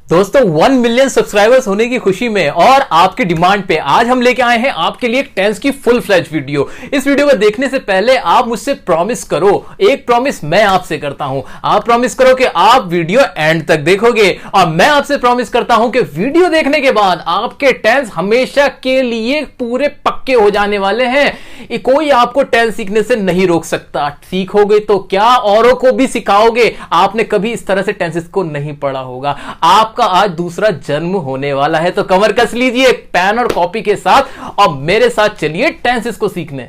दोस्तों 1 million subscribers होने की खुशी में और आपके डिमांड पे आज हम लेके आए हैं आपके लिए एक टेंस की फुल फ्लैज वीडियो। इस वीडियो को देखने से पहले आप मुझसे प्रॉमिस करो, एक प्रॉमिस मैं आपसे करता हूं। आप प्रॉमिस करो कि आप वीडियो एंड तक देखोगे और मैं आपसे प्रॉमिस करता हूं कि वीडियो देखने के बाद आपके टेंस हमेशा के लिए पूरे पक्के हो जाने वाले हैं। कोई आपको टेंस सीखने से नहीं रोक सकता। सीखोगे तो क्या, औरों को भी सिखाओगे। आपने कभी इस तरह से टेंसेस को नहीं पढ़ा होगा। आपका आज दूसरा जन्म होने वाला है, तो कमर कस लीजिए पेन और कॉपी के साथ और मेरे साथ चलिए टेंसेस को सीखने।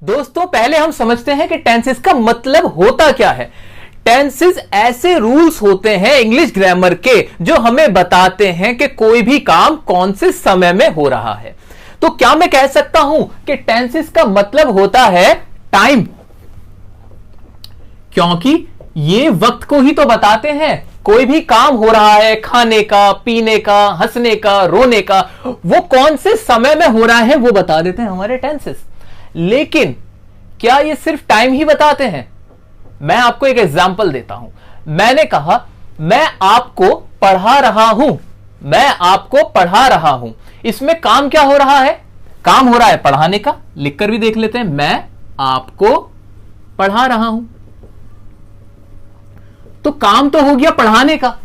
दोस्तों पहले हम समझते हैं कि टेंसेस का मतलब होता क्या है। टेंसेस ऐसे रूल्स होते हैं इंग्लिश ग्रामर के जो हमें बताते हैं कि कोई भी काम कौन से समय में हो रहा है। तो क्या मैं कह सकता हूं कि टेंसेस का मतलब होता है टाइम, क्योंकि ये वक्त को ही तो बताते हैं। कोई भी काम हो रहा है, खाने का, पीने का, हंसने का, रोने का, वो कौन से समय में हो रहा है वो बता देते हैं हमारे टेंसेस। लेकिन क्या ये सिर्फ टाइम ही बताते हैं? मैं आपको एक एग्जांपल देता हूं। मैंने कहा मैं आपको पढ़ा रहा हूं, मैं आपको पढ़ा रहा हूं। इसमें काम क्या हो रहा है? काम हो रहा है पढ़ाने का। लिखकर भी देख लेते हैं, मैं आपको पढ़ा रहा हूं। तो काम तो हो गया पढ़ाने का,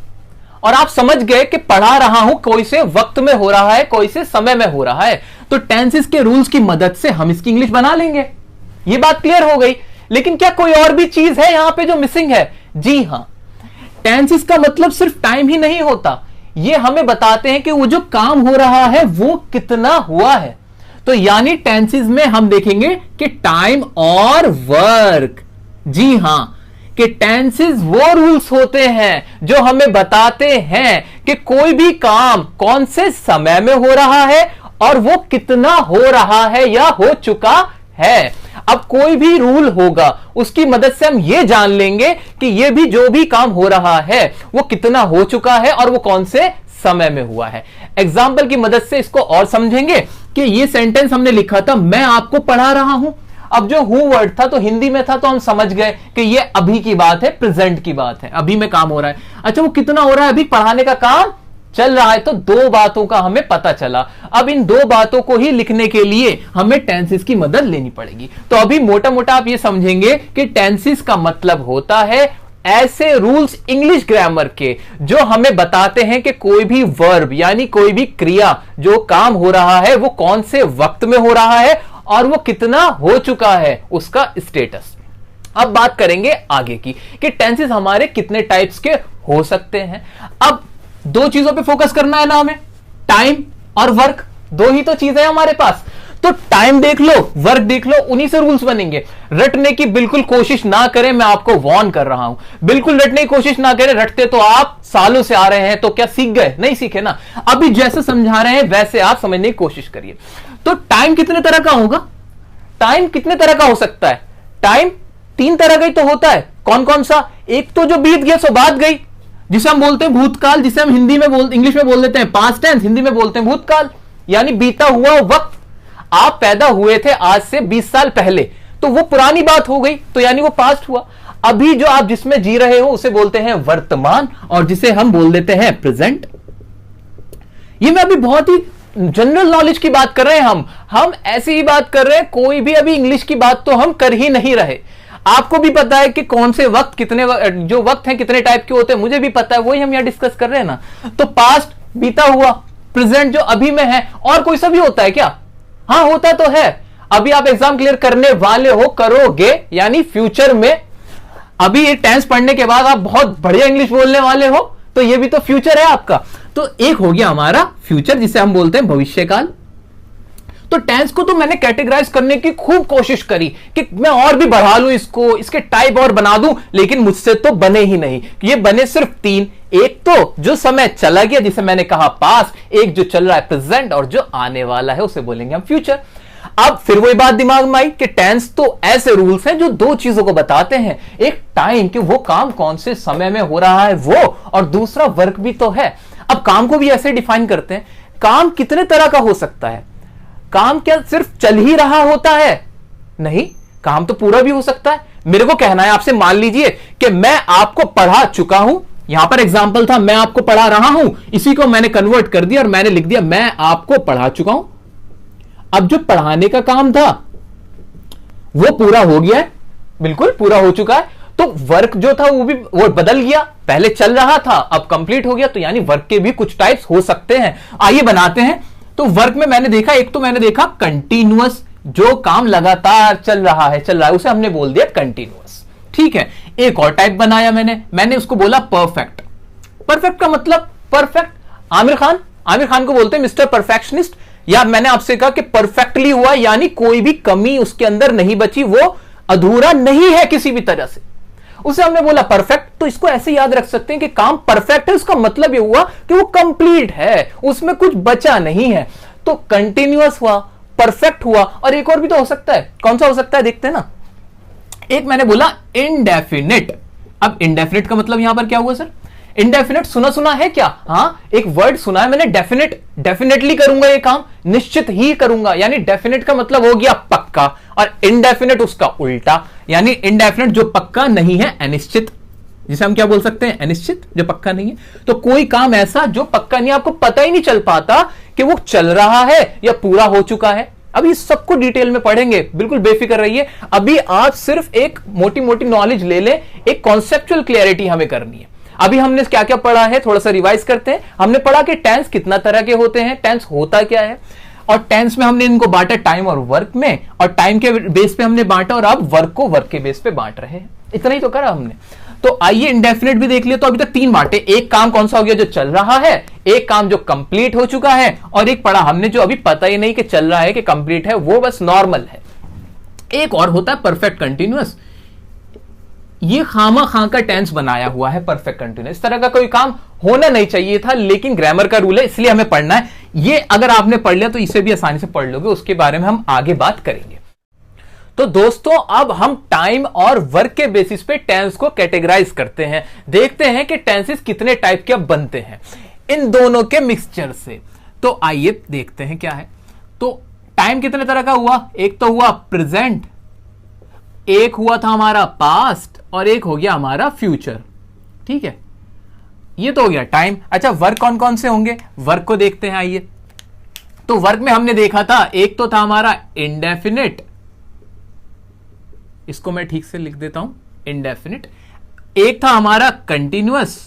और आप समझ गए कि पढ़ा रहा हूं कोई से वक्त में हो रहा है, कोई से समय में हो रहा है। तो टेंसेस के रूल्स की मदद से हम इसकी इंग्लिश बना लेंगे। ये बात क्लियर हो गई। लेकिन क्या कोई और भी चीज है यहां पे जो मिसिंग है? जी हां, टेंसेस का मतलब सिर्फ टाइम ही नहीं होता। ये हमें बताते हैं कि वो जो काम हो रहा है वो कितना हुआ है। तो यानी टेंसेस में हम देखेंगे कि टाइम और वर्क। जी हां, कि टेंसेस वो रूल्स होते हैं जो हमें बताते हैं कि कोई भी काम कौन से समय में हो रहा है और वो कितना हो रहा है या हो चुका है। अब कोई भी रूल होगा उसकी मदद से हम ये जान लेंगे कि ये भी जो भी काम हो रहा है वो कितना हो चुका है और वो कौन से समय में हुआ है। एग्जाम्पल की मदद से इसको और समझेंगे कि ये सेंटेंस हमने लिखा था, मैं आपको पढ़ा रहा हूं। अब जो हूं वर्ड था तो हिंदी में था, तो हम समझ गए कि ये अभी की बात है, प्रेजेंट की बात है, अभी में काम हो रहा है। अच्छा, वो कितना हो रहा है? अभी पढ़ाने का काम चल रहा है। तो दो बातों का हमें पता चला। अब इन दो बातों को ही लिखने के लिए हमें टेंसेस की मदद लेनी पड़ेगी। तो अभी मोटा मोटा आप ये समझेंगे कि टेंसेस का मतलब होता है ऐसे रूल्स इंग्लिश ग्रामर के जो हमें बताते हैं कि कोई भी वर्ब यानी कोई भी क्रिया जो काम हो रहा है वो कौन से वक्त में हो रहा है और वो कितना हो चुका है, उसका स्टेटस। अब बात करेंगे आगे की कि टेंसेस हमारे कितने टाइप्स के हो सकते हैं। अब दो चीजों पे फोकस करना है ना हमें, टाइम और वर्क। दो ही तो चीजें हैं हमारे पास। तो टाइम देख लो, वर्क देख लो, उन्हीं से रूल्स बनेंगे। रटने की बिल्कुल कोशिश ना करें, मैं आपको वार्न कर रहा हूं। बिल्कुल रटने की कोशिश ना करें। रटते तो आप सालों से आ रहे हैं, तो क्या सीख गए? नहीं सीखे ना। अभी जैसे समझा रहे हैं वैसे आप समझने की कोशिश करिए। तो टाइम कितने तरह का होगा? टाइम कितने तरह का हो सकता है? टाइम 3 तरह का ही तो होता है। कौन कौन सा? एक तो जो बीत गया सो बात गई, जिसे हम बोलते हैं भूतकाल, जिसे हम हिंदी में इंग्लिश में बोल देते हैं पास्ट टेंस, हिंदी में बोलते हैं भूतकाल, यानी बीता हुआ वक्त। आप पैदा हुए थे आज से 20 साल पहले, तो वो पुरानी बात हो गई, तो यानी वो पास्ट हुआ। अभी जो आप जिसमें जी रहे हो उसे बोलते हैं वर्तमान, और जिसे हम बोल देते हैं प्रेजेंट। ये मैं अभी बहुत ही जनरल नॉलेज की बात कर रहे हैं। हम ऐसी ही बात कर रहे हैं, कोई भी अभी इंग्लिश की बात तो हम कर ही नहीं रहे। आपको भी पता है कि कौन से वक्त, कितने जो वक्त हैं कितने टाइप के होते हैं, मुझे भी पता है, वही हम यहां डिस्कस कर रहे हैं ना। तो पास्ट बीता हुआ, प्रेजेंट जो अभी में है, और कोई सा भी होता है क्या? हाँ होता तो है। अभी आप एग्जाम क्लियर करने वाले हो, करोगे, यानी फ्यूचर में। अभी ये टेंस पढ़ने के बाद आप बहुत बढ़िया इंग्लिश बोलने वाले हो, तो ये भी तो फ्यूचर है आपका। तो एक हो गया हमारा फ्यूचर, जिसे हम बोलते हैं भविष्यकाल। तो टेंस को तो मैंने कैटेगराइज करने की खूब कोशिश करी कि मैं और भी बढ़ा लूं इसको, इसके टाइप और बना दूं, लेकिन मुझसे तो बने ही नहीं। ये बने सिर्फ 3। एक तो जो समय चला गया जिसे मैंने कहा पास्ट, एक जो चल रहा है प्रेजेंट, और जो आने वाला है उसे बोलेंगे हम फ्यूचर। अब फिर वही बात दिमाग में आई कि टेंस तो ऐसे रूल्स हैं जो दो चीजों को बताते हैं। एक टाइम कि वो काम कौन से समय में हो रहा है वो, और दूसरा वर्क भी तो है। अब काम को भी ऐसे डिफाइन करते हैं। काम कितने तरह का हो सकता है? काम क्या सिर्फ चल ही रहा होता है? नहीं, काम तो पूरा भी हो सकता है। मेरे को कहना है आपसे, मान लीजिए कि मैं आपको पढ़ा चुका हूं, यहां पर एग्जाम्पल था मैं आपको पढ़ा रहा हूं, इसी को मैंने कन्वर्ट कर दिया और मैंने लिख दिया मैं आपको पढ़ा चुका हूं। अब जो पढ़ाने का काम था वो पूरा हो गया है, बिल्कुल पूरा हो चुका है। तो वर्क जो था वो बदल गया, पहले चल रहा था अब कंप्लीट हो गया। तो यानी वर्क के भी कुछ टाइप्स हो सकते हैं। आइए बनाते हैं। तो वर्क में मैंने देखा, एक तो मैंने देखा कंटिन्यूअस, जो काम लगातार चल रहा है उसे हमने बोल दिया कंटिन्यूअस, ठीक है। एक और टाइप बनाया मैंने उसको बोला परफेक्ट। परफेक्ट का मतलब परफेक्ट, आमिर खान को बोलते हैं मिस्टर परफेक्शनिस्ट। या मैंने आपसे कहा कि परफेक्टली हुआ, यानी कोई भी कमी उसके अंदर नहीं बची, वो अधूरा नहीं है किसी भी तरह से, उसे हमने बोला परफेक्ट। तो इसको ऐसे याद रख सकते हैं कि काम परफेक्ट है, उसका मतलब ये हुआ कि वो कंप्लीट है, उसमें कुछ बचा नहीं है। तो कंटिन्यूअस हुआ, परफेक्ट हुआ, और एक और भी तो हो सकता है। कौन सा हो सकता है देखते हैं ना। एक मैंने बोला इनडेफिनिट। अब इनडेफिनिट का मतलब यहां पर क्या हुआ सर? इनडेफिनिट सुना है क्या? हाँ, एक वर्ड सुना है मैंने, डेफिनेटली करूंगा ये काम, निश्चित ही करूंगा। यानी डेफिनेट का मतलब हो गया पक्का, और इनडेफिनेट उसका उल्टा, यानी इनडेफिनेट जो पक्का नहीं है, अनिश्चित, जिसे हम क्या बोल सकते हैं? अनिश्चित, जो पक्का नहीं है। तो कोई काम ऐसा जो पक्का नहीं, आपको पता ही नहीं चल पाता कि वो चल रहा है या पूरा हो चुका है। अभी सबको डिटेल में पढ़ेंगे, बिल्कुल बेफिक्र रहिए। अभी आप सिर्फ एक मोटी मोटी नॉलेज ले लें, एक कॉन्सेप्चुअल क्लियरिटी हमें करनी है। अभी हमने क्या क्या पढ़ा है, थोड़ा सा रिवाइज करते हैं। हमने पढ़ा कि टेंस कितना तरह के होते हैं, टेंस होता क्या है, और टेंस में हमने इनको बांटा टाइम और वर्क में, और टाइम के बेस पे हमने बांटा, और अब वर्क को वर्क के बेस पे बांट रहे हैं। इतना ही तो करा हमने। तो आइए इंडेफिनिट भी देख लिया। तो अभी तक तीन बांटे, एक काम कौन सा हो गया जो चल रहा है, एक काम जो कंप्लीट हो चुका है, और एक पढ़ा हमने जो अभी पता ही नहीं कि चल रहा है कि कंप्लीट है, वो बस नॉर्मल है। एक और होता है परफेक्ट कंटिन्यूअस। ये खामा खां का टेंस बनाया हुआ है परफेक्ट कंटिन्यूअस। इस तरह का कोई काम होना नहीं चाहिए था, लेकिन ग्रामर का रूल है इसलिए हमें पढ़ना है। ये अगर आपने पढ़ लिया तो इसे भी आसानी से पढ़ लोगे, उसके बारे में हम आगे बात करेंगे। तो दोस्तों अब हम टाइम और वर्क के बेसिस पे टेंस को कैटेगराइज करते हैं, देखते हैं कि टेंसेस कितने टाइप के बनते हैं इन दोनों के मिक्सचर से। तो आइए देखते हैं क्या है। तो टाइम कितने तरह का हुआ? एक तो हुआ प्रेजेंट, एक हुआ था हमारा पास्ट, और एक हो गया हमारा फ्यूचर, ठीक है। ये तो हो गया टाइम। अच्छा, वर्क कौन कौन से होंगे, वर्क को देखते हैं आइए। तो वर्क में हमने देखा था, एक तो था हमारा इंडेफिनिट, इसको मैं ठीक से लिख देता हूं, इंडेफिनिट। एक था हमारा कंटिन्यूअस,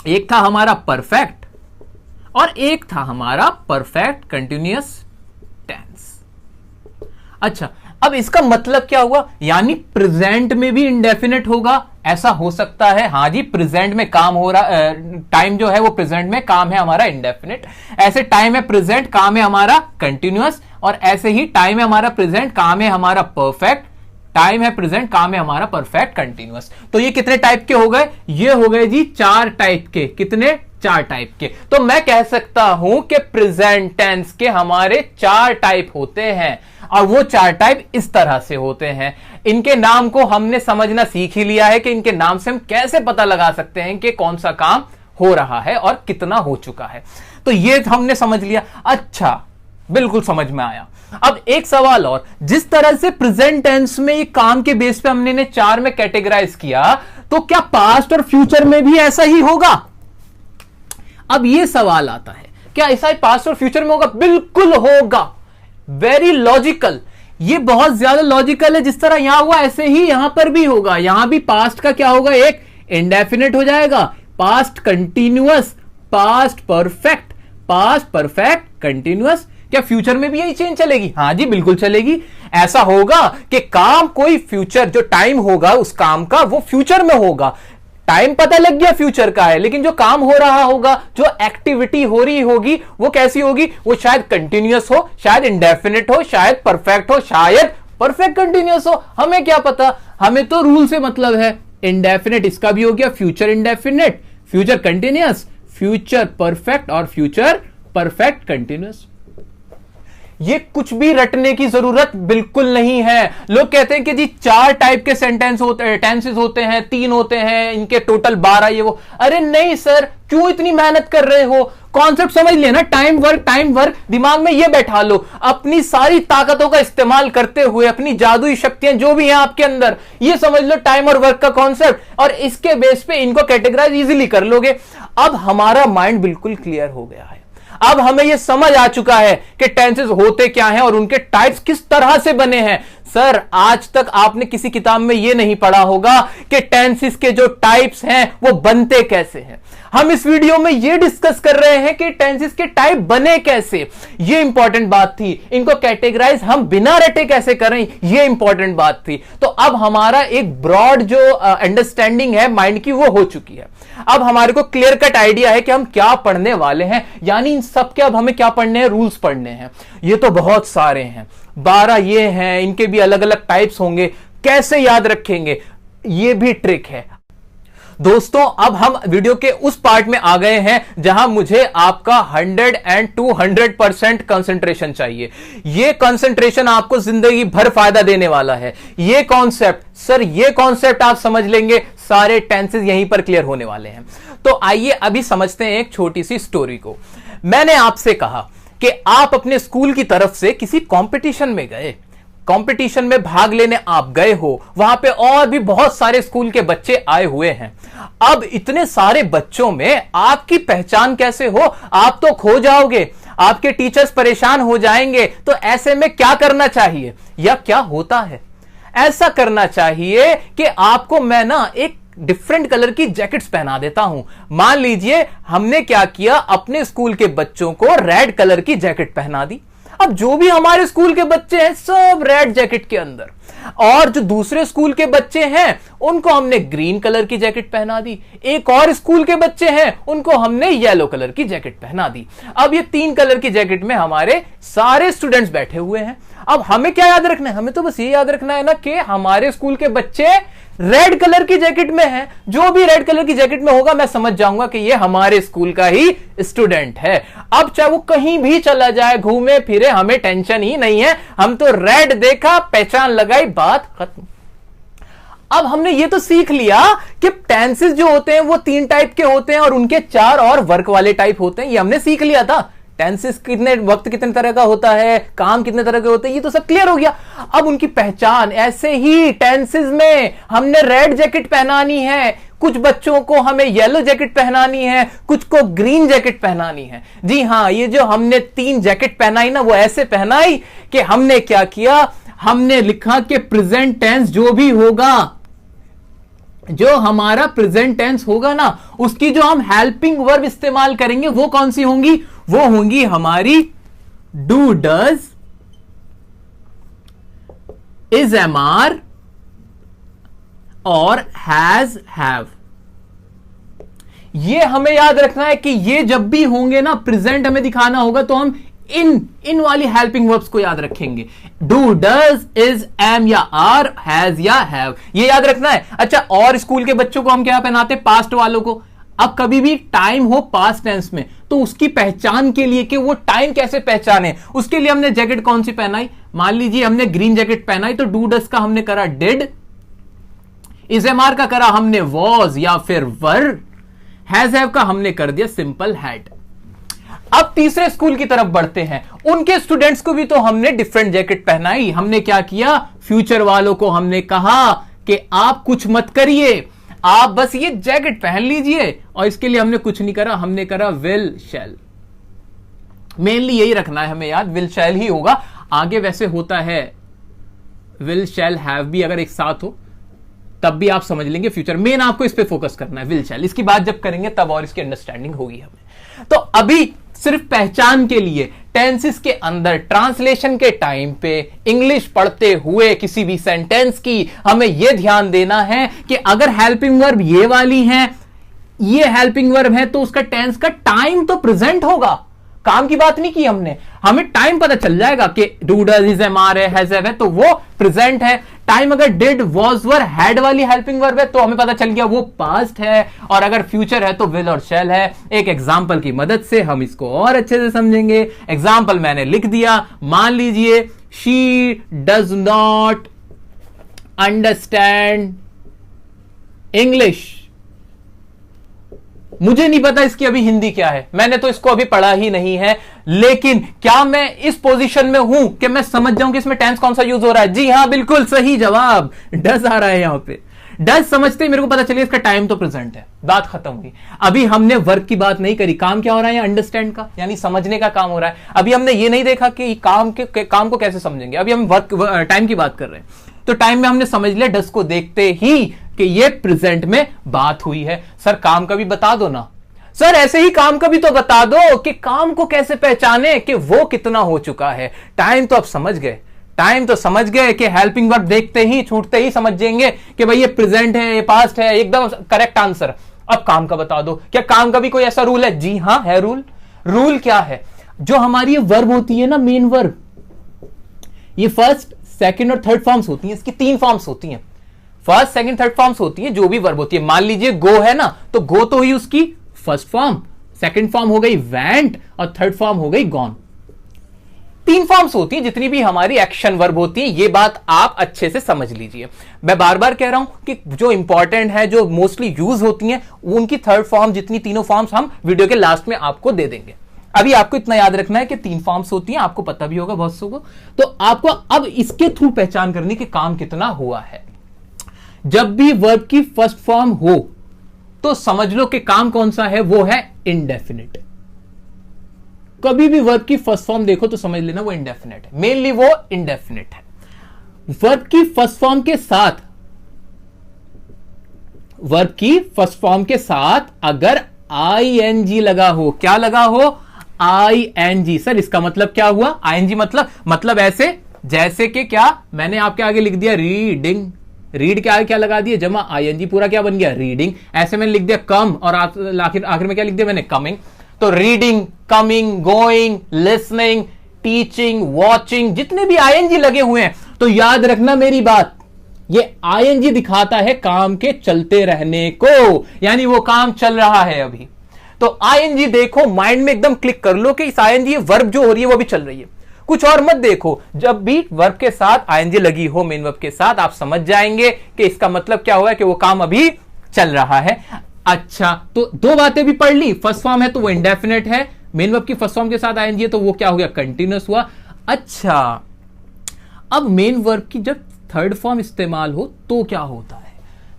एक था हमारा परफेक्ट, और एक था हमारा परफेक्ट कंटिन्यूअस टेंस। अच्छा, अब इसका मतलब क्या हुआ? यानी प्रेजेंट में भी इंडेफिनिट होगा, ऐसा हो सकता है। हाँ जी, प्रेजेंट में काम हो रहा, टाइम जो है वो प्रेजेंट में, काम है हमारा इंडेफिनिट। ऐसे टाइम है प्रेजेंट, काम है हमारा कंटिन्यूअस, और ऐसे ही टाइम है हमारा प्रेजेंट, काम है हमारा परफेक्ट, टाइम है प्रेजेंट, काम है हमारा परफेक्ट कंटिन्यूअस। तो ये कितने टाइप के हो गए? ये हो गए जी 4 टाइप के। कितने? 4 टाइप के। तो मैं कह सकता हूं कि प्रेजेंट टेंस के हमारे 4 टाइप होते हैं, और वो 4 टाइप इस तरह से होते हैं। इनके नाम को हमने समझना सीख ही लिया है कि इनके नाम से हम कैसे पता लगा सकते हैं कि कौन सा काम हो रहा है और कितना हो चुका है। तो ये हमने समझ लिया। अच्छा, बिल्कुल समझ में आया। अब एक सवाल और, जिस तरह से प्रेजेंट टेंस में ये काम के बेस पे हमने 4 में कैटेगराइज किया, तो क्या पास्ट और फ्यूचर में भी ऐसा ही होगा? अब ये सवाल आता है, क्या ऐसा ही पास्ट और फ्यूचर में होगा? बिल्कुल होगा। वेरी लॉजिकल, ये बहुत ज्यादा लॉजिकल है। जिस तरह यहां हुआ ऐसे ही यहां पर भी होगा। यहां भी पास्ट का क्या होगा? एक इंडेफिनिट हो जाएगा, past continuous, past perfect, past perfect continuous. क्या फ्यूचर में भी यही चेंज चलेगी? हाँ जी, बिल्कुल चलेगी। ऐसा होगा कि काम कोई फ्यूचर, जो टाइम होगा उस काम का, वो फ्यूचर में होगा। टाइम पता लग गया फ्यूचर का है, लेकिन जो काम हो रहा होगा, जो एक्टिविटी हो रही होगी, वो कैसी होगी? वो शायद कंटिन्यूअस हो, शायद इंडेफिनिट हो, शायद परफेक्ट हो, शायद परफेक्ट कंटिन्यूअस हो। हमें क्या पता? हमें तो रूल से मतलब है। इंडेफिनिट इसका भी हो गया, future indefinite, future continuous, future perfect, और फ्यूचर परफेक्ट कंटिन्यूअस। ये कुछ भी रटने की जरूरत बिल्कुल नहीं है। लोग कहते हैं कि जी 4 टाइप के सेंटेंस होते हैं, टेंसेस होते हैं, 3 होते हैं, इनके टोटल 12 ये वो। अरे नहीं सर, क्यों इतनी मेहनत कर रहे हो? कॉन्सेप्ट समझ लेना, टाइम वर्क दिमाग में ये बैठा लो, अपनी सारी ताकतों का इस्तेमाल करते हुए, अपनी जादुई शक्तियां जो भी हैं आपके अंदर, ये समझ लो टाइम और वर्क का कॉन्सेप्ट, और इसके बेस पे इनको कैटेगराइज इजीली कर लोगे। अब हमारा माइंड बिल्कुल क्लियर हो गया है। अब हमें यह समझ आ चुका है कि टेंसेस होते क्या हैं और उनके टाइप्स किस तरह से बने हैं। सर, आज तक आपने किसी किताब में यह नहीं पढ़ा होगा कि टेंसेस के जो टाइप्स हैं वो बनते कैसे हैं। हम इस वीडियो में यह डिस्कस कर रहे हैं कि टेंसेस के टाइप बने कैसे, यह इंपॉर्टेंट बात थी। इनको कैटेगराइज हम बिना रटे कैसे करें, यह इंपॉर्टेंट बात थी। तो अब हमारा एक ब्रॉड जो अंडरस्टैंडिंग है माइंड की वो हो चुकी है। अब हमारे को क्लियर कट आइडिया है कि हम क्या पढ़ने वाले हैं, यानी इन सब के अब हमें क्या पढ़ने हैं, रूल्स पढ़ने हैं। ये तो बहुत सारे हैं, 12 ये हैं, इनके भी अलग अलग टाइप्स होंगे, कैसे याद रखेंगे ये भी ट्रिक है। दोस्तों, अब हम वीडियो के उस पार्ट में आ गए हैं जहां मुझे आपका 100 and 200% कंसंट्रेशन चाहिए। यह कंसंट्रेशन आपको जिंदगी भर फायदा देने वाला है। यह कॉन्सेप्ट, सर ये कॉन्सेप्ट आप समझ लेंगे, सारे टेंसेस यहीं पर क्लियर होने वाले हैं। तो आइए अभी समझते हैं एक छोटी सी स्टोरी को। मैंने आपसे कहा कि आप अपने स्कूल की तरफ से किसी कंपटीशन में गए, कंपटीशन में भाग लेने आप गए हो, वहां पे और भी बहुत सारे स्कूल के बच्चे आए हुए हैं। अब इतने सारे बच्चों में आपकी पहचान कैसे हो, आप तो खो जाओगे, आपके टीचर्स परेशान हो जाएंगे। तो ऐसे में क्या करना चाहिए या क्या होता है, ऐसा करना चाहिए कि आपको मैं ना एक डिफरेंट कलर की जैकेट्स पहना देता हूं। मान लीजिए हमने क्या किया, अपने स्कूल के बच्चों को रेड कलर की जैकेट पहना दी। अब जो भी हमारे स्कूल के बच्चे हैं सब रेड जैकेट के अंदर, और जो दूसरे स्कूल के बच्चे हैं उनको हमने ग्रीन कलर की जैकेट पहना दी। एक और स्कूल के बच्चे हैं उनको हमने येलो कलर की जैकेट पहना दी। अब ये 3 कलर की जैकेट में हमारे सारे स्टूडेंट्स बैठे हुए हैं। अब हमें क्या याद रखना है, हमें तो बस ये याद रखना है ना कि हमारे स्कूल के बच्चे रेड कलर की जैकेट में है। जो भी रेड कलर की जैकेट में होगा मैं समझ जाऊंगा कि ये हमारे स्कूल का ही स्टूडेंट है। अब चाहे वो कहीं भी चला जाए, घूमे फिरे, हमें टेंशन ही नहीं है। हम तो रेड देखा, पहचान लगाई, बात खत्म। अब हमने ये तो सीख लिया कि टेंसेस जो होते हैं वो 3 टाइप के होते हैं और उनके 4 और वर्क वाले टाइप होते हैं। ये हमने सीख लिया था। टेंसेस कितने वक्त कितने तरह का होता है, काम कितने तरह के होते हैं, ये तो सब क्लियर हो गया। अब उनकी पहचान, ऐसे ही टेंसेस में हमने रेड जैकेट पहनानी है, कुछ बच्चों को हमें येलो जैकेट पहनानी है, कुछ को ग्रीन जैकेट पहनानी है। जी हां, ये जो हमने 3 जैकेट पहनाई ना, वो ऐसे पहनाई कि हमने क्या किया, हमने लिखा कि प्रेजेंट टेंस जो भी होगा, जो हमारा प्रेजेंट टेंस होगा ना, उसकी जो हम हेल्पिंग वर्ब इस्तेमाल करेंगे वो कौन सी होंगी, वो होंगी हमारी do, does, is, am, are और हैज, हैव। ये हमें याद रखना है कि ये जब भी होंगे ना, प्रेजेंट हमें दिखाना होगा तो हम इन वाली हेल्पिंग वर्ब्स को याद रखेंगे। डू, डज, इज, एम या आर, हैज या हैव, ये याद रखना है। अच्छा, और स्कूल के बच्चों को हम क्या पहनाते हैं, पास्ट वालों को। अब कभी भी टाइम हो पास्ट टेंस में तो उसकी पहचान के लिए कि वो टाइम कैसे पहचाने, उसके लिए हमने जैकेट कौन सी पहनाई। मान लीजिए हमने ग्रीन जैकेट पहनाई तो डू डज का हमने करा डिड, इज, एम, आर का करा हमने वॉज या फिर वर, हैज, हैव का हमने कर दिया सिंपल हैड। अब तीसरे स्कूल की तरफ बढ़ते हैं। उनके स्टूडेंट्स को भी तो हमने डिफरेंट जैकेट पहनाई। हमने क्या किया, फ्यूचर वालों को हमने कहा कि आप कुछ मत करिए, आप बस ये जैकेट पहन लीजिए, और इसके लिए हमने कुछ नहीं करा, हमने करा विल, शैल। मेनली यही रखना है हमें याद, विल शैल ही होगा। आगे वैसे होता है विल, शैल, हैव भी अगर एक साथ हो तब भी आप समझ लेंगे फ्यूचर। मेन आपको इस पे फोकस करना है, विल, शैल। इसकी बात जब करेंगे तब और इसकी अंडरस्टैंडिंग होगी हमें। तो अभी सिर्फ पहचान के लिए टेंसेस के अंदर ट्रांसलेशन के टाइम पे इंग्लिश पढ़ते हुए किसी भी सेंटेंस की हमें यह ध्यान देना है कि अगर हेल्पिंग वर्ब ये वाली है, ये हेल्पिंग वर्ब है, तो उसका टेंस का टाइम तो प्रेजेंट होगा। काम की बात नहीं की हमने, हमें टाइम पता चल जाएगा कि do, does, is, am, are है, हैज, हैव है, तो वो प्रेजेंट है। टाइम अगर डिड, वॉज, वर, हैड वाली हेल्पिंग वर्ब है तो हमें पता चल गया वो पास्ट है, और अगर फ्यूचर है तो विल और शैल है। एक एग्जांपल की मदद से हम इसको और अच्छे से समझेंगे। एग्जांपल मैंने लिख दिया। मान लीजिए she does not understand English. मुझे नहीं पता इसकी अभी हिंदी क्या है, मैंने तो इसको अभी पढ़ा ही नहीं है, लेकिन क्या मैं इस पोजीशन में हूं कि मैं समझ जाऊं कि इसमें टेंस कौन सा यूज हो रहा है? जी हां, बिल्कुल सही जवाब, डज आ रहा है यहां पे। डज समझते ही मेरे को पता चलिए इसका टाइम तो प्रेजेंट है, बात खत्म हुई। अभी हमने वर्क की बात नहीं करी, काम क्या हो रहा है? अंडरस्टैंड का, यानी समझने का काम हो रहा है। अभी हमने ये नहीं देखा कि काम को कैसे समझेंगे, अभी हम वर्क टाइम की बात कर रहे हैं। तो टाइम में हमने समझ लिया डज को देखते ही कि ये प्रेजेंट में बात हुई है। सर काम का भी बता दो ना। सर ऐसे ही काम का भी तो बता दो कि काम को कैसे पहचाने कि वो कितना हो चुका है। टाइम तो आप समझ गए, टाइम तो समझ गए कि हेल्पिंग वर्ब देखते ही छूटते ही समझ जाएंगे कि भाई ये प्रेजेंट है, ये पास्ट है, एकदम करेक्ट आंसर। अब काम का बता दो। क्या काम का भी कोई ऐसा रूल है? जी हां है रूल। रूल क्या है? जो हमारी ये वर्ब होती है ना, मेन वर्ब, ये फर्स्ट सेकंड और थर्ड फॉर्म्स होती हैं। इसकी 3 फॉर्म्स होती हैं, फर्स्ट सेकंड थर्ड फॉर्म्स होती हैं जो भी वर्ब होती है। मान लीजिए गो है ना, तो गो तो ही उसकी फर्स्ट फॉर्म, सेकंड फॉर्म हो गई वेंट और थर्ड फॉर्म हो गई गॉन। 3 फॉर्म्स होती हैं जितनी भी हमारी एक्शन वर्ब होती है। ये बात आप अच्छे से समझ लीजिए। मैं बार बार कह रहा हूं कि जो इंपॉर्टेंट है, जो मोस्टली यूज होती हैं, उनकी थर्ड फॉर्म जितनी तीनों फॉर्म्स हम वीडियो के लास्ट में आपको दे देंगे। अभी आपको इतना याद रखना है कि 3 फॉर्म्स होती हैं, आपको पता भी होगा बहुत सो को। तो आपको अब इसके थ्रू पहचान करनी कि काम कितना हुआ है। जब भी वर्ब की फर्स्ट फॉर्म हो तो समझ लो कि काम कौन सा है, वो है इंडेफिनिट। कभी भी वर्ब की फर्स्ट फॉर्म देखो तो समझ लेना वो इंडेफिनिट है, मेनली वो इंडेफिनिट है। वर्ब की फर्स्ट फॉर्म के साथ, वर्ब की फर्स्ट फॉर्म के साथ अगर आईएनजी लगा हो, क्या लगा हो? आईएनजी। सर इसका मतलब क्या हुआ? आईएनजी मतलब ऐसे जैसे कि क्या मैंने आपके आगे लिख दिया रीडिंग, रीड के आगे क्या लगा दिया? जमा आईएनजी, पूरा क्या बन गया? रीडिंग। ऐसे मैंने लिख दिया कम और आखिर में क्या लिख दिया मैंने? कमिंग। तो reading, coming, going, listening, teaching, watching, जितने भी आईएनजी लगे हुए हैं, तो याद रखना मेरी बात, ये आईएनजी दिखाता है काम के चलते रहने को, यानी वो काम चल रहा है अभी। तो आईएनजी देखो, माइंड में एकदम क्लिक कर लो कि इस आईएनजी वर्ब जो हो रही है वो भी चल रही है, कुछ और मत देखो। जब भी वर्ब के साथ आईएनजी लगी हो, मेन वर्ब के साथ, आप समझ जाएंगे कि इसका मतलब क्या हुआ कि वो काम अभी चल रहा है। अच्छा, तो 2 बातें भी पढ़ ली। फर्स्ट फॉर्म है तो वो इंडेफिनिट है, मेन वर्ब की फर्स्ट फॉर्म के साथ आईएनजी है तो वो क्या हो गया? कंटिन्यूअस हुआ। अच्छा, अब मेन वर्ब की जब थर्ड फॉर्म इस्तेमाल हो तो क्या होता है?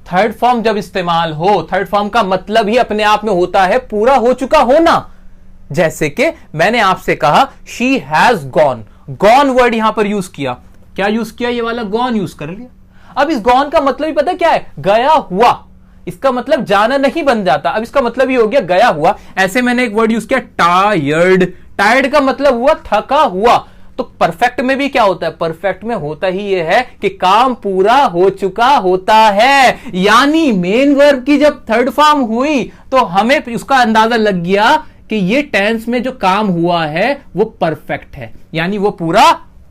थर्ड फॉर्म जब इस्तेमाल हो, थर्ड फॉर्म का मतलब ही अपने आप में होता है पूरा हो चुका होना। जैसे कि मैंने आपसे कहा she has gone, gone word यहां पर यूज किया। क्या यूज किया? ये वाला गॉन यूज कर लिया। अब इस गॉन का मतलब ही पता क्या है? गया हुआ। इसका मतलब जाना नहीं बन जाता, अब इसका मतलब ही हो गया गया हुआ। ऐसे मैंने एक वर्ड यूज किया टायर्ड, टायर्ड का मतलब हुआ थका हुआ। तो परफेक्ट में भी क्या होता है? परफेक्ट में होता ही ये है कि काम पूरा हो चुका होता है। यानी मेन वर्ब की जब थर्ड फॉर्म हुई तो हमें उसका अंदाजा लग गया कि ये टेंस में जो काम हुआ है वो परफेक्ट है, यानी वो पूरा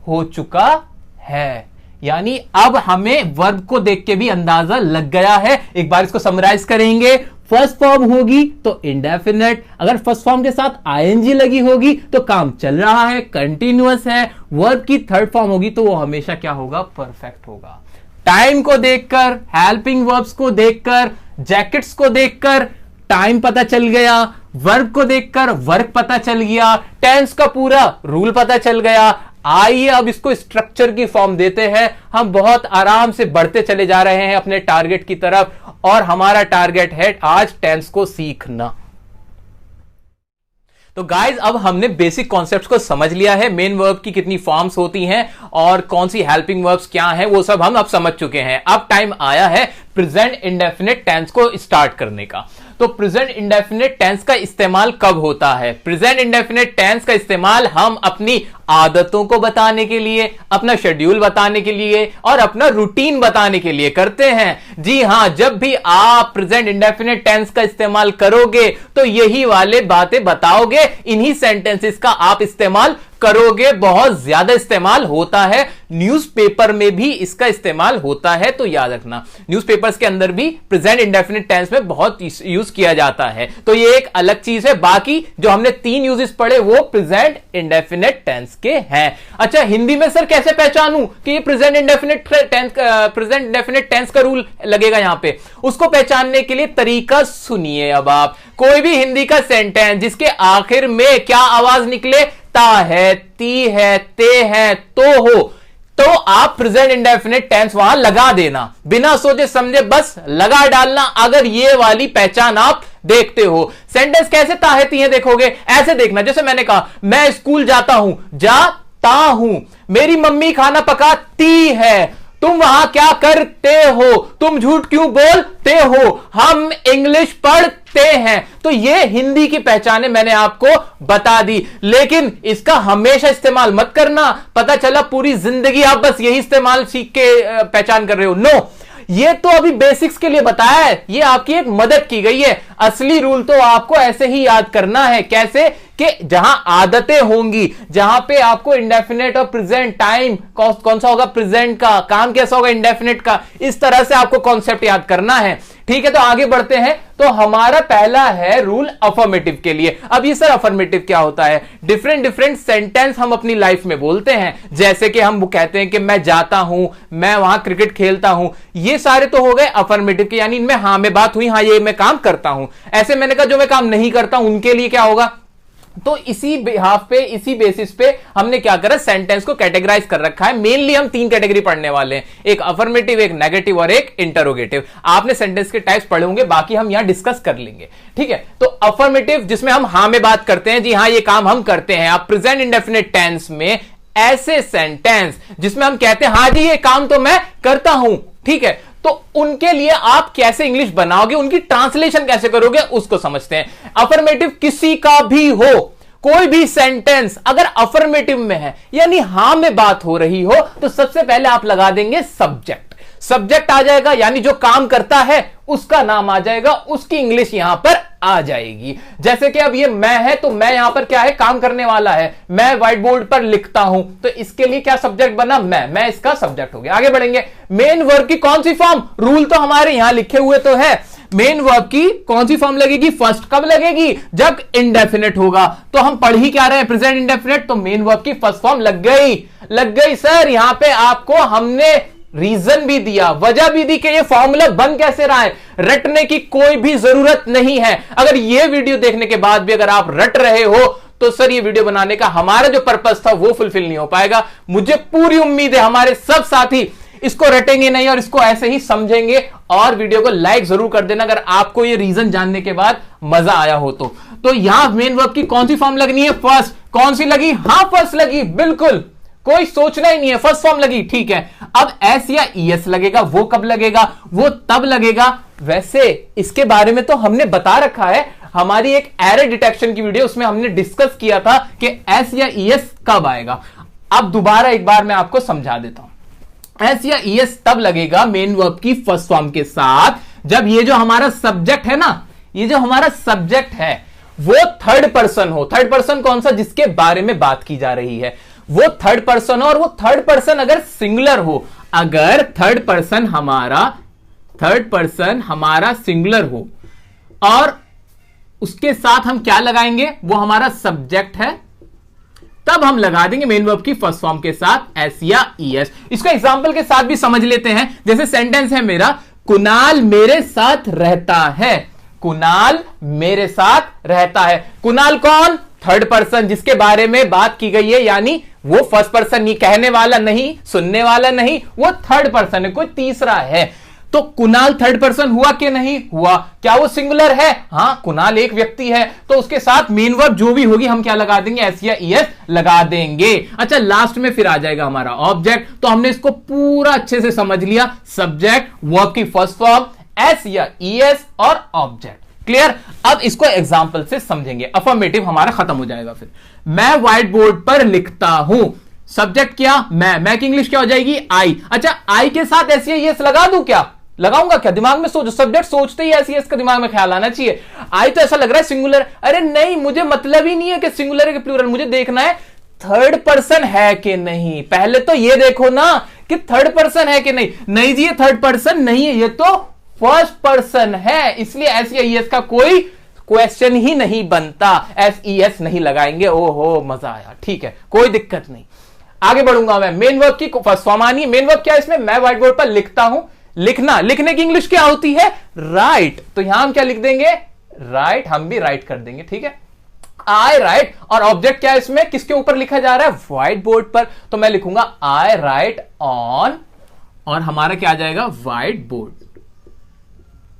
हो चुका है। यानी अब हमें वर्ब को देख के भी अंदाजा लग गया है। एक बार इसको समराइज करेंगे। फर्स्ट फॉर्म होगी तो इंडेफिनिट, अगर फर्स्ट फॉर्म के साथ आईएनजी लगी होगी तो काम चल रहा है, कंटिन्यूअस है। वर्ब की थर्ड फॉर्म होगी तो वो हमेशा क्या होगा? परफेक्ट होगा। टाइम को देखकर, हेल्पिंग वर्ब्स को देखकर, जैकेट्स को देखकर टाइम पता चल गया, वर्ब को देखकर वर्क पता चल गया, टेंस का पूरा रूल पता चल गया। आइए अब इसको स्ट्रक्चर की फॉर्म देते हैं। हम बहुत आराम से बढ़ते चले जा रहे हैं अपने टारगेट की तरफ, और हमारा टारगेट है आज टेंस को सीखना। तो गाइज अब हमने बेसिक कॉन्सेप्ट्स को समझ लिया है। मेन वर्ब की कितनी फॉर्म्स होती हैं और कौन सी हेल्पिंग वर्ब्स क्या हैं, वो सब हम अब समझ चुके हैं। अब टाइम आया है प्रेजेंट इंडेफिनिट टेंस को स्टार्ट करने का। तो प्रेजेंट इंडेफिनिट टेंस का इस्तेमाल कब होता है? प्रेजेंट इंडेफिनिट टेंस का इस्तेमाल हम अपनी आदतों को बताने के लिए, अपना शेड्यूल बताने के लिए और अपना रूटीन बताने के लिए करते हैं। जी हां, जब भी आप प्रेजेंट इंडेफिनिट टेंस का इस्तेमाल करोगे तो यही वाले बातें बताओगे, इन्हीं सेंटेंसेस का आप इस्तेमाल करोगे। बहुत ज्यादा इस्तेमाल होता है, न्यूज़पेपर में भी इसका इस्तेमाल होता है, तो याद रखना न्यूज़पेपर्स के अंदर भी प्रेजेंट इंडेफिनिट टेंस में बहुत यूज किया जाता है। तो ये एक अलग चीज है। बाकी जो हमने 3 यूजेस पढ़े वो प्रेजेंट इंडेफिनिट टेंस के हैं। अच्छा, हिंदी में सर कैसे पहचानूं कि ये प्रेजेंट इंडेफिनिट टेंस का रूल लगेगा यहां पे? उसको पहचानने के लिए तरीका सुनिए। अब आप कोई भी हिंदी का सेंटेंस जिसके आखिर में क्या आवाज निकले, ता है, ती है, ते है, तो हो, तो आप प्रेजेंट इंडेफिनिट टेंस वहां लगा देना, बिना सोचे समझे बस लगा डालना। अगर ये वाली पहचान आप देखते हो, सेंटेंस कैसे ताहती है देखोगे, ऐसे देखना। जैसे मैंने कहा मैं स्कूल जाता हूं, जाता हूं। मेरी मम्मी खाना पकाती है, तुम वहां क्या करते हो? तुम झूठ क्यों बोलते हो? हम इंग्लिश पढ़ते हैं। तो ये हिंदी की पहचाने मैंने आपको बता दी, लेकिन इसका हमेशा इस्तेमाल मत करना। पता चला पूरी जिंदगी आप बस यही इस्तेमाल सीख के पहचान कर रहे हो। नो, ये तो अभी बेसिक्स के लिए बताया है, ये आपकी एक मदद की गई है। असली रूल तो आपको ऐसे ही याद करना है। कैसे? कि जहां आदतें होंगी, जहां पे आपको इंडेफिनेट और प्रेजेंट टाइम कौन सा होगा, प्रेजेंट का काम कैसा होगा, इंडेफिनेट का, इस तरह से आपको कॉन्सेप्ट याद करना है। ठीक है, तो आगे बढ़ते हैं। तो हमारा पहला है रूल अफर्मेटिव के लिए। अब ये सर अफर्मेटिव क्या होता है? डिफरेंट सेंटेंस हम अपनी लाइफ में बोलते हैं। जैसे कि हम वो कहते हैं कि मैं जाता हूं, मैं वहां क्रिकेट खेलता हूं। ये सारे तो हो गए अफर्मेटिव के, यानी इनमें हाँ में बात हुई, हाँ ये मैं काम करता हूं। ऐसे मैंने कहा जो मैं काम नहीं करता हूं उनके लिए क्या होगा? तो इसी बिहाफ पे, इसी बेसिस पे हमने क्या करा, सेंटेंस को कैटेगराइज कर रखा है। मेनली हम 3 कैटेगरी पढ़ने वाले हैं, एक अफर्मेटिव, एक नेगेटिव और एक इंटरोगेटिव। आपने सेंटेंस के टाइप्स पढ़े होंगे, बाकी हम यहां डिस्कस कर लेंगे। ठीक है, तो अफर्मेटिव जिसमें हम हाँ में बात करते हैं, जी हाँ ये काम हम करते हैं। आप प्रेजेंट इंडेफिनिट टेंस में ऐसे सेंटेंस जिसमें हम कहते हैं हाँ जी ये काम तो मैं करता हूं, ठीक है, तो उनके लिए आप कैसे इंग्लिश बनाओगे, उनकी ट्रांसलेशन कैसे करोगे, उसको समझते हैं। अफर्मेटिव किसी का भी हो, कोई भी सेंटेंस अगर अफर्मेटिव में है यानी हां में बात हो रही हो, तो सबसे पहले आप लगा देंगे सब्जेक्ट। सब्जेक्ट आ जाएगा, यानी जो काम करता है उसका नाम आ जाएगा, उसकी इंग्लिश यहां पर आ जाएगी। जैसे कि अब ये मैं है, तो मैं यहां पर क्या है, काम करने वाला है। मैं व्हाइट बोर्ड पर लिखता हूं, तो इसके लिए क्या सब्जेक्ट बना, मैं इसका सब्जेक्ट हो गया। आगे बढ़ेंगे। मेन वर्ब की कौन सी फॉर्म, रूल तो हमारे यहां लिखे हुए तो है। मेन वर्ब की कौन सी फॉर्म लगेगी, फर्स्ट कब लगेगी, जब इंडेफिनिट होगा। तो हम पढ़ ही क्या रहे हैं, प्रेजेंट इंडेफिनिट, तो मेन वर्ब की फर्स्ट फॉर्म लग गई सर। यहां पे आपको हमने रीजन भी दिया, वजह भी दी कि ये फॉर्मूला बन कैसे रहा है। रटने की कोई भी जरूरत नहीं है। अगर ये वीडियो देखने के बाद भी अगर आप रट रहे हो, तो सर ये वीडियो बनाने का हमारा जो पर्पस था वो फुलफिल नहीं हो पाएगा। मुझे पूरी उम्मीद है हमारे सब साथी इसको रटेंगे नहीं और इसको ऐसे ही समझेंगे। और वीडियो को लाइक जरूर कर देना अगर आपको ये रीजन जानने के बाद मजा आया हो तो यहां मेन वर्ब की कौन सी फॉर्म लगनी है, फर्स्ट। कौन सी लगी, हां फर्स्ट लगी, बिल्कुल कोई सोचना ही नहीं है, फर्स्ट फॉर्म लगी, ठीक है। अब एस या ईएस लगेगा, वो कब लगेगा, वो तब लगेगा। वैसे इसके बारे में तो हमने बता रखा है, हमारी एक एरर डिटेक्शन की वीडियो, उसमें हमने डिस्कस किया था कि एस या ईएस कब आएगा। अब दोबारा एक बार मैं आपको समझा देता हूं। एस या ईएस तब लगेगा मेन वर्ब की फर्स्ट फॉर्म के साथ, जब ये जो हमारा सब्जेक्ट है ना, ये जो हमारा सब्जेक्ट है वो थर्ड पर्सन हो। थर्ड पर्सन कौन सा, जिसके बारे में बात की जा रही है वो थर्ड पर्सन हो, और वो थर्ड पर्सन अगर सिंगुलर हो, अगर थर्ड पर्सन हमारा सिंगुलर हो, और उसके साथ हम क्या लगाएंगे, वो हमारा सब्जेक्ट है, तब हम लगा देंगे मेन वर्ब की फर्स्ट फॉर्म के साथ एस या ईएस। इसको एग्जांपल के साथ भी समझ लेते हैं। जैसे सेंटेंस है मेरा, कुणाल मेरे साथ रहता है। कुणाल मेरे साथ रहता है। कुणाल कौन, थर्ड पर्सन जिसके बारे में बात की गई है, यानी वो फर्स्ट पर्सन नहीं, कहने वाला नहीं, सुनने वाला नहीं, वो थर्ड पर्सन है, कोई तीसरा है। तो कुणाल थर्ड पर्सन हुआ कि नहीं हुआ, क्या वो सिंगुलर है, हां कुणाल एक व्यक्ति है, तो उसके साथ मेन वर्ब जो भी होगी हम क्या लगा देंगे, एस या ईएस लगा देंगे। अच्छा, लास्ट में फिर आ जाएगा हमारा ऑब्जेक्ट। तो हमने इसको पूरा अच्छे से समझ लिया, सब्जेक्ट, वर्ब की फर्स्ट फॉर्म, एस या ईएस और ऑब्जेक्ट। क्लियर। अब इसको एग्जांपल से समझेंगे। अफर्मेटिव हमारा खत्म हो जाएगा। फिर मैं व्हाइट बोर्ड पर लिखता हूं, सब्जेक्ट क्या, मैं की इंग्लिश क्या हो जाएगी, आई। अच्छा, आई के साथ एस या ईएस लगा दूं, क्या लगाऊंगा, क्या दिमाग में सोचो, सब्जेक्ट सोचते ही एस ईएस का दिमाग में ख्याल आना चाहिए। आई तो ऐसा लग रहा है सिंगुलर, अरे नहीं, मुझे मतलब ही नहीं है कि सिंगुलर है कि प्लूरल, मुझे देखना है थर्ड पर्सन है कि नहीं। पहले तो ये देखो ना कि थर्ड पर्सन है कि नहीं। नहीं जी, ये थर्ड पर्सन नहीं है, ये तो फर्स्ट पर्सन है, इसलिए एस या ईएस का कोई क्वेश्चन ही नहीं बनता, SES नहीं लगाएंगे। ओहो मजा आया, ठीक है कोई दिक्कत नहीं। आगे बढ़ूंगा मैं। मेन वर्ब की फर्स्ट फॉर्म आनी है। मेन वर्ब क्या है इसमें? मैं व्हाइट बोर्ड पर लिखता हूं, लिखना, लिखने की इंग्लिश क्या होती है? राइट। तो यहां हम क्या लिख देंगे? राइट, हम भी राइट कर देंगे, ठीक है। आई राइट, और ऑब्जेक्ट क्या है इसमें? किसके ऊपर लिखा जा रहा है? व्हाइट बोर्ड पर। तो मैं लिखूंगा आई राइट ऑन, और हमारा क्या आ जाएगा? White board.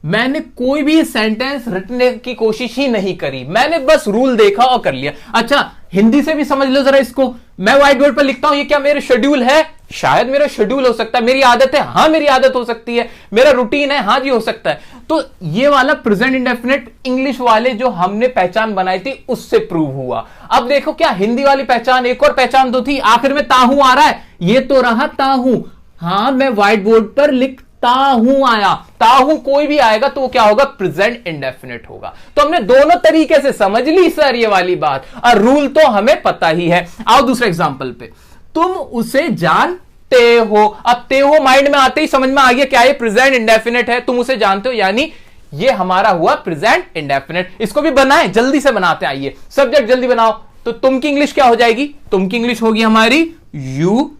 मैंने कोई भी सेंटेंस रटने की कोशिश ही नहीं करी, मैंने बस रूल देखा और कर लिया। अच्छा हिंदी से भी समझ लो जरा इसको। मैं व्हाइट बोर्ड पर लिखता हूं, ये क्या मेरे शेड्यूल है? शायद मेरा शेड्यूल हो सकता है। मेरी आदत है? हां मेरी आदत हो सकती है। मेरा रूटीन है? हां जी हो सकता है। तो ये वाला प्रेजेंट इंडेफिनिट इंग्लिश वाले जो हमने पहचान बनाई थी उससे प्रूव हुआ। अब देखो क्या हिंदी वाली पहचान, एक और पहचान तो थी, आखिर में ताहू आ रहा है, ये तो रहा ताहू। हां मैं व्हाइट बोर्ड पर लिखता हूं आया, ताहू कोई भी आएगा तो वो क्या होगा? प्रेजेंट इंडेफिनिट होगा। तो हमने दोनों तरीके से समझ ली सर ये वाली बात, और रूल तो हमें पता ही है। आओ दूसरे एग्जांपल पे। तुम उसे जानते हो। अब ते हो माइंड में आते ही समझ में आ गया क्या ये प्रेजेंट इंडेफिनिट है। तुम उसे जानते हो यानी ये हमारा हुआ प्रेजेंट इंडेफिनिट। इसको भी बनाएं, जल्दी से बनाते हैं। आइए सब्जेक्ट जल्दी बनाओ। तो तुम की इंग्लिश क्या हो जाएगी? तुम की इंग्लिश होगी हमारी यू।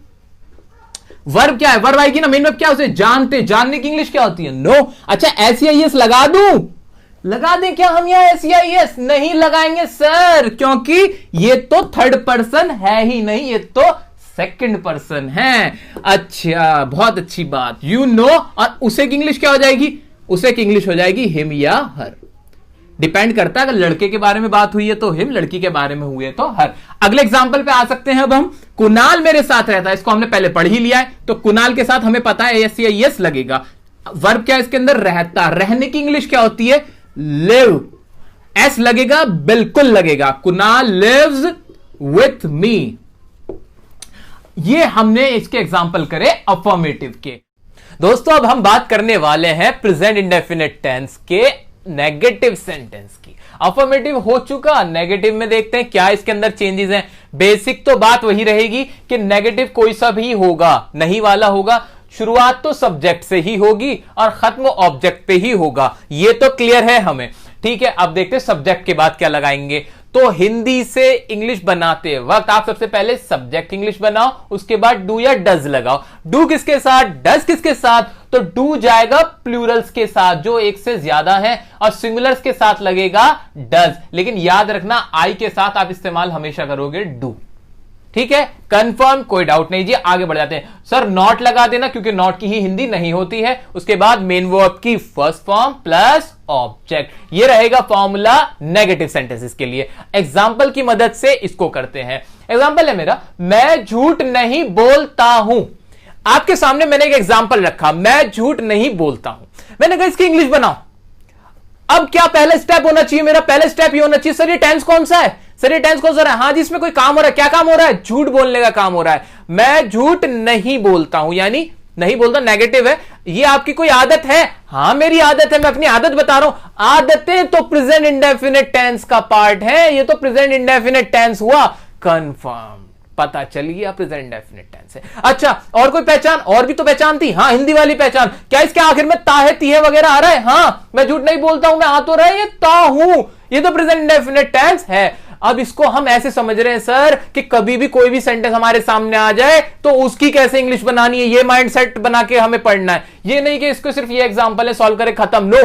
वर्ब क्या है? वर्ब आएगी ना, मेन वर्ब क्या है? उसे जानते, जानने की इंग्लिश क्या होती है? नो। अच्छा SEIS लगा दूं? लगा दें क्या हम यहां SEIS? नहीं लगाएंगे सर, क्योंकि ये तो थर्ड पर्सन है ही नहीं, ये तो सेकंड पर्सन है। अच्छा बहुत अच्छी बात, यू नो। और उसे की इंग्लिश क्या हो जाएगी? उसे की इंग्लिश हो जाएगी हिम या हर। डिपेंड करता है, अगर लड़के के बारे में बात हुई है तो हिम, लड़की के बारे में हुई है तो हर। अगले एग्जांपल पे आ सकते हैं अब हम। कुणाल मेरे साथ रहता है, इसको हमने पहले पढ़ ही लिया है, तो कुणाल के साथ हमें पता है SEIS लगेगा। वर्ब क्या है इसके अंदर? रहता। रहने की इंग्लिश क्या होती है? लिव। S लगेगा? बिल्कुल लगेगा। Kunal lives with me. ये हमने इसके एग्जांपल करे अफर्मेटिव के। दोस्तों अब हम बात करने वाले हैं प्रेजेंट इंडेफिनिट टेंस के नेगेटिव सेंटेंस की। अफर्मेटिव हो चुका, नेगेटिव में देखते हैं क्या इसके अंदर चेंजेस हैं। बेसिक तो बात वही रहेगी कि नेगेटिव कोई सा भी होगा, नहीं वाला होगा। शुरुआत तो सब्जेक्ट से ही होगी और खत्म ऑब्जेक्ट पे ही होगा, ये तो क्लियर है हमें, ठीक है। अब देखते हैं सब्जेक्ट के बाद क्या लगाएंगे। तो हिंदी से इंग्लिश बनाते वक्त आप सबसे पहले सब्जेक्ट इंग्लिश बनाओ, उसके बाद डू या डज लगाओ। डू किसके साथ, डज किसके साथ? तो डू जाएगा प्लूरल्स के साथ जो एक से ज्यादा है, और सिंगुलर्स के साथ लगेगा डज। लेकिन याद रखना आई के साथ आप इस्तेमाल हमेशा करोगे डू, ठीक है। कंफर्म, कोई डाउट नहीं जी। आगे बढ़ जाते हैं। सर नॉट लगा देना, क्योंकि नॉट की ही हिंदी नहीं होती है। उसके बाद मेन वर्ब की फर्स्ट फॉर्म प्लस ऑब्जेक्ट, ये रहेगा फॉर्मूला नेगेटिव सेंटेंसेस के लिए। एग्जांपल की मदद से इसको करते हैं। एग्जांपल है मेरा, मैं झूठ नहीं बोलता हूं। आपके सामने मैंने एक एग्जांपल रखा, मैं झूठ नहीं बोलता हूं। मैंने कहा इसकी इंग्लिश बनाओ। अब क्या पहला स्टेप होना चाहिए मेरा? पहला स्टेप ये होना चाहिए, सर ये टेंस कौन सा है? सर ये टेंस कौन सा है? हाँ जी इसमें कोई काम हो रहा है। क्या काम हो रहा है? झूठ बोलने का काम हो रहा है। मैं झूठ नहीं बोलता हूं, यानी नहीं बोलता नेगेटिव है। ये आपकी कोई आदत है? हां मेरी आदत है, मैं अपनी आदत बता रहा हूं। आदतें तो प्रेजेंट इंडेफिनिट टेंस का पार्ट है, ये तो प्रेजेंट इंडेफिनिट टेंस हुआ। कंफर्म, पता चल गया प्रेजेंट इंडेफिनिट टेंस है। अच्छा और कोई पहचान? और भी तो पहचान थी। हाँ हिंदी वाली पहचान। क्या इसके आखिर में ता है, ती है वगैरह आ रहा है? हाँ मैं झूठ नहीं बोलता हूं, मैं आ तो रहा है, ये ता हूं, ये तो प्रेजेंट इंडेफिनिट टेंस है। अब इसको हम ऐसे समझ रहे हैं सर कि कभी भी कोई भी सेंटेंस हमारे सामने आ जाए तो उसकी कैसे इंग्लिश बनानी है, ये माइंडसेट बना के हमें पढ़ना है। ये नहीं कि इसको सिर्फ ये एग्जांपल है सॉल्व करे खत्म। नो,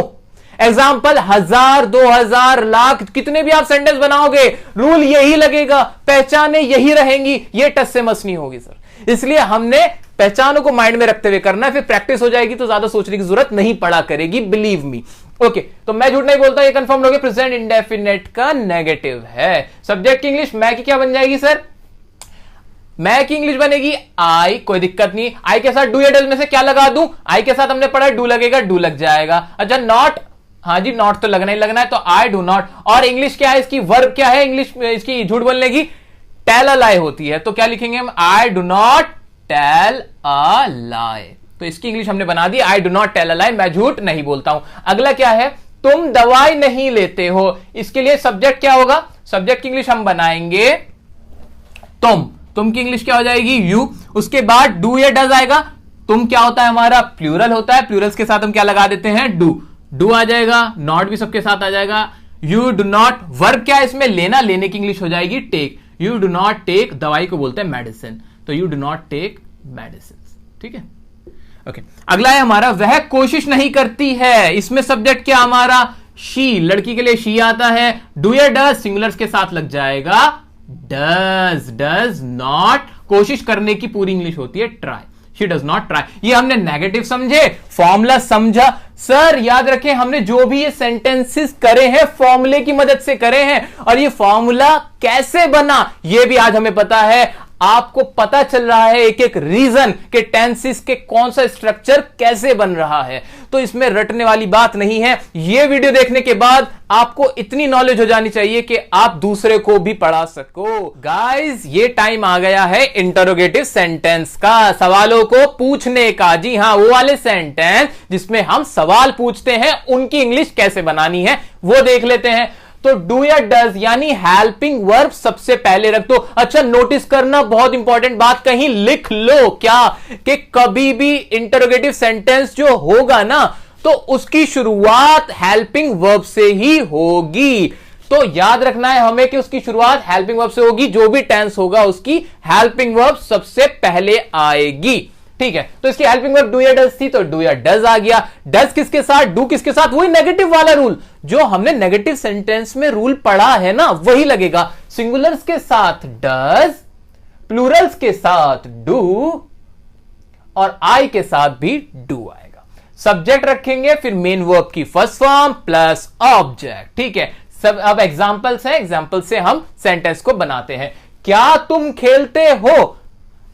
एग्जाम्पल 1000 2000 लाख कितने भी आप सेंटेंस बनाओगे रूल यही लगेगा, पहचाने यही रहेंगी, ये टस से मस नहीं होगी सर। इसलिए हमने पहचानों को माइंड में रखते हुए करना है, फिर प्रैक्टिस हो जाएगी तो ज्यादा सोचने की जरूरत नहीं पड़ा करेगी, बिलीव मी। ओके तो मैं झूठ नहीं बोलता, ये कंफर्म हो गया प्रेजेंट इंडेफिनिट का नेगेटिव है। सब्जेक्ट की इंग्लिश मैं की क्या बन जाएगी सर? मैं की इंग्लिश बनेगी आई, कोई दिक्कत नहीं। आई के साथ डू या डज में से क्या लगा दूं? आई के साथ हमने पढ़ा डू लगेगा, डू लग जाएगा। अच्छा नॉट, हाँ जी नॉट तो लगना ही लगना है, तो आई डू नॉट। और इंग्लिश क्या है इसकी? वर्ब क्या है इंग्लिश इसकी झूठ बोलने की? टेल अ लाई होती है, तो क्या लिखेंगे हम? I do not tell a lie. तो इसकी इंग्लिश हमने बना दी I do not tell a lie, मैं झूठ नहीं बोलता हूं। अगला क्या है? तुम दवाई नहीं लेते हो। इसके लिए सब्जेक्ट क्या होगा? सब्जेक्ट की इंग्लिश हम बनाएंगे तुम की इंग्लिश क्या हो जाएगी? यू। उसके बाद डू या डज आएगा। तुम क्या होता है हमारा? प्लूरल होता है, प्लूरल्स के साथ हम क्या लगा देते हैं? डू। डू आ जाएगा, नॉट भी सबके साथ आ जाएगा। यू डू नॉट, वर्ब क्या है इसमें, लेना, लेने की इंग्लिश हो जाएगी take. You do not take, दवाई को बोलते हैं मेडिसिन, तो you do not take medicine. ठीक है, ओके। अगला है हमारा, वह कोशिश नहीं करती है। इसमें सब्जेक्ट क्या हमारा, शी, लड़की के लिए शी आता है। डू या डज, सिंगुलर्स के साथ लग जाएगा डज। डज नॉट, कोशिश करने की पूरी इंग्लिश होती है try. She does not try. ये हमने नेगेटिव समझे, फॉर्मूला समझा। सर याद रखें, हमने जो भी ये सेंटेंसेस करे हैं फॉर्मूले की मदद से करे हैं, और ये फॉर्मूला कैसे बना ये भी आज हमें पता है। आपको पता चल रहा है एक एक रीजन के टेंसेस के कौन सा स्ट्रक्चर कैसे बन रहा है, तो इसमें रटने वाली बात नहीं है। यह वीडियो देखने के बाद आपको इतनी नॉलेज हो जानी चाहिए कि आप दूसरे को भी पढ़ा सको। गाइस, ये टाइम आ गया है इंटरोगेटिव सेंटेंस का, सवालों को पूछने का। जी हां, वो वाले सेंटेंस जिसमें हम सवाल पूछते हैं उनकी इंग्लिश कैसे बनानी है वो देख लेते हैं। तो डू या डज यानी हेल्पिंग वर्ब सबसे पहले रख दो। अच्छा, नोटिस करना, बहुत इंपॉर्टेंट बात कहीं लिख लो क्या, कि कभी भी इंटरोगेटिव सेंटेंस जो होगा ना तो उसकी शुरुआत हेल्पिंग वर्ब से ही होगी। तो याद रखना है हमें कि उसकी शुरुआत हेल्पिंग वर्ब से होगी। जो भी टेंस होगा उसकी हेल्पिंग वर्ब सबसे पहले आएगी। ठीक है, तो इसकी हेल्पिंग वर्ब डू या डज थी, तो डू या डज आ गया। डज किसके साथ, डू किसके साथ, वही नेगेटिव वाला रूल जो हमने नेगेटिव सेंटेंस में रूल पढ़ा है ना, वही लगेगा। सिंगुलर्स के साथ डज, प्लूरल्स के साथ डू, और आई के साथ भी डू आएगा। सब्जेक्ट रखेंगे, फिर मेन वर्ब की फर्स्ट फॉर्म प्लस ऑब्जेक्ट। ठीक है, सब अब एग्जांपल्स हैं, एग्जांपल से हम सेंटेंस को बनाते हैं। क्या तुम खेलते हो,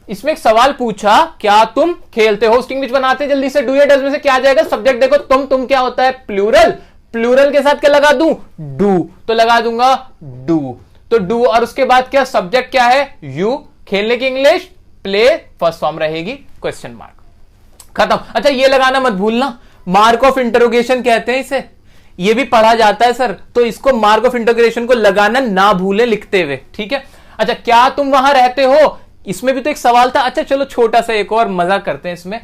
इसमें एक सवाल पूछा, क्या तुम खेलते हो, उसकी इंग्लिश बनाते हैं जल्दी से। डू या डज में से क्या आ जाएगा, सब्जेक्ट देखो, तुम क्या होता है, प्लूरल। प्लूरल के साथ क्या लगा दूं, डू, तो लगा दूंगा डू, तो डू, और उसके बाद क्या, सब्जेक्ट क्या है, यू, खेलने की इंग्लिश प्ले, फर्स्ट फॉर्म रहेगी क्वेश्चन मार्क, खत्म। अच्छा, ये लगाना मत भूलना, मार्क ऑफ इंटरोगेशन कहते हैं इसे, ये भी पढ़ा जाता है सर, तो इसको मार्क ऑफ इंटरोगेशन को लगाना ना भूले लिखते हुए। ठीक है, अच्छा, क्या तुम वहां रहते हो, इसमें भी तो एक सवाल था। अच्छा चलो, छोटा सा एक और मजा करते हैं इसमें,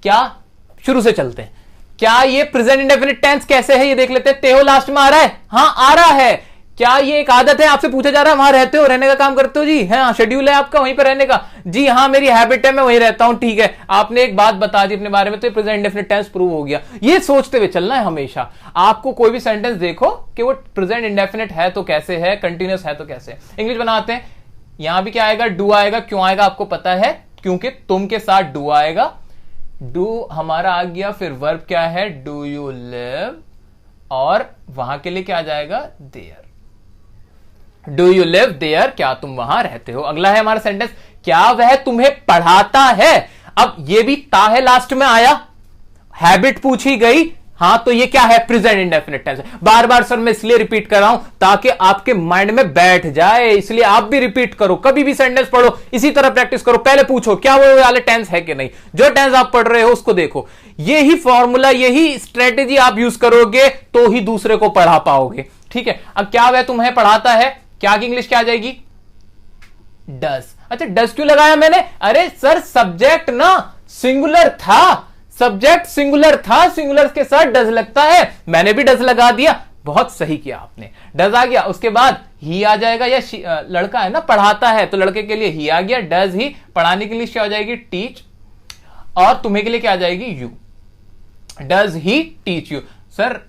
क्या, शुरू से चलते हैं। क्या ये प्रेजेंट इंडेफिनिट टेंस कैसे है ये देख लेते हैं। ते हो लास्ट में आ रहा है, हाँ आ रहा है। क्या ये एक आदत है, आपसे पूछा जा रहा है वहां रहते हो, रहने का काम करते हो जी, हाँ शेड्यूल है आपका वहीं पर रहने का, जी हाँ मेरी हैबिट है, मैं वहीं रहता हूं। ठीक है, आपने एक बात बता दी अपने बारे में, तो प्रेजेंट इंडेफिनिट टेंस प्रूव हो गया। ये सोचते हुए चलना है हमेशा। आपको कोई भी सेंटेंस देखो कि वो प्रेजेंट इंडेफिनिट है तो कैसे है, कंटिन्यूस है तो कैसे है। इंग्लिश बनाते हैं, यहां भी क्या आएगा, डू आएगा। क्यों आएगा आपको पता है, क्योंकि तुम के साथ डू आएगा। डू हमारा आ गया, फिर वर्ब क्या है, डू यू लिव, और वहां के लिए क्या आ जाएगा, there. Do you live there, क्या तुम वहां रहते हो। अगला है हमारा सेंटेंस, क्या वह तुम्हें पढ़ाता है। अब ये भी ता है लास्ट में आया, हैबिट पूछी गई, हाँ तो ये क्या है, प्रेजेंट इंडेफिनिट टेंस। बार बार सर मैं इसलिए रिपीट कर रहा हूं ताकि आपके माइंड में बैठ जाए, इसलिए आप भी रिपीट करो, कभी भी सेंटेंस पढ़ो इसी तरह प्रैक्टिस करो। पहले पूछो क्या वो वाले टेंस है कि नहीं, जो टेंस आप पढ़ रहे हो उसको देखो। यही फॉर्मूला, यही स्ट्रेटेजी आप यूज करोगे तो ही दूसरे को पढ़ा पाओगे। ठीक है, अब क्या वह तुम्हें पढ़ाता है, क्या की इंग्लिश क्या आ जाएगी, डज। अच्छा, डज क्यों लगाया मैंने, अरे सर सब्जेक्ट ना सिंगुलर था, सब्जेक्ट सिंगुलर था, सिंगुलर के साथ डज लगता है, मैंने भी डज लगा दिया, बहुत सही किया आपने, डज आ गया। उसके बाद ही आ जाएगा, या लड़का है ना पढ़ाता है तो लड़के के लिए ही आ गया, डज ही। पढ़ाने के लिए क्या हो जाएगी, टीच, और तुम्हें के लिए क्या आ जाएगी, you. Does he teach you. Sir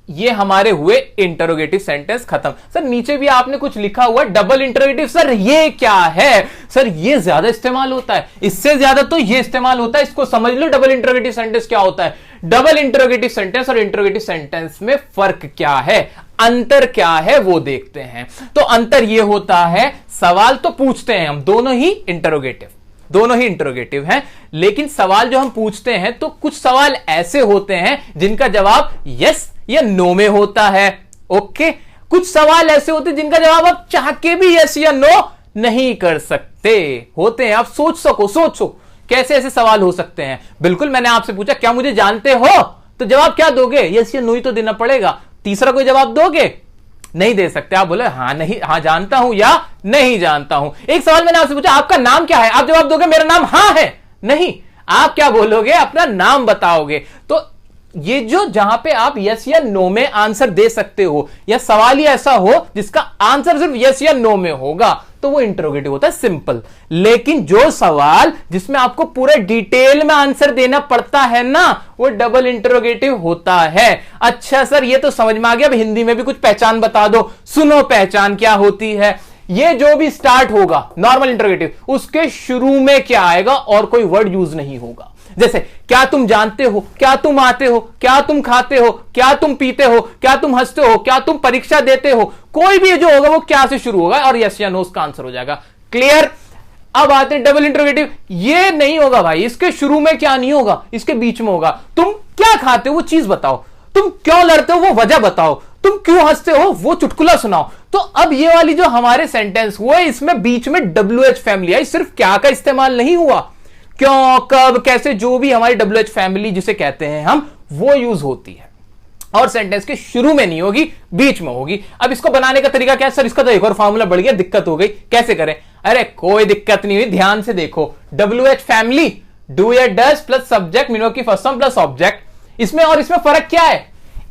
ये हमारे हुए इंटरोगेटिव सेंटेंस खत्म। सर नीचे भी आपने कुछ लिखा हुआ डबल इंटरोगेटिव, सर ये क्या है, सर ये ज्यादा इस्तेमाल होता है, इससे ज्यादा तो ये इस्तेमाल होता है, इसको समझ लो डबल इंटरोगेटिव सेंटेंस क्या होता है। डबल इंटरोगेटिव सेंटेंस और इंटरोगेटिव सेंटेंस में फर्क क्या है, अंतर क्या है वो देखते हैं। तो अंतर ये होता है, सवाल तो पूछते हैं हम, दोनों ही इंटरोगेटिव हैं, लेकिन सवाल जो हम पूछते हैं तो कुछ सवाल ऐसे होते हैं जिनका जवाब यस या नो में होता है। ओके, कुछ सवाल ऐसे होते हैं जिनका जवाब आप चाह के भी यस या नो नहीं कर सकते होते हैं। आप सोचो कैसे ऐसे सवाल हो सकते हैं। बिल्कुल, मैंने आपसे पूछा क्या मुझे जानते हो, तो जवाब क्या दोगे, यस या नो ही तो देना पड़ेगा। तीसरा कोई जवाब दोगे, नहीं दे सकते। आप बोले हाँ नहीं, हाँ जानता हूं या नहीं जानता हूं। एक सवाल मैंने आपसे पूछा आपका नाम क्या है, आप जवाब दोगे मेरा नाम हाँ है, नहीं, आप क्या बोलोगे, अपना नाम बताओगे। तो ये जो जहां पे आप यस या नो में आंसर दे सकते हो, या सवाल ही ऐसा हो जिसका आंसर सिर्फ यस या नो में होगा, तो वो इंटरोगेटिव होता है, सिंपल। लेकिन जो सवाल जिसमें आपको पूरे डिटेल में आंसर देना पड़ता है ना, वो डबल इंटरोगेटिव होता है। अच्छा सर, ये तो समझ में आ गया, अब हिंदी में भी कुछ पहचान बता दो। सुनो, पहचान क्या होती है। ये जो भी स्टार्ट होगा नॉर्मल इंटरोगेटिव, उसके शुरू में क्या आएगा और कोई वर्ड यूज नहीं होगा। जैसे क्या तुम जानते हो, क्या तुम आते हो, क्या तुम खाते हो, क्या तुम पीते हो, क्या तुम हंसते हो, क्या तुम परीक्षा देते हो, कोई भी जो होगा वो क्या से शुरू होगा और यस या नो उसका आंसर हो जाएगा। क्लियर। अब आते हैं डबल इंटरोगेटिव। ये नहीं होगा भाई, इसके शुरू में क्या नहीं होगा, इसके बीच में होगा। तुम क्या खाते हो वो चीज बताओ, तुम क्यों लड़ते हो वो वजह बताओ, तुम क्यों हंसते हो वो चुटकुला सुनाओ। तो अब ये वाली जो हमारे सेंटेंस हुए, इसमें बीच में WH फैमिली आई, सिर्फ क्या का इस्तेमाल नहीं हुआ, क्यों, कब, कैसे, जो भी हमारी WH फैमिली जिसे कहते हैं हम, वो यूज होती है। और सेंटेंस के शुरू में नहीं होगी, बीच में होगी। अब इसको बनाने का तरीका क्या है सर, इसका तो एक और फॉर्मूला बढ़ गया, दिक्कत हो गई, कैसे करें। अरे कोई दिक्कत नहीं हुई, ध्यान से देखो। WH फैमिली, डू या डज प्लस सब्जेक्ट मीनो की फर्स्ट फॉर्म प्लस ऑब्जेक्ट। इसमें और इसमें फर्क क्या है,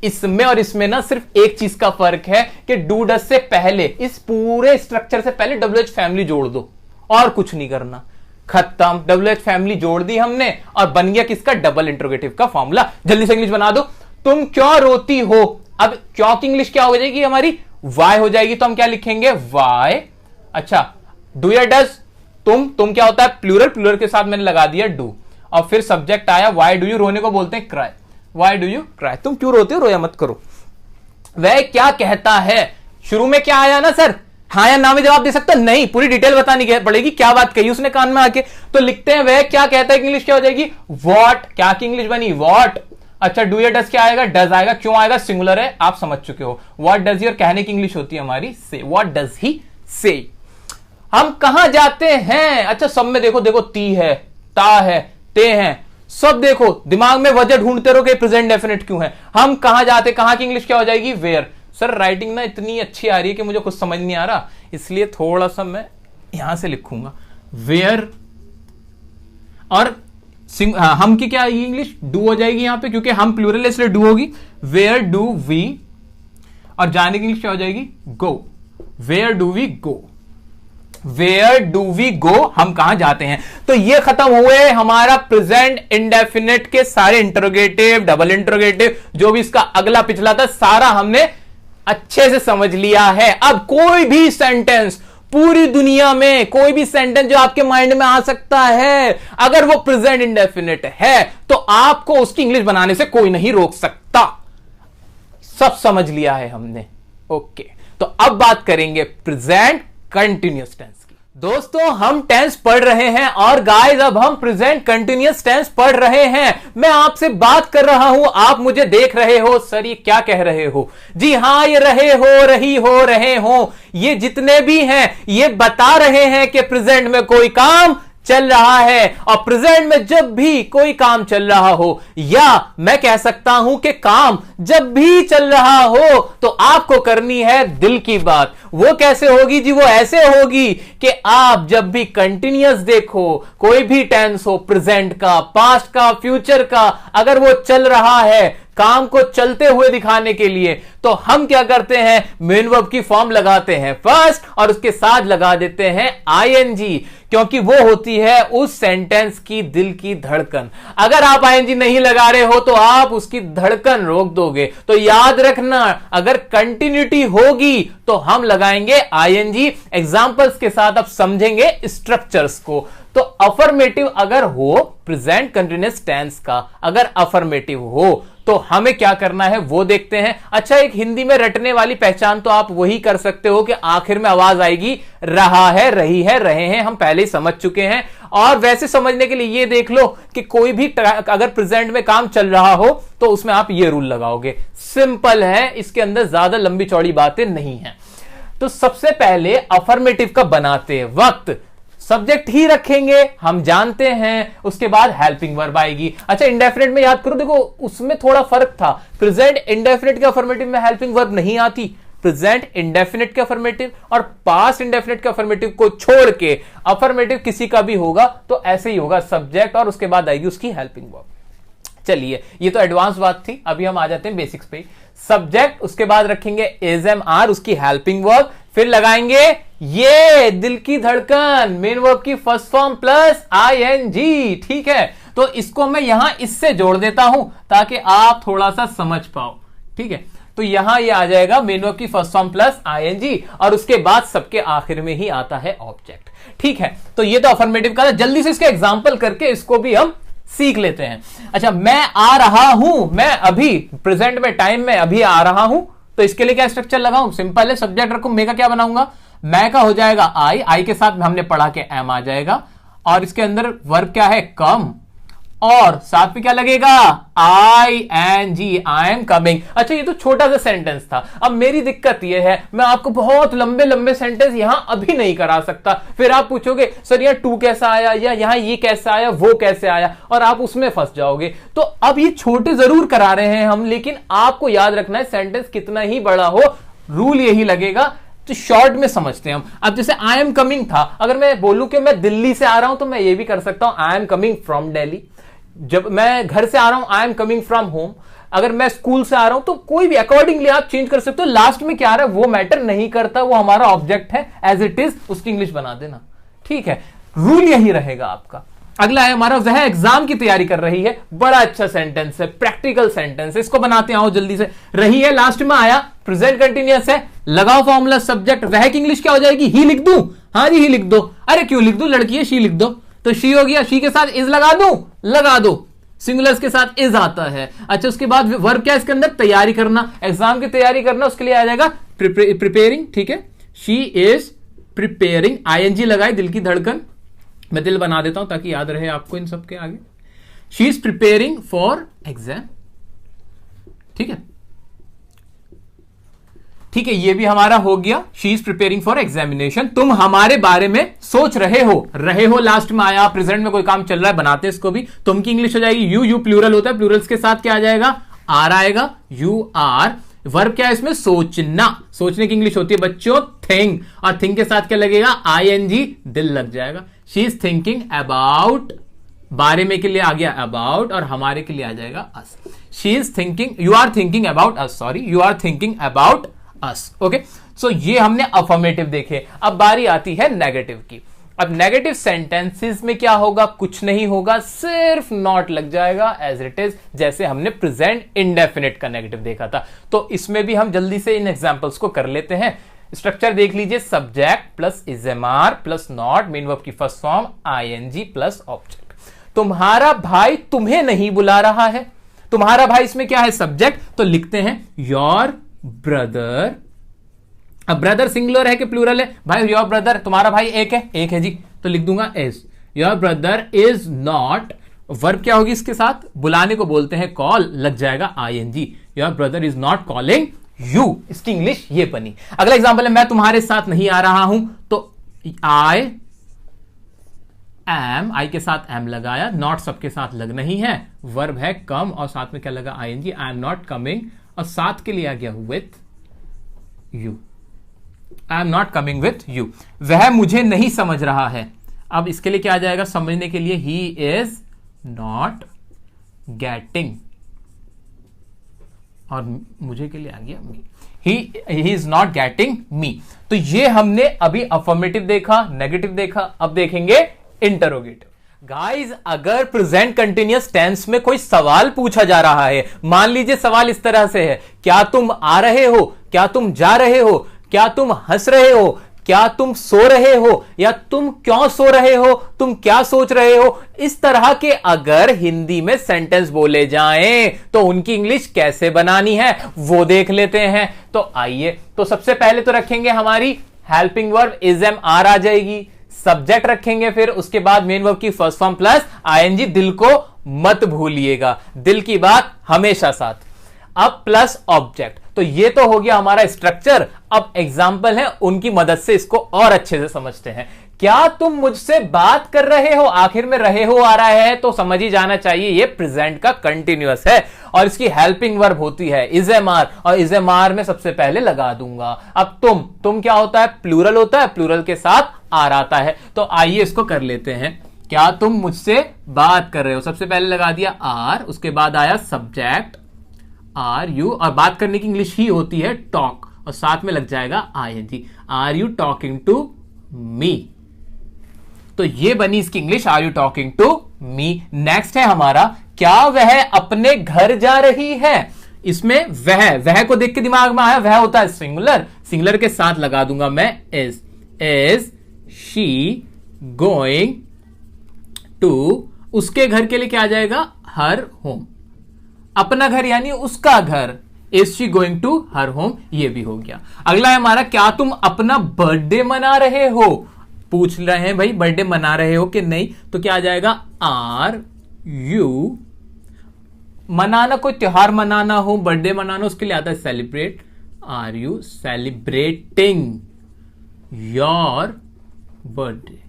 इसमें और इसमें ना सिर्फ एक चीज का फर्क है कि डू डज से पहले, इस पूरे स्ट्रक्चर से पहले WH फैमिली जोड़ दो, और कुछ नहीं करना, खत्म। WH फैमिली जोड़ दी हमने और बन गया किसका, डबल इंटरोगेटिव का फॉर्मूला। जल्दी से इंग्लिश बना दो। तुम क्यों रोती हो, अब क्यों की इंग्लिश क्या हो जाएगी हमारी, वाई हो जाएगी, तो हम क्या लिखेंगे, वाई। अच्छा, डू या डज, तुम क्या होता है, प्लूरल, प्लूरल के साथ मैंने लगा दिया डू, और फिर सब्जेक्ट आया वाई डू यू, रोने को बोलते हैं cry, why do you cry, तुम क्यों रोते हो, रोया मत करो। वह क्या कहता है, शुरू में क्या आया ना सर, हाँ या ना में जवाब दे सकते नहीं, पूरी डिटेल बतानी पड़ेगी, क्या बात कही उसने कान में आके। तो लिखते हैं वह क्या कहता है, इंग्लिश क्या हो जाएगी, वॉट। क्या की इंग्लिश बनी, वॉट। अच्छा, डू या डज क्या आएगा, डज आएगा, क्यों आएगा, सिंगुलर है, आप समझ चुके हो। व्हाट डज ही, और कहने की इंग्लिश होती है हमारी से, व्हाट डज ही से। हम कहां जाते हैं, अच्छा सब में देखो, देखो ती है, ता है, ते हैं, सब देखो, दिमाग में वजह ढूंढते रहो कि प्रेजेंट डेफिनेट क्यों है। हम कहां जाते, कहां की इंग्लिश क्या हो जाएगी, वेयर। सर राइटिंग ना इतनी अच्छी आ रही है कि मुझे कुछ समझ नहीं आ रहा, इसलिए थोड़ा सा मैं यहां से लिखूंगा, वेयर। और हम की क्या आएगी इंग्लिश, डू हो जाएगी यहां पे, क्योंकि हम प्लूरल है इसलिए डू होगी, वेयर डू वी। और जाने की इंग्लिश क्या हो जाएगी, go, where do we go, where do we go, हम कहां जाते हैं। तो ये खत्म हुए हमारा प्रेजेंट इंडेफिनिट के सारे इंटरोगेटिव, डबल इंटरोगेटिव, जो भी इसका अगला पिछला था, सारा हमने अच्छे से समझ लिया है। अब कोई भी सेंटेंस, पूरी दुनिया में कोई भी सेंटेंस जो आपके माइंड में आ सकता है, अगर वो प्रेजेंट इंडेफिनिट है, तो आपको उसकी इंग्लिश बनाने से कोई नहीं रोक सकता। सब समझ लिया है हमने, ओके। तो अब बात करेंगे प्रेजेंट कंटिन्यूअस टेंस की। दोस्तों हम टेंस पढ़ रहे हैं, और गाइस अब हम प्रेजेंट कंटिन्यूअस टेंस पढ़ रहे हैं। मैं आपसे बात कर रहा हूं, आप मुझे देख रहे हो, सर ये क्या कह रहे हो। जी हां, ये रहे हो, रही हो, रहे हो, ये जितने भी हैं ये बता रहे हैं कि प्रेजेंट में कोई काम चल रहा है। और प्रेजेंट में जब भी कोई काम चल रहा हो, या मैं कह सकता हूं कि काम जब भी चल रहा हो, तो आपको करनी है दिल की बात। वो कैसे होगी जी, वो ऐसे होगी कि आप जब भी कंटिन्यूअस देखो, कोई भी टेंस हो, प्रेजेंट का, पास्ट का, फ्यूचर का, अगर वो चल रहा है, काम को चलते हुए दिखाने के लिए, तो हम क्या करते हैं, मेन वर्ब की फॉर्म लगाते हैं फर्स्ट, और उसके साथ लगा देते हैं आईएनजी, क्योंकि वो होती है उस सेंटेंस की दिल की धड़कन। अगर आप आईएनजी नहीं लगा रहे हो तो आप उसकी धड़कन रोक दोगे। तो याद रखना, अगर कंटिन्यूटी होगी तो हम लगाएंगे आईएनजी। एग्जांपल्स के साथ आप समझेंगे स्ट्रक्चर्स को। तो अफर्मेटिव अगर हो, प्रेजेंट कंटिन्यूअस टेंस का अगर अफर्मेटिव हो, तो हमें क्या करना है वो देखते हैं। अच्छा, एक हिंदी में रटने वाली पहचान तो आप वही कर सकते हो कि आखिर में आवाज आएगी रहा है, रही है, रहे हैं, हम पहले ही समझ चुके हैं। और वैसे समझने के लिए ये देख लो कि कोई भी अगर प्रेजेंट में काम चल रहा हो तो उसमें आप ये रूल लगाओगे। सिंपल है, इसके अंदर ज्यादा लंबी चौड़ी बातें नहीं है। तो सबसे पहले अफर्मेटिव का बनाते वक्त सब्जेक्ट ही रखेंगे, हम जानते हैं। उसके बाद हेल्पिंग वर्ब आएगी। अच्छा, इंडेफिनिट में याद करो, देखो उसमें थोड़ा फर्क था। प्रेजेंट इंडेफिनिट के अफर्मेटिव में हेल्पिंग वर्ब नहीं आती। प्रेजेंट इंडेफिनिट के अफर्मेटिव और पास्ट इंडेफिनिट के अफर्मेटिव को छोड़ के अफर्मेटिव किसी का भी होगा तो ऐसे ही होगा, सब्जेक्ट और उसके बाद आएगी उसकी हेल्पिंग वर्ब। चलिए ये तो एडवांस बात थी, अभी हम आ जाते हैं बेसिक्स पे। सब्जेक्ट, उसके बाद रखेंगे इज एम आर, उसकी हेल्पिंग वर्ब, फिर लगाएंगे ये दिल की धड़कन, मेन वर्ब की फर्स्ट फॉर्म प्लस आईएनजी। ठीक है, तो इसको मैं यहां इससे जोड़ देता हूं ताकि आप थोड़ा सा समझ पाओ। ठीक है, तो यहां ये आ जाएगा मेन वर्ब की फर्स्ट फॉर्म प्लस आईएनजी, और उसके बाद सबके आखिर में ही आता है ऑब्जेक्ट। ठीक है, तो ये तो अफर्मेटिव का था। जल्दी से इसके एग्जांपल करके इसको भी हम सीख लेते हैं। अच्छा, मैं आ रहा हूं, मैं अभी प्रेजेंट में टाइम में अभी आ रहा हूं, तो इसके लिए क्या स्ट्रक्चर लगाऊं? सिंपल है, सब्जेक्ट रखूं, मैं का क्या बनाऊंगा? मैं का हो जाएगा आई के साथ हमने पढ़ा के एम आ जाएगा, और इसके अंदर वर्ब क्या है? कम, और साथ में क्या लगेगा? I N G, I am coming. अच्छा, ये तो छोटा सा सेंटेंस था। अब मेरी दिक्कत ये है, मैं आपको बहुत लंबे लंबे सेंटेंस यहां अभी नहीं करा सकता। फिर आप पूछोगे सर यहाँ टू कैसा आया, या यहां ये कैसा आया, वो कैसे आया, और आप उसमें फंस जाओगे। तो अब ये छोटे जरूर करा रहे हैं हम, लेकिन आपको याद रखना है सेंटेंस कितना ही बड़ा हो, रूल यही लगेगा। तो शॉर्ट में समझते हैं हम। अब जैसे आई एम कमिंग था, अगर मैं बोलूं कि मैं दिल्ली से आ रहा हूं, तो मैं ये भी कर सकता हूं आई एम कमिंग फ्रॉम दिल्ली। जब मैं घर से आ रहा हूं, आई एम कमिंग फ्रॉम होम। अगर मैं स्कूल से आ रहा हूं, तो कोई भी अकॉर्डिंगली आप चेंज कर सकते हो। लास्ट में क्या आ रहा है वो मैटर नहीं करता, वो हमारा ऑब्जेक्ट है, एज इट इज उसकी इंग्लिश बना देना। ठीक है, रूल यही रहेगा आपका। अगला है हमारा, वह एग्जाम की तैयारी कर रही है। बड़ा अच्छा सेंटेंस है, प्रैक्टिकल सेंटेंस है, इसको बनाते हैं। आओ जल्दी से। रही है लास्ट में आया, प्रेजेंट कंटिन्यूअस है, लगाओ फॉर्मूला सब्जेक्ट। वह की इंग्लिश क्या हो जाएगी? ही लिख दूं? हाँ जी, ही लिख दो। अरे क्यों लिख दूं, लड़की है, शी लिख दो। तो शी हो गया, शी के साथ इज लगा दूं? लगा दो, सिंगुलर्स के साथ इज आता है। अच्छा, उसके बाद वर्ब क्या इसके अंदर? तैयारी करना, एग्जाम की तैयारी करना, उसके लिए आ जाएगा प्रिपेयरिंग। ठीक है, शी इज प्रिपेयरिंग, आईएनजी लगाए, दिल की धड़कन, मैं दिल बना देता हूं ताकि याद रहे आपको इन सबके आगे। She is preparing for exam. ठीक है, ठीक है, ये भी हमारा हो गया। She is preparing for examination. तुम हमारे बारे में सोच रहे हो लास्ट में आया, प्रेजेंट में कोई काम चल रहा है, बनाते इसको भी। तुम की इंग्लिश हो जाएगी यू, यू प्लूरल होता है, प्लूरल्स के साथ क्या आ जाएगा? आर आएगा, यू आर। वर्ब क्या है इसमें? सोचना, सोचने की इंग्लिश होती है बच्चों थिंक, और थिंक के साथ क्या लगेगा? आईएनजी, दिल लग जाएगा। शी इज थिंकिंग अबाउट, बारे में के लिए आ गया अबाउट, और हमारे के लिए आ जाएगा us. She is thinking, you are thinking about us, sorry, you are thinking about us. Okay, so ये हमने अफर्मेटिव देखे। अब बारी आती है नेगेटिव की। अब नेगेटिव सेंटेंसेस में क्या होगा? कुछ नहीं होगा, सिर्फ नॉट लग जाएगा एज इट इज, जैसे हमने प्रेजेंट इंडेफिनिट का नेगेटिव देखा था। तो इसमें भी हम जल्दी से इन एग्जांपल्स को कर लेते हैं। स्ट्रक्चर देख लीजिए, subject plus is am are plus not, main verb की first form ING plus object. तुम्हारा भाई तुम्हें नहीं बुला रहा है। तुम्हारा भाई इसमें क्या है? सब्जेक्ट, तो लिखते हैं योर ब्रदर। अब ब्रदर सिंगुलर है कि प्लूरल है? भाई योर ब्रदर, तुम्हारा भाई एक है जी, तो लिख दूंगा is. Your brother is not, verb क्या होगी इसके साथ? बुलाने को बोलते हैं कॉल, लग जाएगा ING. Your brother is not calling you, इसकी इंग्लिश ये बनी। अगला एग्जांपल है, मैं तुम्हारे साथ नहीं आ रहा हूं, तो आई एम, आई के साथ एम लगाया, नॉट सबके साथ लग नहीं है, वर्ब है कम, और साथ में क्या लगा? ING. I am not coming, और साथ के लिए आ गया with you. I am not coming with you. वह मुझे नहीं समझ रहा है। अब इसके लिए क्या आ जाएगा? समझने के लिए ही इज नॉट गेटिंग, और मुझे के लिए आ गया me. He is not getting me. तो ये हमने अभी अफर्मेटिव देखा, नेगेटिव देखा, अब देखेंगे इंटरोगेटिव। गाइज, अगर प्रेजेंट कंटिन्यूअस टेंस में कोई सवाल पूछा जा रहा है, मान लीजिए सवाल इस तरह से है, क्या तुम आ रहे हो, क्या तुम जा रहे हो, क्या तुम हंस रहे हो, क्या तुम सो रहे हो, या तुम क्यों सो रहे हो, तुम क्या सोच रहे हो, इस तरह के अगर हिंदी में सेंटेंस बोले जाएं तो उनकी इंग्लिश कैसे बनानी है वो देख लेते हैं। तो आइए, तो सबसे पहले तो रखेंगे हमारी helping verb is am are आ जाएगी, सब्जेक्ट रखेंगे, फिर उसके बाद मेन वर्ब की फर्स्ट फॉर्म प्लस आईएनजी। दिल को मत भूलिएगा, दिल की बात हमेशा साथ। अब प्लस ऑब्जेक्ट, तो ये तो हो गया हमारा स्ट्रक्चर। अब एग्जाम्पल है, उनकी मदद से इसको और अच्छे से समझते हैं। क्या तुम मुझसे बात कर रहे हो, आखिर में रहे हो आ रहा है, तो समझ ही जाना चाहिए ये प्रेजेंट का कंटिन्यूअस है, और इसकी हेल्पिंग वर्ब होती है इज एम आर, और इज एम आर में सबसे पहले लगा दूंगा। अब तुम क्या होता है? प्लूरल होता है, प्लूरल के साथ आर आता है। तो आइए इसको कर लेते हैं। क्या तुम मुझसे बात कर रहे हो? सबसे पहले लगा दिया आर, उसके बाद आया सब्जेक्ट आर यू, और बात करने की इंग्लिश ही होती है टॉक, और साथ में लग जाएगा ING. Are you talking to me? तो ये बनी इसकी English, are you talking to me. Next है हमारा, क्या वह अपने घर जा रही है? इसमें वह को देख के दिमाग में आया, वह होता है सिंगुलर, सिंगुलर के साथ लगा दूंगा मैं इज शी गोइंग टू, उसके घर के लिए क्या आ जाएगा? Her home. अपना घर यानी उसका घर, is she going to her home, ये भी हो गया। अगला है हमारा, क्या तुम अपना बर्थडे मना रहे हो? पूछ रहे हैं भाई बर्थडे मना रहे हो कि नहीं, तो क्या आ जाएगा? आर यू, मनाना कोई त्योहार मनाना हो, बर्थडे मनाना, उसके लिए आता है celebrate. Are you celebrating your birthday?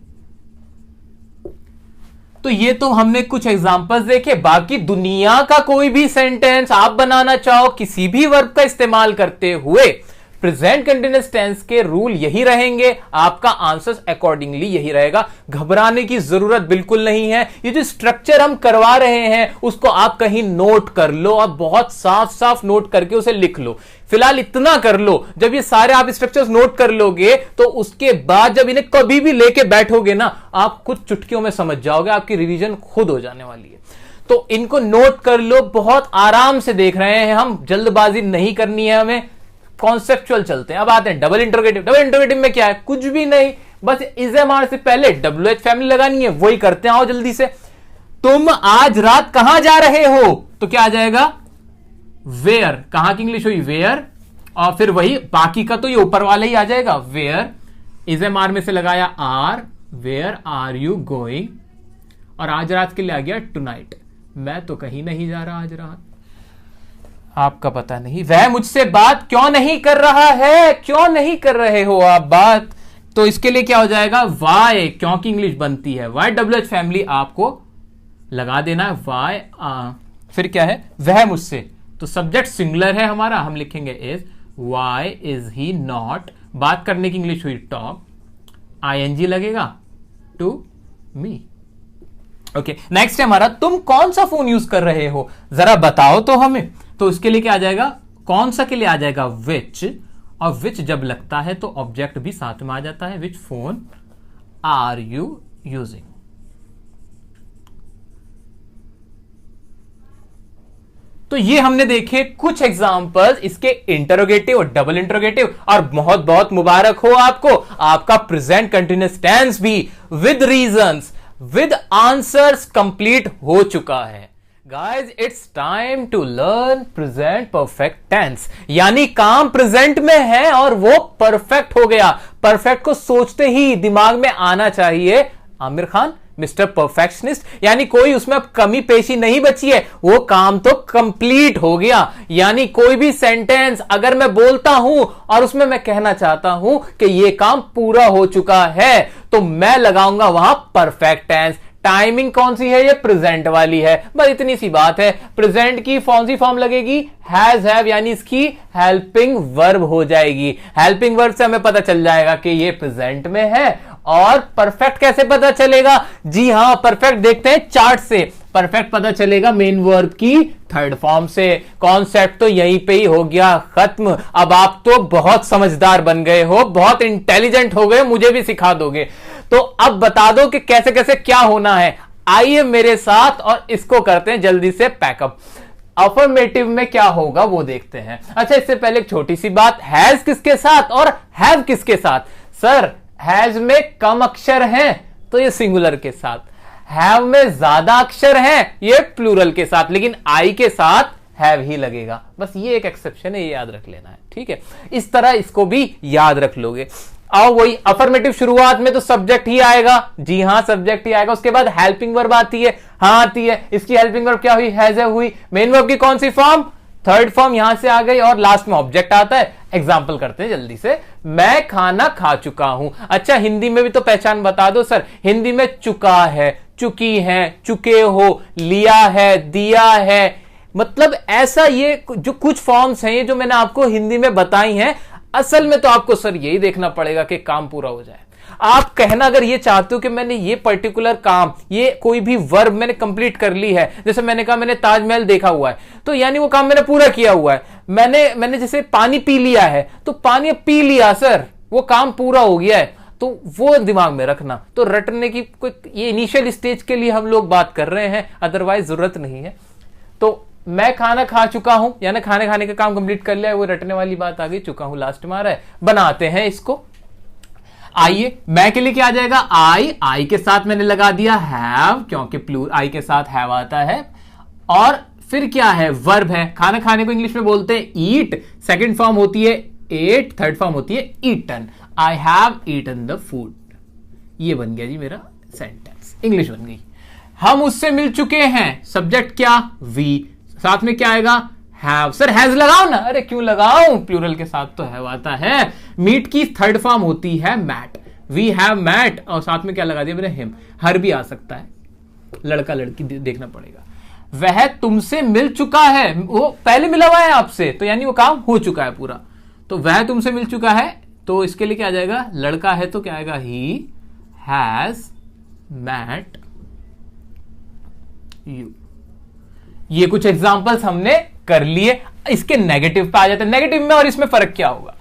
तो ये तो हमने कुछ एग्जांपल्स देखे। बाकी दुनिया का कोई भी सेंटेंस आप बनाना चाहो किसी भी वर्ब का इस्तेमाल करते हुए, प्रेजेंट कंटीन्यूअस टेंस के रूल यही रहेंगे, आपका आंसर अकॉर्डिंगली यही रहेगा। घबराने की जरूरत बिल्कुल नहीं है। ये जो स्ट्रक्चर हम करवा रहे हैं उसको आप कहीं नोट कर लो और बहुत साफ साफ नोट करके उसे लिख लो। फिलहाल इतना कर लो, जब ये सारे आप स्ट्रक्चर्स नोट कर लोगे तो उसके बाद जब इन्हें कभी भी लेके बैठोगे ना, आप कुछ चुटकियों में समझ जाओगे, आपकी रिवीजन खुद हो जाने वाली है। तो इनको नोट कर लो, बहुत आराम से देख रहे हैं हम, जल्दबाजी नहीं करनी है हमें, कॉन्सेप्चुअल चलते हैं। अब आते हैं डबल इंटरोगेटिव। डबल इंटरोगेटिव में क्या है? कुछ भी नहीं, बस इज एम आर से पहले WH फैमिली लगानी है, वही करते हैं। आओ जल्दी से, तुम आज रात कहां जा रहे हो? तो क्या आ जाएगा? वेयर। कहां की इंग्लिश हुई? वेयर। और फिर वही बाकी का तो ये ऊपर वाला ही आ जाएगा, वेयर। इज एम आर में से लगाया are, where are you going, और आज रात के लिए आ गया टुनाइट। मैं तो कहीं नहीं जा रहा आज रात। आपका पता नहीं वह मुझसे बात क्यों नहीं कर रहा है? क्यों नहीं कर रहे हो आप बात? तो इसके लिए क्या हो जाएगा? वाई। क्यों की इंग्लिश बनती है वाई, WH फैमिली आपको लगा देना है, वाई। फिर क्या है? वह मुझसे, तो सब्जेक्ट सिंगुलर है हमारा, हम लिखेंगे is. Why is he not, बात करने की इंग्लिश हुई टॉक, ING लगेगा टू मी। ओके, नेक्स्ट है हमारा, तुम कौन सा फोन यूज कर रहे हो? जरा बताओ तो हमें। तो उसके लिए क्या आ जाएगा? कौन सा के लिए आ जाएगा विच, और विच जब लगता है तो ऑब्जेक्ट भी साथ में आ जाता है। Which phone are you using? तो ये हमने देखे कुछ एग्जांपल्स इसके इंटरोगेटिव और डबल इंटरोगेटिव, और बहुत बहुत मुबारक हो आपको, आपका प्रेजेंट कंटीन्यूअस टेंस भी with reasons, with answers complete हो चुका है। Guys, it's time to learn present perfect tense, यानी काम प्रेजेंट में है और वो परफेक्ट हो गया। परफेक्ट को सोचते ही दिमाग में आना चाहिए आमिर खान मिस्टर परफेक्शनिस्ट, यानी कोई उसमें अब कमी पेशी नहीं बची है, वो काम तो कंप्लीट हो गया। यानी कोई भी सेंटेंस अगर मैं बोलता हूं और उसमें मैं कहना चाहता हूं कि ये काम पूरा हो चुका है, तो मैं लगाऊंगा वहां परफेक्ट टेंस। टाइमिंग कौन सी है? ये प्रेजेंट वाली है, बस इतनी सी बात है। प्रेजेंट की कौन सी फॉर्म लगेगी? हैज हैव, यानी इसकी हेल्पिंग वर्ब हो जाएगी। हेल्पिंग वर्ब से हमें पता चल जाएगा कि ये प्रेजेंट में है। और परफेक्ट कैसे पता चलेगा? जी हां, परफेक्ट देखते हैं चार्ट से। परफेक्ट पता चलेगा मेन वर्ब की थर्ड फॉर्म से। कॉन्सेप्ट तो यहीं पे ही हो गया खत्म। अब आप तो बहुत समझदार बन गए हो, बहुत इंटेलिजेंट हो गए, मुझे भी सिखा दोगे। तो अब बता दो कि कैसे कैसे क्या होना है। आइए मेरे साथ और इसको करते हैं जल्दी से पैकअप। अफर्मेटिव में क्या होगा वो देखते हैं। अच्छा, इससे पहले एक छोटी सी बात, हैज किसके साथ और हैव किसके साथ? सर, हैज में कम अक्षर हैं तो ये सिंगुलर के साथ, हैव में ज्यादा अक्षर हैं ये प्लूरल के साथ, लेकिन आई के साथ हैव ही लगेगा। बस ये एक एक्सेप्शन है, ये याद रख लेना है, ठीक है? इस तरह इसको भी याद रख लोगे। और वही अफर्मेटिव शुरुआत में तो सब्जेक्ट ही आएगा, जी हां सब्जेक्ट ही आएगा। उसके बाद हेल्पिंग वर्ब आती है, हां आती है। इसकी हेल्पिंग वर्ब क्या हुई? हैज हुई। मेन वर्ब की कौन सी फॉर्म? थर्ड फॉर्म यहां से आ गई, और लास्ट में ऑब्जेक्ट आता है। एग्जाम्पल करते हैं जल्दी से। मैं खाना खा चुका हूं। अच्छा, हिंदी में भी तो पहचान बता दो सर। हिंदी में चुका है, चुकी है, चुके हो, लिया है, दिया है, मतलब ऐसा ये जो कुछ फॉर्म्स हैं, ये जो मैंने आपको हिंदी में बताई हैं, असल में तो आपको सर यही देखना पड़ेगा कि काम पूरा हो जाए। आप कहना अगर ये चाहते हो कि मैंने ये पर्टिकुलर काम, ये कोई भी वर्ब मैंने कंप्लीट कर ली है, जैसे मैंने कहा मैंने ताजमहल देखा हुआ है, तो यानी वो काम मैंने पूरा किया हुआ है। मैंने जैसे पानी पी लिया है, तो पानी पी लिया सर, वो काम पूरा हो गया है, तो वो दिमाग में रखना। तो रटने की कोई, ये इनिशियल स्टेज के लिए हम लोग बात कर रहे हैं, अदरवाइज जरूरत नहीं है। तो मैं खाना खा चुका हूं, यानी खाने खाने का काम कंप्लीट कर लिया है, वो रटने वाली बात आ गई, चुका हूं लास्ट में आ रहा है। बनाते हैं इसको। आइए, मैं के लिए क्या आ जाएगा, आई के साथ मैंने लगा दिया हैव, क्योंकि आई के साथ हैव आता है। और फिर क्या है, वर्ब है। खाना खाने को इंग्लिश में बोलते हैं ईट, सेकंड फॉर्म होती है एट, थर्ड फॉर्म होती है eaten. I have eaten the food. ये बन गया जी मेरा सेंटेंस, इंग्लिश बन गई। हम उससे मिल चुके हैं, सब्जेक्ट क्या, वी, साथ में क्या आएगा, हैव। सर हैज लगाओ ना, अरे क्यों लगाऊं, प्लूरल के साथ तो हैव आता है। मीट की थर्ड फॉर्म होती है मैट, वी हैव मैट, और साथ में क्या लगा दिया मैंने, हिम। हर भी आ सकता है, लड़का लड़की देखना पड़ेगा। वह तुमसे मिल चुका है, वो पहले मिला हुआ है आपसे, तो यानी वो काम हो चुका है पूरा। तो वह तुमसे मिल चुका है, तो इसके लिए क्या आ जाएगा, लड़का है तो क्या आएगा, ही हैज मैट यू। ये कुछ एग्जांपल्स हमने कर लिए। इसके नेगेटिव पे आ जाते हैं। नेगेटिव में और इसमें फर्क क्या होगा,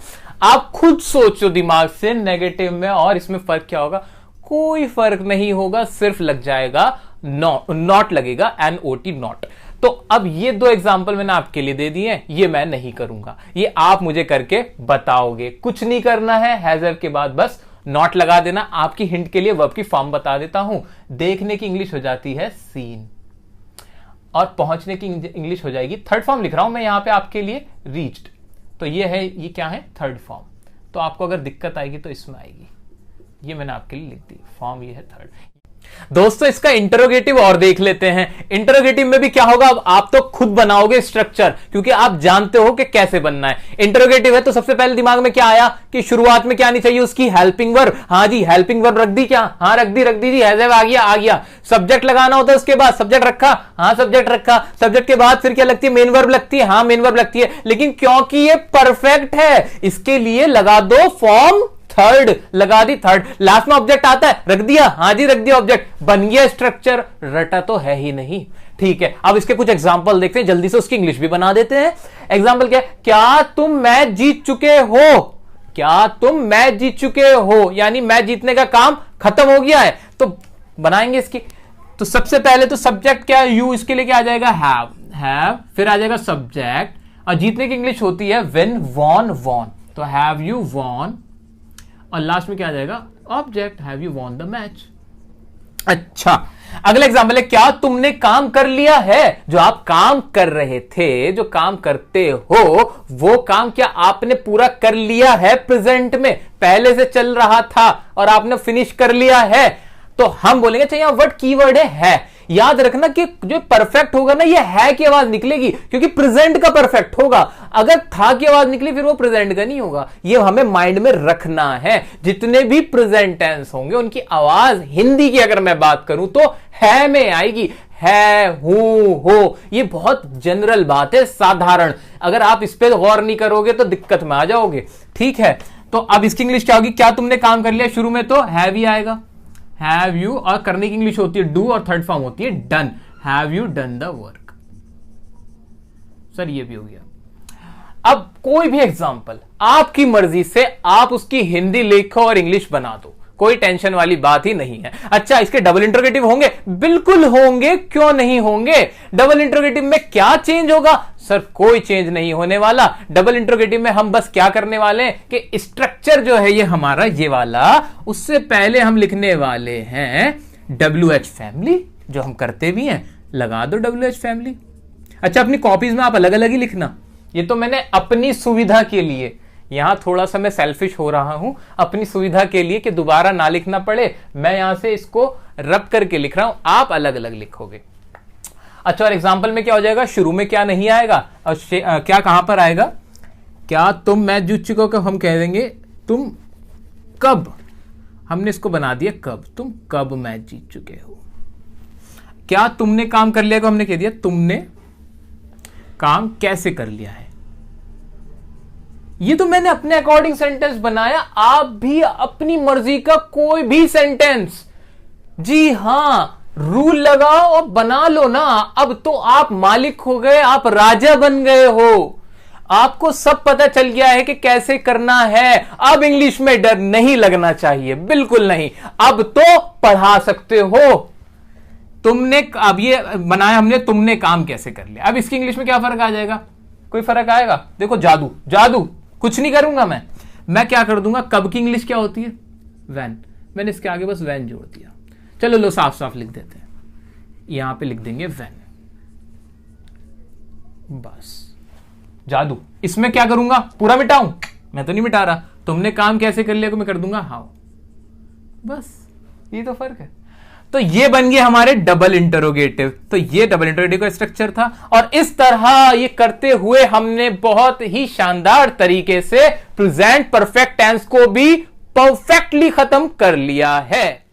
आप खुद सोचो दिमाग से, नेगेटिव में और इसमें फर्क क्या होगा। कोई फर्क नहीं होगा, सिर्फ लग जाएगा नॉट लगेगा, NOT नॉट। तो अब ये दो एग्जाम्पल मैंने आपके लिए दे दिए हैं, ये मैं नहीं करूंगा, ये आप मुझे करके बताओगे। कुछ नहीं करना है, हैजर के बाद बस नॉट लगा देना। आपकी हिंट के लिए वर्ब की फॉर्म बता देता हूं। देखने की इंग्लिश हो जाती है सीन, और पहुंचने की इंग्लिश हो जाएगी, थर्ड फॉर्म लिख रहा हूं मैं यहां पे आपके लिए, रीच्ड। तो ये है, ये क्या है, थर्ड फॉर्म। तो आपको अगर दिक्कत आएगी तो इसमें आएगी, ये मैंने आपके लिए लिख दी फॉर्म, ये है थर्ड। दोस्तों इसका इंटरोगेटिव और देख लेते हैं। इंटरोगेटिव में भी क्या होगा, अब आप तो खुद बनाओगे स्ट्रक्चर, क्योंकि आप जानते हो कि कैसे बनना है। इंटरोगेटिव है तो सबसे पहले दिमाग में क्या आया कि शुरुआत में क्या आनी चाहिए, उसकी हेल्पिंग वर्ब। हाँ जी, हेल्पिंग वर्ब रख दी क्या, हाँ रख दी जी, हैव आ गया। सब्जेक्ट लगाना होता है, उसके बाद सब्जेक्ट रखा, हाँ सब्जेक्ट रखा। सब्जेक्ट के बाद फिर क्या लगती है, मेन वर्ब लगती है, हाँ मेन वर्ब लगती है। लेकिन क्योंकि ये परफेक्ट है, इसके लिए लगा दो फॉर्म थर्ड, लगा दी थर्ड। लास्ट में ऑब्जेक्ट आता है, रख दिया, हाँ जी रख दिया ऑब्जेक्ट, बन गया स्ट्रक्चर। रटा तो है ही नहीं। ठीक है, अब इसके कुछ एग्जांपल देखते हैं, जल्दी से उसकी इंग्लिश भी बना देते हैं। एग्जांपल क्या तुम मैच जीत चुके हो, क्या तुम मैच जीत चुके हो, यानी मैच जीतने का काम खत्म हो गया है। तो बनाएंगे इसकी। तो सबसे पहले तो सब्जेक्ट क्या है, यू, इसके लिए क्या आ जाएगा, हैव, फिर आ जाएगा सब्जेक्ट, और जीतने की इंग्लिश होती है विन, वॉन, तो हैव यू वॉन, और लास्ट में क्या आ जाएगा, object, have you won the match. अच्छा, अगला एग्जांपल है, क्या तुमने काम कर लिया है, जो आप काम कर रहे थे, जो काम करते हो, वो काम क्या आपने पूरा कर लिया है, प्रेजेंट में पहले से चल रहा था और आपने फिनिश कर लिया है। तो हम बोलेंगे, अच्छा यहां वर्ड कीवर्ड है। याद रखना कि जो परफेक्ट होगा ना, ये है की आवाज निकलेगी, क्योंकि प्रेजेंट का परफेक्ट होगा। अगर था की आवाज निकली फिर वो प्रेजेंट का नहीं होगा। ये हमें माइंड में रखना है। जितने भी प्रेजेंट टेंस होंगे उनकी आवाज, हिंदी की अगर मैं बात करूं तो है में आएगी, है, हूं, हो। ये बहुत जनरल बात है, साधारण। अगर आप इस पे गौर नहीं करोगे तो दिक्कत में आ जाओगे। ठीक है, तो अब इसकी इंग्लिश क्या होगी, क्या तुमने काम कर लिया, शुरू में तो हैव ही आएगा, हैव यू, और करने की इंग्लिश होती है डू, और थर्ड फॉर्म होती है done, have you done the work. Sir ये भी हो गया। अब कोई भी एग्जांपल आपकी मर्जी से आप उसकी हिंदी लिखो और इंग्लिश बना दो, कोई टेंशन वाली बात ही नहीं है। अच्छा, इसके डबल इंटरोगेटिव होंगे, बिल्कुल होंगे, क्यों नहीं होंगे। डबल इंटरोगेटिव में क्या चेंज होगा, सर कोई चेंज नहीं होने वाला। डबल इंटरोगेटिव में हम बस क्या करने वाले हैं कि स्ट्रक्चर जो है ये हमारा ये वाला, उससे पहले हम लिखने वाले हैं WH फैमिली, जो हम करते भी हैं, लगा दो WH फैमिली। अच्छा, अपनी कॉपीज में आप अलग अलग ही लिखना, ये तो मैंने अपनी सुविधा के लिए, यहां थोड़ा सा मैं सेल्फिश हो रहा हूं, अपनी सुविधा के लिए कि दोबारा ना लिखना पड़े, मैं यहां से इसको रब करके लिख रहा हूं, आप अलग अलग लिखोगे। अच्छा, और एग्जांपल में क्या हो जाएगा, शुरू में क्या नहीं आएगा और क्या कहां पर आएगा, क्या तुम मैच जीत चुके हो, हम कह देंगे तुम कब, हमने इसको बना दिया कब, तुम कब मैच जीत चुके हो। क्या तुमने काम कर लिया को हमने कह दिया तुमने काम कैसे कर लिया है। ये तो मैंने अपने अकॉर्डिंग सेंटेंस बनाया, आप भी अपनी मर्जी का कोई भी सेंटेंस, जी हां, रूल लगाओ और बना लो ना। अब तो आप मालिक हो गए, आप राजा बन गए हो, आपको सब पता चल गया है कि कैसे करना है। अब इंग्लिश में डर नहीं लगना चाहिए, बिल्कुल नहीं। अब तो पढ़ा सकते हो। तुमने अब ये बनाया हमने, तुमने काम कैसे कर लिया। अब इसकी इंग्लिश में क्या फर्क आ जाएगा, कोई फर्क आएगा? देखो जादू, जादू कुछ नहीं करूंगा मैं क्या कर दूंगा, कब की इंग्लिश क्या होती है, वैन। मैंने इसके आगे बस वैन जोड़ दिया। चलो लो साफ साफ लिख देते हैं, यहां पे लिख देंगे वैन, बस। जादू, इसमें क्या करूंगा, पूरा मिटाऊं? मैं तो नहीं मिटा रहा। तुमने काम कैसे कर लिया को मैं कर दूंगा हाउ, बस। ये तो फर्क है। तो ये बन गए हमारे डबल इंटरोगेटिव। तो ये डबल इंटरोगेटिव का स्ट्रक्चर था, और इस तरह ये करते हुए हमने बहुत ही शानदार तरीके से प्रेजेंट परफेक्ट टेंस को भी परफेक्टली खत्म कर लिया है।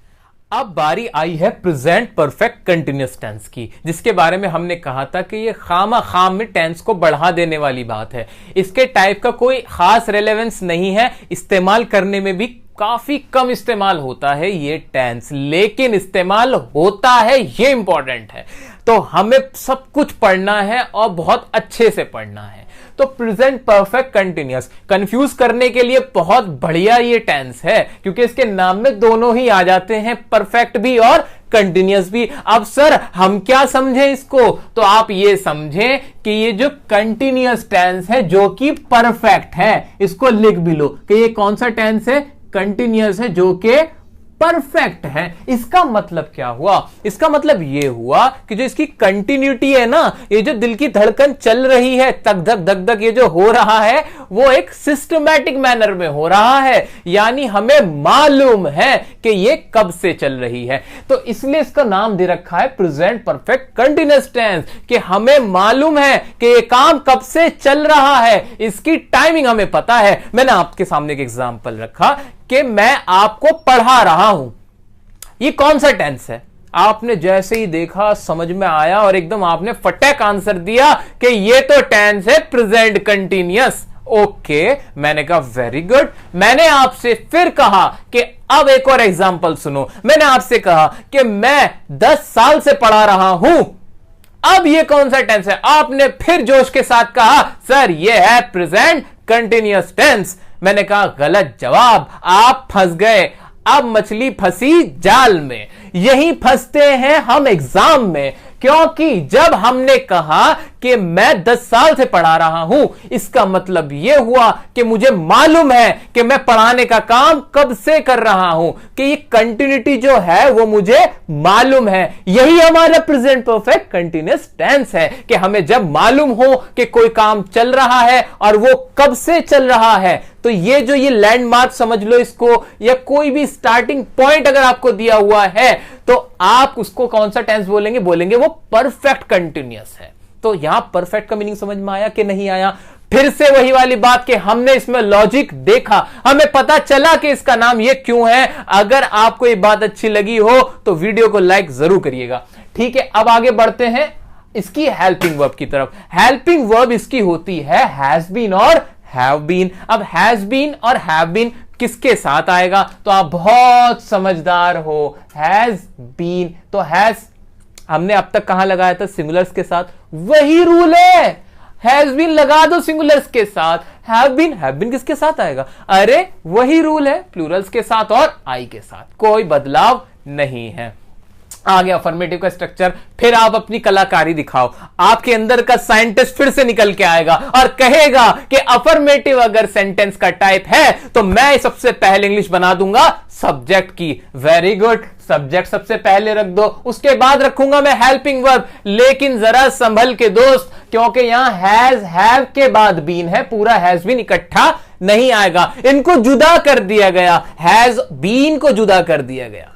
अब बारी आई है प्रेजेंट परफेक्ट कंटिन्यूअस टेंस की, जिसके बारे में हमने कहा था कि ये खाम में टेंस को बढ़ा देने वाली बात है। इसके टाइप का कोई खास रेलेवेंस नहीं है, इस्तेमाल करने में भी काफी कम इस्तेमाल होता है ये टेंस, लेकिन इस्तेमाल होता है, ये इंपॉर्टेंट है। तो हमें सब कुछ पढ़ना है और बहुत अच्छे से पढ़ना है। तो प्रेजेंट परफेक्ट कंटिन्यूअस कंफ्यूज करने के लिए बहुत बढ़िया ये टेंस है, क्योंकि इसके नाम में दोनों ही आ जाते हैं, परफेक्ट भी और कंटिन्यूअस भी। अब सर हम क्या समझें इसको, तो आप ये समझें कि ये जो कंटिन्यूअस टेंस है जो कि परफेक्ट है, इसको लिख भी लो कि ये कौन सा टेंस है, कंटिन्यूअस है जो कि परफेक्ट है। इसका मतलब क्या हुआ, इसका मतलब यह हुआ कि जो इसकी कंटिन्यूटी है ना, ये जो दिल की धड़कन चल रही है, तक धक धक धक ये जो हो रहा है, वो एक सिस्टमैटिक मैनर में हो रहा है, यानी हमें मालूम है कि ये कब से चल रही है। तो इसलिए इसका नाम दे रखा है प्रेजेंट परफेक्ट कंटिन्यूअस टेंस, कि हमें मालूम है कि ये काम कब से चल रहा है, इसकी टाइमिंग हमें पता है। मैंने आपके सामने एक एग्जांपल रखा कि मैं आपको पढ़ा रहा हूं, ये कौन सा टेंस है? आपने जैसे ही देखा समझ में आया और एकदम आपने फटाक आंसर दिया कि ये तो टेंस है प्रेजेंट कंटिन्यूअस। ओके, मैंने कहा वेरी गुड। मैंने आपसे फिर कहा कि अब एक और एग्जांपल सुनो। मैंने आपसे कहा कि मैं 10 साल से पढ़ा रहा हूं, अब ये कौन सा टेंस है? आपने फिर जोश के साथ कहा सर ये है प्रेजेंट कंटिन्यूअस टेंस। मैंने कहा गलत जवाब, आप फंस गए। अब मछली फंसी जाल में, यही फंसते हैं हम एग्जाम में, क्योंकि जब हमने कहा कि मैं 10 साल से पढ़ा रहा हूं, इसका मतलब यह हुआ कि मुझे मालूम है कि मैं पढ़ाने का काम कब से कर रहा हूं, कि ये कंटिन्यूटी जो है वो मुझे मालूम है। यही हमारा प्रेजेंट परफेक्ट कंटिन्यूअस टेंस है, कि हमें जब मालूम हो कि कोई काम चल रहा है और वो कब से चल रहा है। तो ये जो ये लैंडमार्क समझ लो इसको, या कोई भी स्टार्टिंग पॉइंट अगर आपको दिया हुआ है तो आप उसको कौन सा टेंस बोलेंगे? बोलेंगे वो परफेक्ट कंटिन्यूअस है। तो यहां परफेक्ट का मीनिंग समझ में आया कि नहीं आया? फिर से वही वाली बात कि हमने इसमें लॉजिक देखा, हमें पता चला कि इसका नाम ये क्यों है। अगर आपको ये बात अच्छी लगी हो तो वीडियो को लाइक जरूर करिएगा। ठीक है, अब आगे बढ़ते हैं इसकी हेल्पिंग वर्ब की तरफ। हेल्पिंग वर्ब इसकी होती है हैज बीन और हैव बीन। अब हैज बीन और हैव बीन किसके साथ आएगा? तो आप बहुत समझदार हो, हैज बीन तो हैज हमने अब तक कहां लगाया था? सिंगुलर्स के साथ। वही रूल है, हैज बीन लगा दो सिंगुलर्स के साथ, हैव बीन किसके साथ आएगा? अरे वही रूल है, प्लूरल्स के साथ और आई के साथ, कोई बदलाव नहीं है। आ गया अफर्मेटिव का स्ट्रक्चर। फिर आप अपनी कलाकारी दिखाओ, आपके अंदर का साइंटिस्ट फिर से निकल के आएगा और कहेगा कि अफर्मेटिव अगर सेंटेंस का टाइप है तो मैं सबसे पहले इंग्लिश बना दूंगा सब्जेक्ट की। वेरी गुड, सब्जेक्ट सबसे पहले रख दो, उसके बाद रखूंगा मैं हेल्पिंग वर्ब। लेकिन जरा संभल के दोस्त, क्योंकि यहां हैज हैव के बाद बीन है, पूरा हैज बीन इकट्ठा नहीं आएगा, इनको जुदा कर दिया गया, हैज बीन को जुदा कर दिया गया।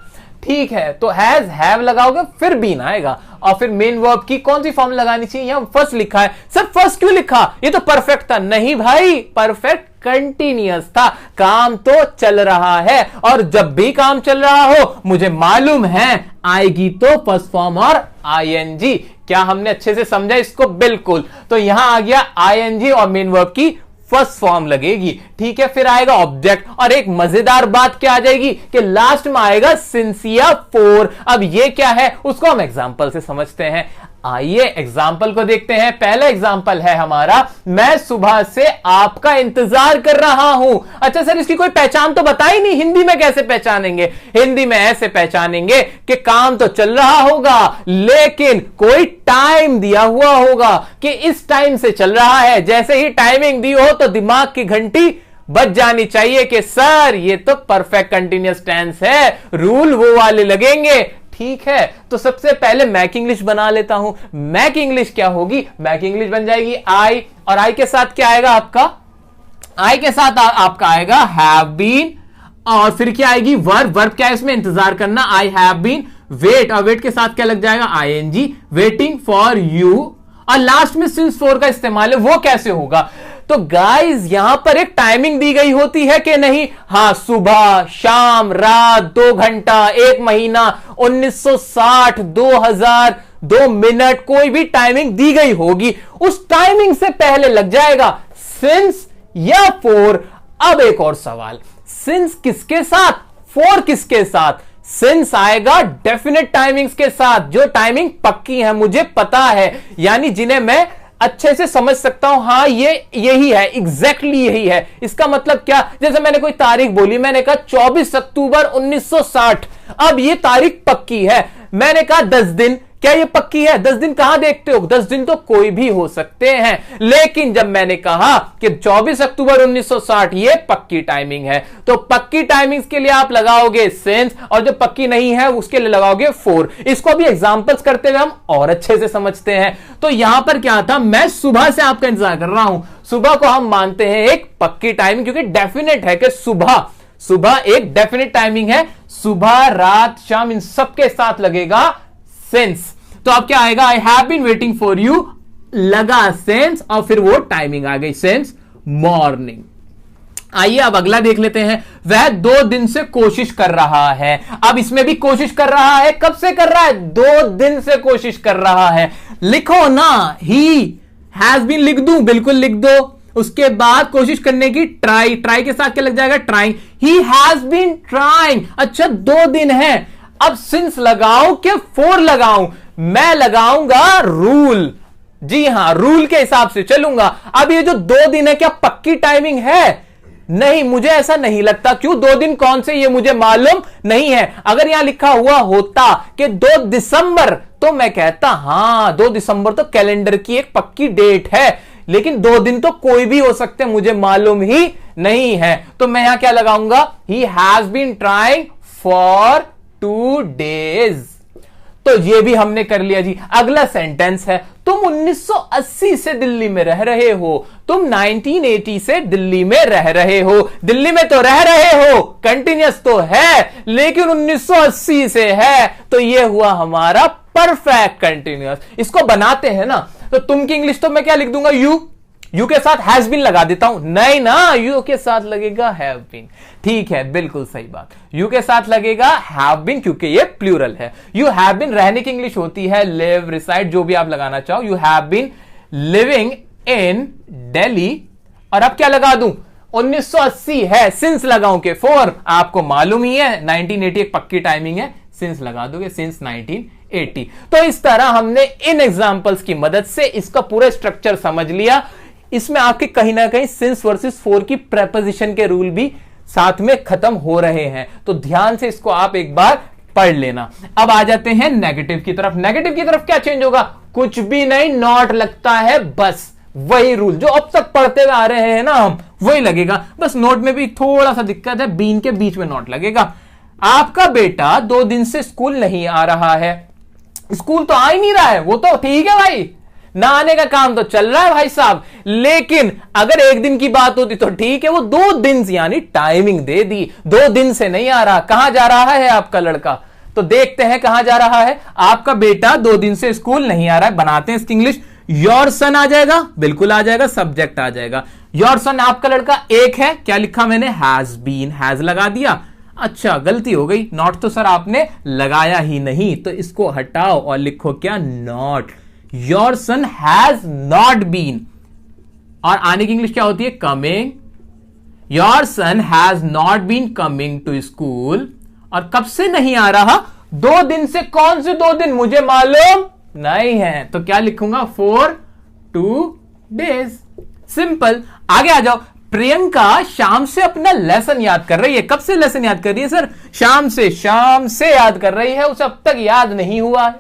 ठीक है, तो हैज हैव लगाओगे फिर बीन आएगा, और फिर मेन वर्ब की कौन सी फॉर्म लगानी चाहिए? यहां फर्स्ट लिखा है। सर फर्स्ट क्यों लिखा? ये तो परफेक्ट था। नहीं भाई, परफेक्ट कंटिन्यूअस था, काम तो चल रहा है, और जब भी काम चल रहा हो मुझे मालूम है आएगी तो फर्स्ट फॉर्म और आईएनजी। क्या हमने अच्छे से समझा इसको? बिल्कुल। तो यहां आ गया आईएनजी और मेन वर्ब की फर्स्ट फॉर्म लगेगी, ठीक है। फिर आएगा ऑब्जेक्ट, और एक मजेदार बात क्या आ जाएगी कि लास्ट में आएगा सिंस या फॉर। अब ये क्या है उसको हम एग्जांपल से समझते हैं। आइए एग्जाम्पल को देखते हैं। पहला एग्जाम्पल है हमारा, मैं सुबह से आपका इंतजार कर रहा हूं। अच्छा सर, इसकी कोई पहचान तो बताई नहीं, हिंदी में कैसे पहचानेंगे? हिंदी में ऐसे पहचानेंगे कि काम तो चल रहा होगा लेकिन कोई टाइम दिया हुआ होगा कि इस टाइम से चल रहा है। जैसे ही टाइमिंग दी हो तो दिमाग की घंटी बज जानी चाहिए कि सर ये तो परफेक्ट कंटिन्यूअस टेंस है, रूल वो वाले लगेंगे, ठीक है। तो सबसे पहले मैक इंग्लिश बना लेता हूं। मैक इंग्लिश क्या होगी? मैक इंग्लिश बन जाएगी आई, और आई के साथ क्या आएगा आपका? आई के साथ आपका आएगा हैव बीन, और फिर क्या आएगी? वर्ब। वर्ब क्या है इसमें? इंतजार करना, आई हैव बीन। वेट, और वेट के साथ क्या लग जाएगा? ING, waiting for you. और लास्ट में सिंस फॉर का इस्तेमाल है, वो कैसे होगा? तो गाइस यहां पर एक टाइमिंग दी गई होती है कि नहीं? हां, सुबह, शाम, रात, 2 घंटा, 1 महीना, 1960, 2000, 2 मिनट, कोई भी टाइमिंग दी गई होगी, उस टाइमिंग से पहले लग जाएगा सिंस या फॉर। अब एक और सवाल, सिंस किसके साथ, फॉर किसके साथ? सिंस आएगा डेफिनेट टाइमिंग्स के साथ, जो टाइमिंग पक्की है, मुझे पता है, यानी जिन्हें मैं अच्छे से समझ सकता हूं। हां, ये यही है, एग्जैक्टली यही है। इसका मतलब क्या? जैसे मैंने कोई तारीख बोली, मैंने कहा 24 अक्टूबर 1960। अब ये तारीख पक्की है। मैंने कहा 10 दिन, क्या ये पक्की है? 10 दिन कहां देखते हो? 10 दिन तो कोई भी हो सकते हैं। लेकिन जब मैंने कहा कि 24 अक्टूबर 1960 ये पक्की टाइमिंग है, तो पक्की टाइमिंग्स के लिए आप लगाओगे सिंस, और जो पक्की नहीं है उसके लिए लगाओगे फॉर। इसको भी एग्जांपल्स करते हुए हम और अच्छे से समझते हैं। तो यहां पर क्या था? मैं सुबह से आपका इंतजार कर रहा हूं। सुबह को हम मानते हैं एक पक्की टाइमिंग, क्योंकि डेफिनेट है कि सुबह एक डेफिनेट टाइमिंग है। सुबह, रात, शाम, इन सबके साथ लगेगा सिंस। तो अब क्या आएगा? I have been waiting for you, लगा सिंस, और फिर वो टाइमिंग आ गई सिंस मॉर्निंग। आइए अब अगला देख लेते हैं। वह 2 दिन से कोशिश कर रहा है। अब इसमें भी कोशिश कर रहा है, कब से कर रहा है? 2 दिन से कोशिश कर रहा है। लिखो ना, ही हैज बीन लिख दूं, बिल्कुल लिख दो। उसके बाद कोशिश करने की ट्राई, ट्राई के साथ क्या लग जाएगा? Trying. He has been trying. अच्छा 2 दिन है, अब सिंस लगाऊं कि फॉर लगाऊं? मैं लगाऊंगा रूल, जी हां, रूल के हिसाब से चलूंगा। अब ये जो 2 दिन है, क्या पक्की टाइमिंग है? नहीं, मुझे ऐसा नहीं लगता। क्यों? 2 दिन कौन से, ये मुझे मालूम नहीं है। अगर यहां लिखा हुआ होता कि 2 दिसंबर, तो मैं कहता हां 2 दिसंबर तो कैलेंडर की एक पक्की डेट है, लेकिन 2 दिन तो कोई भी हो सकते, मुझे मालूम ही नहीं है। तो मैं यहां क्या लगाऊंगा? He has been trying for 2 days। तो ये भी हमने कर लिया जी। अगला सेंटेंस है, तुम 1980 से दिल्ली में रह रहे हो। तुम 1980 से दिल्ली में रह रहे हो। दिल्ली में तो रह रहे हो, कंटिन्यूअस तो है, लेकिन 1980 से है, तो ये हुआ हमारा परफेक्ट कंटिन्यूअस। इसको बनाते हैं ना, तो तुम की इंग्लिश तो मैं क्या लिख दूंगा? यू के साथ हैज बीन लगा देता हूं। नहीं ना, यू के साथ लगेगा हैव बीन। ठीक है, बिल्कुल सही बात। यू के साथ लगेगा हैव बीन, क्योंकि ये प्लूरल है। यू हैव बीन रहने की इंग्लिश होती है लिव, रिसाइड, जो भी आप लगाना चाहो। You have been living in Delhi, और अब क्या लगा दूं? 1980 है, सिंस लगाऊं के फॉर? आपको मालूम ही है 1980 एक पक्की टाइमिंग है, सिंस लगा दोगे, सिंस 1980। तो इस तरह हमने इन एग्जांपल्स की मदद से इसका पूरा स्ट्रक्चर समझ लिया। इसमें आपके कहीं ना कहीं सिंस वर्सेस फॉर की प्रेपोजिशन के रूल भी साथ में खत्म हो रहे हैं, तो ध्यान से इसको आप एक बार पढ़ लेना। अब आ जाते हैं नेगेटिव की तरफ। नेगेटिव की तरफ क्या चेंज होगा? कुछ भी नहीं, नॉट लगता है, बस वही रूल जो अब तक पढ़ते हुए आ रहे हैं ना हम, वही लगेगा। बस नोट में भी थोड़ा सा दिक्कत है, बीन के बीच में नॉट लगेगा। आपका बेटा 2 दिन से स्कूल नहीं आ रहा है। स्कूल तो आ ही नहीं रहा है, वो तो ठीक है भाई, ना आने का काम तो चल रहा है भाई साहब, लेकिन अगर 1 दिन की बात होती तो ठीक है, वो 2 दिन यानी टाइमिंग दे दी। 2 दिन से नहीं आ रहा। कहां जा रहा है आपका लड़का? तो देखते हैं कहां जा रहा है। आपका बेटा 2 दिन से स्कूल नहीं आ रहा है। बनाते हैं इसकी इंग्लिश। योर सन आ जाएगा, बिल्कुल आ जाएगा, सब्जेक्ट आ जाएगा। योर सन, आपका लड़का 1 है। क्या लिखा मैंने? हैज बीन, हैज लगा दिया। अच्छा, गलती हो गई, नॉट तो सर आपने लगाया ही नहीं, तो इसको हटाओ और लिखो क्या? Not. Your son has not been. और आने की इंग्लिश क्या होती है? Coming. Your son has not been coming to school. और कब से नहीं आ रहा? 2 दिन से। कौन से 2 दिन मुझे मालूम नहीं है, तो क्या लिखूंगा? 4 2 days। सिंपल। आगे आ जाओ। प्रियंका शाम से अपना लेसन याद कर रही है। कब से लेसन याद कर रही है सर? शाम से। शाम से याद कर रही है, उसे अब तक याद नहीं हुआ है।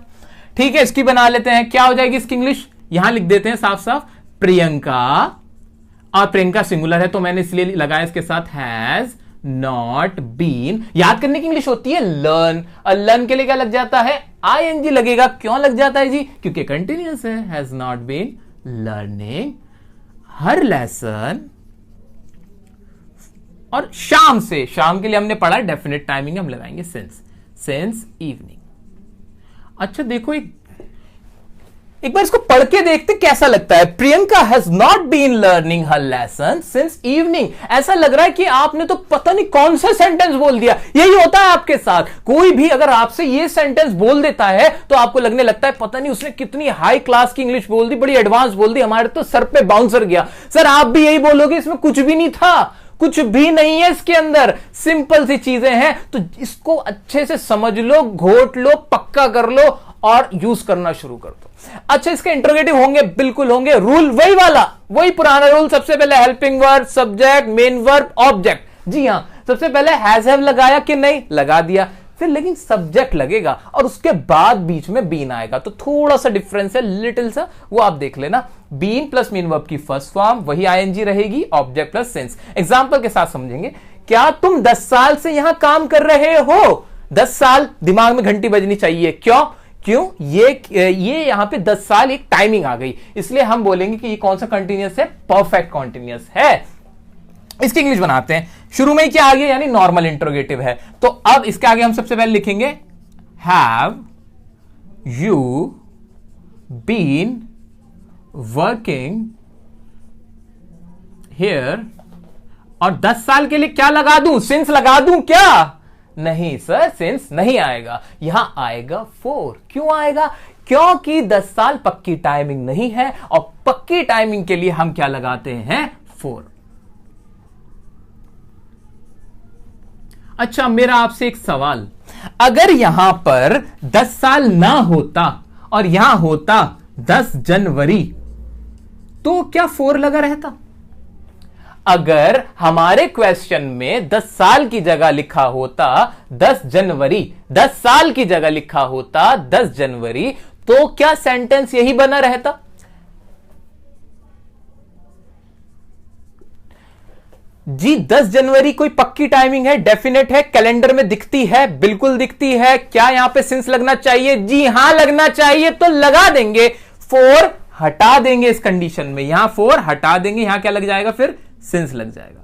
ठीक है, इसकी बना लेते हैं। क्या हो जाएगी इसकी इंग्लिश? यहां लिख देते हैं साफ साफ, प्रियंका, और प्रियंका सिंगुलर है तो मैंने इसलिए लगाया इसके साथ हैज नॉट बीन। याद करने की इंग्लिश होती है लर्न, और लर्न के लिए क्या लग जाता है? आईएनजी लगेगा। क्यों लग जाता है जी? क्योंकि कंटिन्यूअस है। Has not been learning her lesson. और शाम से, शाम के लिए हमने पढ़ा डेफिनेट टाइमिंग हम लगाएंगे सिंस इवनिंग। अच्छा देखो, एक बार इसको पढ़ के देखते कैसा लगता है। Priyanka has not been learning her lesson since evening. ऐसा लग रहा है कि आपने तो पता नहीं कौन सा सेंटेंस बोल दिया। यही होता है आपके साथ। कोई भी अगर आपसे ये सेंटेंस बोल देता है तो आपको लगने लगता है पता नहीं उसने कितनी हाई क्लास की इंग्लिश बोल दी, बड़ी एडवांस बोल दी, हमारे तो सर पे बाउंसर गया। सर आप भी यही बोलोगे, इसमें कुछ भी नहीं था, कुछ भी नहीं है इसके अंदर, सिंपल सी चीजें हैं। तो इसको अच्छे से समझ लो, घोट लो, पक्का कर लो और यूज करना शुरू कर दो। अच्छा, इसके इंटरोगेटिव होंगे? बिल्कुल होंगे। रूल वही वाला, वही पुराना रूल। सबसे पहले helping verb, subject, main verb, object. जी हां, सबसे पहले हैज हैव लगाया कि नहीं? लगा दिया। फिर लेकिन सब्जेक्ट लगेगा और उसके बाद बीच में बीन आएगा, तो थोड़ा सा डिफरेंस है, लिटिल सा, वो आप देख लेना। बीन प्लस मेन वर्ब की फर्स्ट फॉर्म वही आईएनजी रहेगी, ऑब्जेक्ट प्लस सिंस। एग्जांपल के साथ समझेंगे। क्या तुम 10 साल से यहां काम कर रहे हो? 10 साल, दिमाग में घंटी बजनी चाहिए। क्यों? ये यहां पे 10 साल एक टाइमिंग आ गई, इसलिए हम बोलेंगे कि ये कौन सा कंटिन्यूअस है? परफेक्ट कंटिन्यूअस है। इसकी इंग्लिश बनाते हैं। शुरू में क्या आ गया? यानी नॉर्मल इंटरोगेटिव है। तो अब इसके आगे हम सबसे पहले लिखेंगे have you been working here, और 10 साल के लिए क्या लगा दूं? सिंस लगा दूं क्या? नहीं सर, सिंस नहीं आएगा, यहां आएगा 4। क्यों आएगा? क्योंकि 10 साल पक्की टाइमिंग नहीं है, और पक्की टाइमिंग के लिए हम क्या लगाते हैं? 4। अच्छा, मेरा आपसे एक सवाल, अगर यहां पर 10 साल ना होता और यहां होता 10 जनवरी, तो क्या 4 लगा रहता? अगर हमारे क्वेश्चन में 10 साल की जगह लिखा होता 10 जनवरी, 10 साल की जगह लिखा होता 10 जनवरी, तो क्या सेंटेंस यही बना रहता? जी 10 जनवरी कोई पक्की टाइमिंग है, डेफिनेट है, कैलेंडर में दिखती है, बिल्कुल दिखती है। क्या यहां पे सिंस लगना चाहिए? जी हां लगना चाहिए, तो लगा देंगे। 4 हटा देंगे इस कंडीशन में, यहां 4 हटा देंगे, यहां क्या लग जाएगा? फिर सिंस लग जाएगा।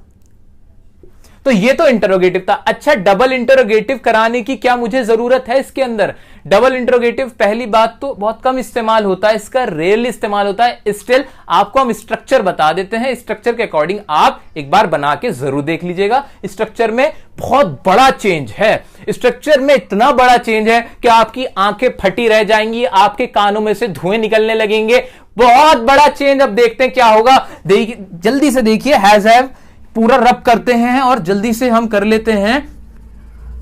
तो ये तो इंटरोगेटिव था। अच्छा, डबल इंटरोगेटिव कराने की क्या मुझे जरूरत है इसके अंदर? डबल इंटरोगेटिव पहली बात तो बहुत कम इस्तेमाल होता है, इसका रेयरली इस्तेमाल होता है। स्टिल आपको हम स्ट्रक्चर बता देते हैं, स्ट्रक्चर के अकॉर्डिंग आप एक बार बना के जरूर देख लीजिएगा। स्ट्रक्चर में बहुत बड़ा चेंज है, स्ट्रक्चर में इतना बड़ा चेंज है कि आपकी आंखें फटी रह जाएंगी, आपके कानों में से धुएं निकलने लगेंगे। बहुत बड़ा चेंज। अब देखते हैं क्या होगा। देखिए, जल्दी से देखिए, हैज हैव पूरा रब करते हैं और जल्दी से हम कर लेते हैं।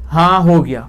हां, हो गया,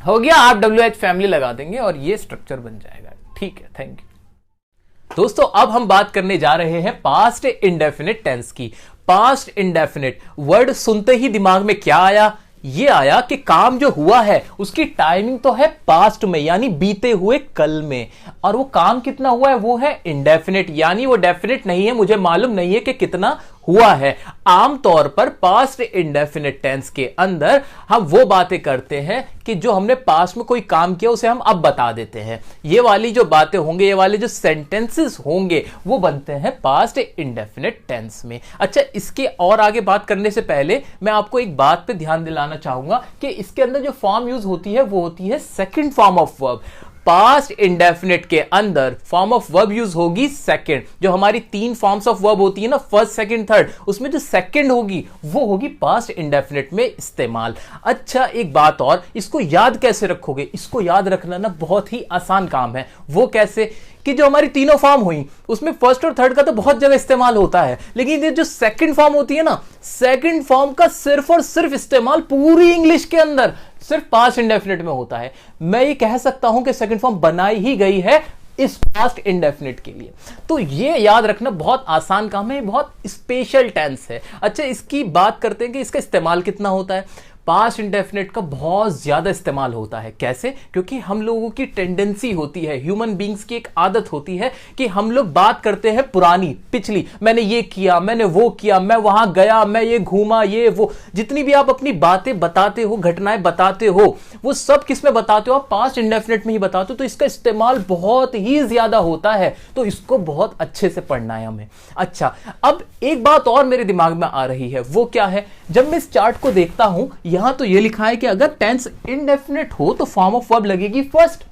हो गया। आप WH फैमिली लगा देंगे और ये स्ट्रक्चर बन जाएगा। ठीक है, थैंक यू। दोस्तों, अब हम बात करने जा रहे हैं पास्ट इंडेफिनिट टेंस की। पास्ट इंडेफिनिट वर्ड सुनते ही दिमाग में क्या आया? ये आया कि काम जो हुआ है उसकी टाइमिंग तो है पास्ट में, यानी बीते हुए कल में, और वो काम कितना हुआ है? वो है इंडेफिनिट, यानी वो डेफिनिट नहीं है, मुझे मालूम नहीं है कि कितना हुआ है। आमतौर पर पास्ट इंडेफिनिट टेंस के अंदर हम वो बातें करते हैं कि जो हमने पास्ट में कोई काम किया उसे हम अब बता देते हैं। ये वाली जो बातें होंगे, ये वाले जो सेंटेंसेस होंगे, वो बनते हैं पास्ट इंडेफिनिट टेंस में। अच्छा, इसके और आगे बात करने से पहले मैं आपको एक बात पे ध्यान दिलाना चाहूंगा कि इसके अंदर जो फॉर्म यूज होती है वो होती है second form of verb. Past indefinite के अंदर फॉर्म ऑफ वर्ब यूज होगी सेकंड। जो हमारी 3 फॉर्म्स ऑफ वर्ब होती है ना, फर्स्ट सेकंड थर्ड, उसमें जो सेकंड होगी वो होगी पास्ट इंडेफिनिट में इस्तेमाल। अच्छा एक बात और, इसको याद कैसे रखोगे? इसको याद रखना ना बहुत ही आसान काम है। वो कैसे कि जो हमारी तीनों फॉर्म हुई उसमें फर्स्ट और थर्ड का तो बहुत जगह इस्तेमाल होता है, लेकिन ये जो सेकंड फॉर्म होती है ना, सेकंड फॉर्म का सिर्फ और सिर्फ इस्तेमाल पूरी इंग्लिश के अंदर सिर्फ पास्ट इंडेफिनिट में होता है। मैं ये कह सकता हूं कि सेकंड फॉर्म बनाई ही गई है इस पास्ट इंडेफिनिट के लिए। तो ये याद रखना बहुत आसान काम है, बहुत स्पेशल टेंस है। अच्छा इसकी बात करते हैं कि इसका इस्तेमाल कितना होता है। पास्ट इंडेफिनिट का बहुत ज्यादा इस्तेमाल होता है। कैसे? क्योंकि हम लोगों की टेंडेंसी होती है, ह्यूमन बींग्स की एक आदत होती है कि हम लोग बात करते हैं पुरानी, पिछली, मैंने ये किया, मैंने वो किया, मैं वहां गया, मैं ये घूमा, ये वो, जितनी भी आप अपनी बातें बताते हो, घटनाएं बताते हो, वो सब किस में बताते हो? आप पास्ट इंडेफिनिट में ही बताते हो। तो इसका इस्तेमाल बहुत ही ज्यादा होता है, तो इसको बहुत अच्छे से पढ़ना है हमें। अच्छा अब एक बात और मेरे दिमाग में आ रही है, वो क्या है? जब मैं इस चार्ट को देखता हूं, यहां तो ये लिखा है कि अगर टेंस इंडेफिनिट हो तो फॉर्म ऑफ वर्ब लगेगी फर्स्ट।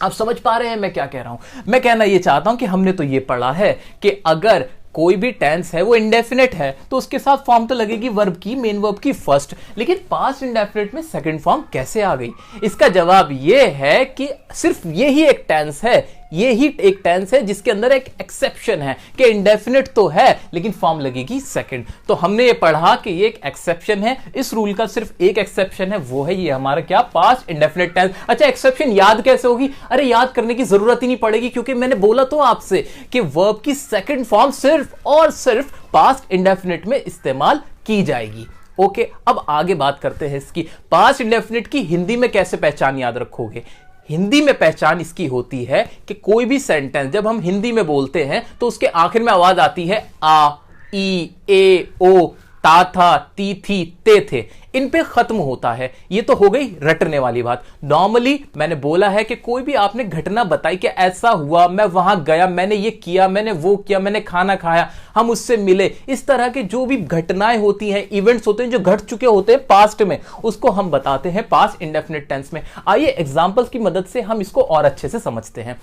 आप समझ पा रहे हैं मैं क्या कह रहा हूं? मैं कहना ये चाहता हूं कि हमने तो ये पढ़ा है कि अगर कोई भी टेंस है वो इंडेफिनिट है तो उसके साथ फॉर्म तो लगेगी वर्ब की, मेन वर्ब की फर्स्ट। लेकिन पास्ट इंडेफिनिट में सेकंड फॉर्म कैसे आ गई? इसका जवाब ये है कि सिर्फ यही एक टेंस है, ये ही एक टेंस है जिसके अंदर एक एक्सेप्शन है कि इंडेफिनिट तो है लेकिन फॉर्म लगेगी सेकंड। तो हमने ये पढ़ा कि ये एक एक्सेप्शन है, इस रूल का सिर्फ एक एक्सेप्शन है, वो है ये हमारा क्या? Past indefinite tense. अच्छा एक्सेप्शन याद कैसे होगी? अरे याद करने की जरूरत ही नहीं पड़ेगी, क्योंकि मैंने बोला तो आपसे कि वर्ब की सेकंड फॉर्म सिर्फ और सिर्फ पास्ट इंडेफिनिट में इस्तेमाल की जाएगी। ओके अब आगे बात करते हैं इसकी। पास्ट इंडेफिनिट की हिंदी में कैसे पहचान याद रखोगे? हिंदी में पहचान इसकी होती है कि कोई भी सेंटेंस जब हम हिंदी में बोलते हैं तो उसके आखिर में आवाज आती है आ, ई, ए, ओ, ता था, ती थी, ते थे, इन पे खत्म होता है। ये तो हो गई रटने वाली बात। नॉर्मली मैंने बोला है कि कोई भी आपने घटना बताई कि ऐसा हुआ, मैं वहां गया, मैंने ये किया, मैंने वो किया, मैंने खाना खाया, हम उससे मिले, इस तरह के जो भी घटनाएं होती हैं, इवेंट्स होते हैं जो घट चुके होते हैं पास्ट में, उसको हम बताते हैं पास्ट इंडेफिनिट टेंस में। आइए एग्जांपल्स की मदद से हम इसको और अच्छे से समझते हैं।